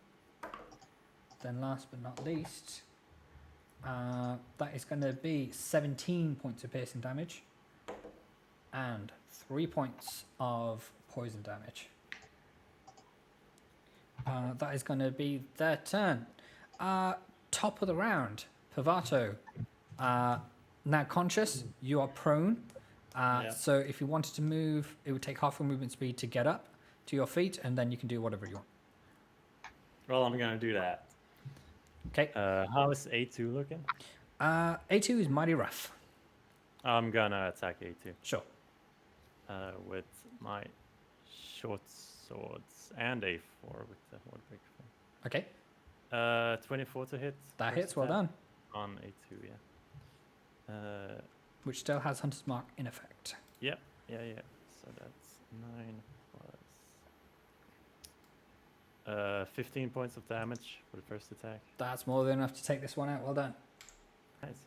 Then last but not least, that is going to be 17 points of piercing damage and 3 points of poison damage. That is going to be their turn. Top of the round, Pavato. Now conscious, you are prone. So if you wanted to move, it would take half your movement speed to get up to your feet, and then you can do whatever you want. Well, I'm gonna do that. Okay. How is A2 looking? A2 is mighty rough. I'm gonna attack A2 Sure. with my short swords and A4 with the Wardbreaker. Okay. 24 to hit. That first hits. Well attack done. On A2, yeah. Which still has Hunter's Mark in effect. Yep, yeah. So that's 9 plus 15 points of damage for the first attack. That's more than enough to take this one out. Well done. Nice.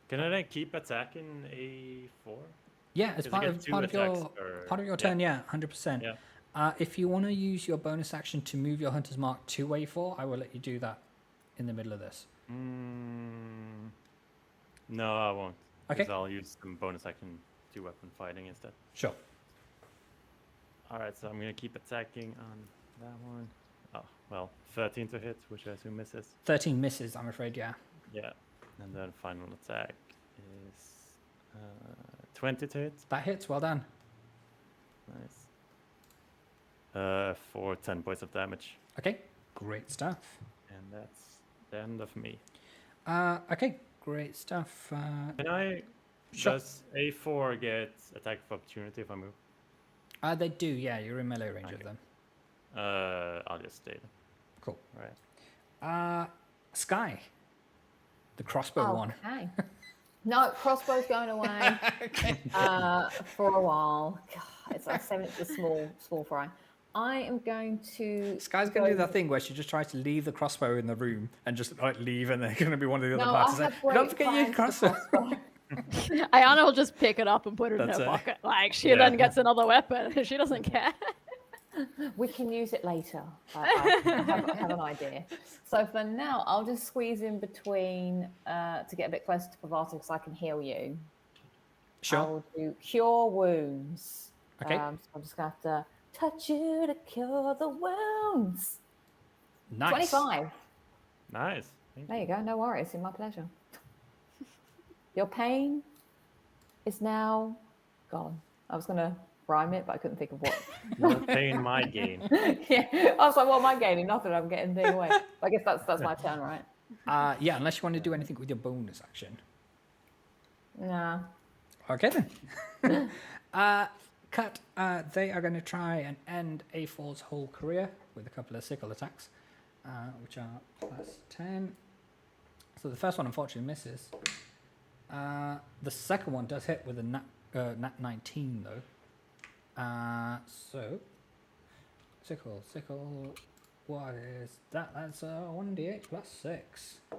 Can I then keep attacking A4? Yeah, as 'Cause I part get of two part of your attacks per- part of your yeah. turn. Yeah, 100%. Yeah. If you want to use your bonus action to move your Hunter's Mark to A4, I will let you do that in the middle of this. No, I won't. Okay. 'Cause I'll use some bonus action to weapon fighting instead. Sure. Alright, so I'm gonna keep attacking on that one. Oh, well, 13 to hit, which I assume misses. 13 misses, I'm afraid. Yeah. Yeah. And then final attack is 20 to hit. That hits. Well done. Nice. For 10 points of damage. Okay. Great stuff. And that's the end of me. Okay. Great stuff. Can I... Sure. Does A4 get attack of opportunity if I move? They do. Yeah, you're in melee range of Okay. them. I'll just stay there. Cool. Right. Sky. The crossbow one. Okay. No, crossbow's going away for a while. God, it's like 7 it's a small fry. I am going to. Sky's going to do that thing where she just tries to leave the crossbow in the room and just like leave, and they're going to be one of the other No, parties. I have Like, great don't forget your plans for crossbow. Ayana will just pick it up and put it in That's her it. pocket. Like she Yeah. then gets another weapon. She doesn't care. We can use it later. I have an idea. So for now, I'll just squeeze in between to get a bit closer to Pavato because I can heal you. Sure. I'll do cure wounds. Okay. So I'm just going to have to touch you to cure the wounds. Nice. 25. Nice. Thank There you go. No worries. It's my pleasure. Your pain is now gone. I was going to rhyme it, but I couldn't think of what. Your pain, my gain. Yeah, I was like, what am I gaining? Nothing. I'm getting thing away. I guess that's my turn, right? Yeah, unless you want to do anything with your bonus action. Nah. Okay then. Cut. They are going to try and end A4's whole career with a couple of sickle attacks, which are +10. So the first one unfortunately misses. The second one does hit with a nat 19 though. So sickle. What is that? That's 1d8 +6. I'll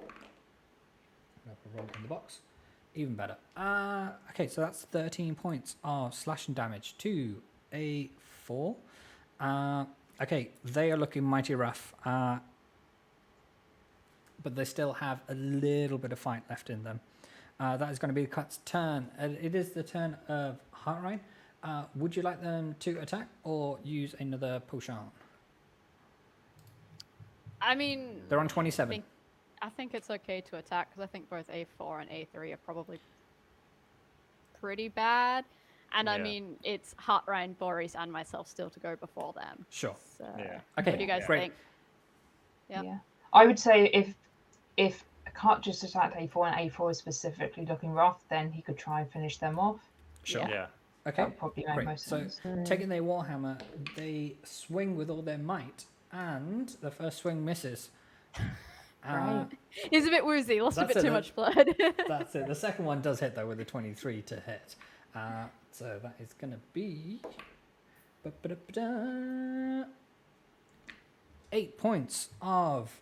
roll it in the box. Even better. Okay, so that's 13 points of slashing damage to A4. Okay, they are looking mighty rough. But they still have a little bit of fight left in them. That is going to be Cut's turn. It is the turn of Heartride. Would you like them to attack or use another potion? I mean, They're on 27. I think it's okay to attack because I think both A4 and A3 are probably pretty bad. And I Yeah. mean, it's Heartride, Boris, and myself still to go before them. Sure. So, Yeah. Okay, what do you guys great. think? Yep. Yeah. I would say if I can't just attack A4 and A4 is specifically looking rough, then he could try and finish them off. Sure. Yeah. Okay. That would probably make Great. most So sense. taking their warhammer, they swing with all their might, and the first swing misses. Right. He's a bit woozy, lost a That's bit it, too then. much blood. That's it. The second one does hit though with a 23 to hit. So that is going to be 8 points of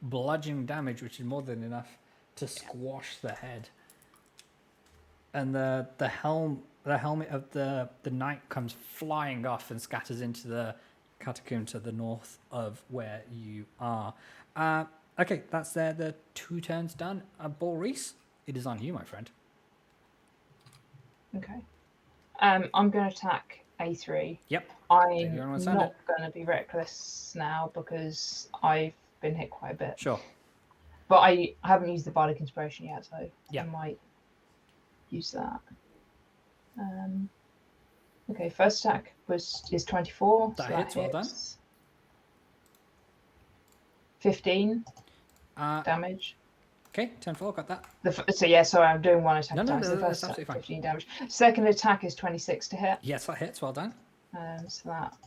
bludgeoning damage, which is more than enough to squash the head. And the helmet of the knight comes flying off and scatters into the catacomb to the north of where you are. Okay, that's the 2 turns done. Boris, it is on you, my friend. Okay. I'm going to attack A3. Yep. I'm Everyone wants to not going to be reckless now because I've been hit quite a bit. Sure. But I haven't used the Bardic Inspiration yet, so Yeah. I might use that. Okay, first attack is 24. That so hits, well done. 15 Uh, damage. okay, 10-4, got that. So yeah, sorry, I'm doing one attack. No, attack. So the that's first attack, absolutely fine. 15 damage. Second attack is 26 to hit. Yes, that hits, well done. So that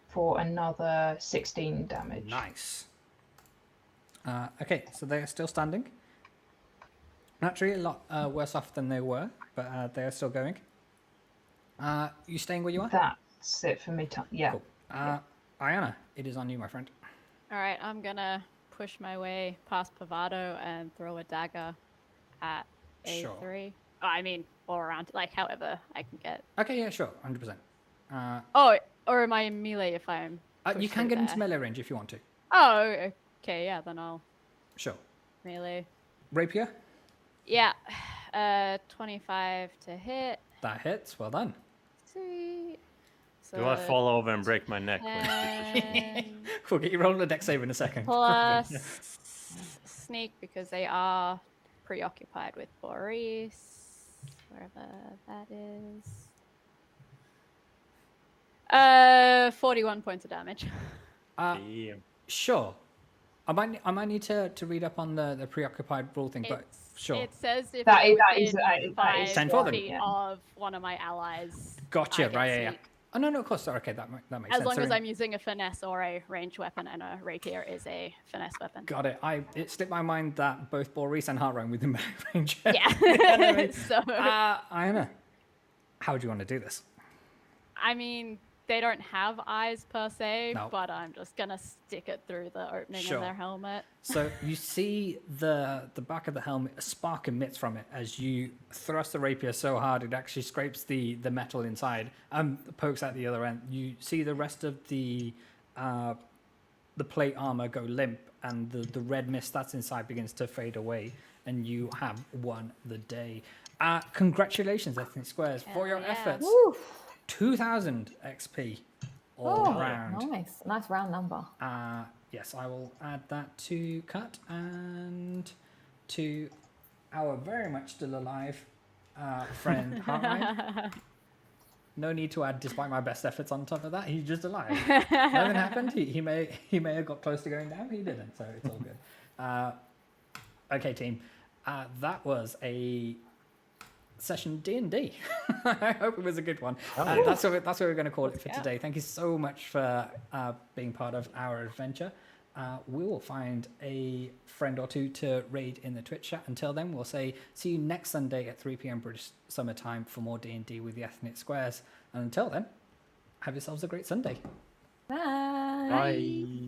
for another 16 damage. Nice. Okay, so they are still standing. Naturally, a lot worse off than they were, but they are still going. You staying where you are? That's it for me. Yeah. Cool. Ayana, it is on you, my friend. All right, I'm gonna push my way past Pavado and throw a dagger at Sure. A3. Oh, I mean, all around, like however I can get. Okay, yeah, sure, 100%. Oh, or am I in melee if I'm? You pushed can through get into there? melee range if you want to. Oh, okay, yeah, then I'll Sure. melee. Rapier, Yeah, 25 to hit. that hits, well done. Sweet. So Do I fall over and break my neck? 10 We'll get you rolling a deck save in a second. plus sneak because they are preoccupied with Boris, wherever that is. 41 points of damage. Damn. Sure. I might need to read up on the preoccupied rule thing, but sure. It says if That they're is- within that is 10 for them. feet yeah. of one of my allies. Gotcha, I get right, yeah. sneak. Oh, no, of course. Okay, that makes As sense. long So as I'm using a finesse or a ranged weapon, and a rapier is a finesse weapon. Got it. It slipped my mind that both Boris and Heartride within melee range. Yeah. So, Ayana, how do you want to do this? I mean, they don't have eyes per se, No. but I'm just gonna stick it through the opening Sure. in their helmet. So you see the back of the helmet, a spark emits from it as you thrust the rapier so hard it actually scrapes the metal inside and pokes out the other end. You see the rest of the plate armor go limp, and the red mist that's inside begins to fade away, and you have won the day. Congratulations, Ethnic Squares, for your Hell yeah. efforts. 2,000 XP. all Oh, round. nice round number. Yes, I will add that to Cut and to our very much still alive friend Heartline. No need to add despite my best efforts on top of that. He's just alive. Nothing happened. He may have got close to going down. He didn't, so it's all good. Okay, team. That was a session D&D. I hope it was a good one. That's what we're going to call it for today. Thank you so much for being part of our adventure. We will find a friend or two to raid in the Twitch chat. Until then, we'll say see you next Sunday at 3 p.m. British Summer Time for more D&D with the Ethnic Squares. And until then, have yourselves a great Sunday. Bye. Bye.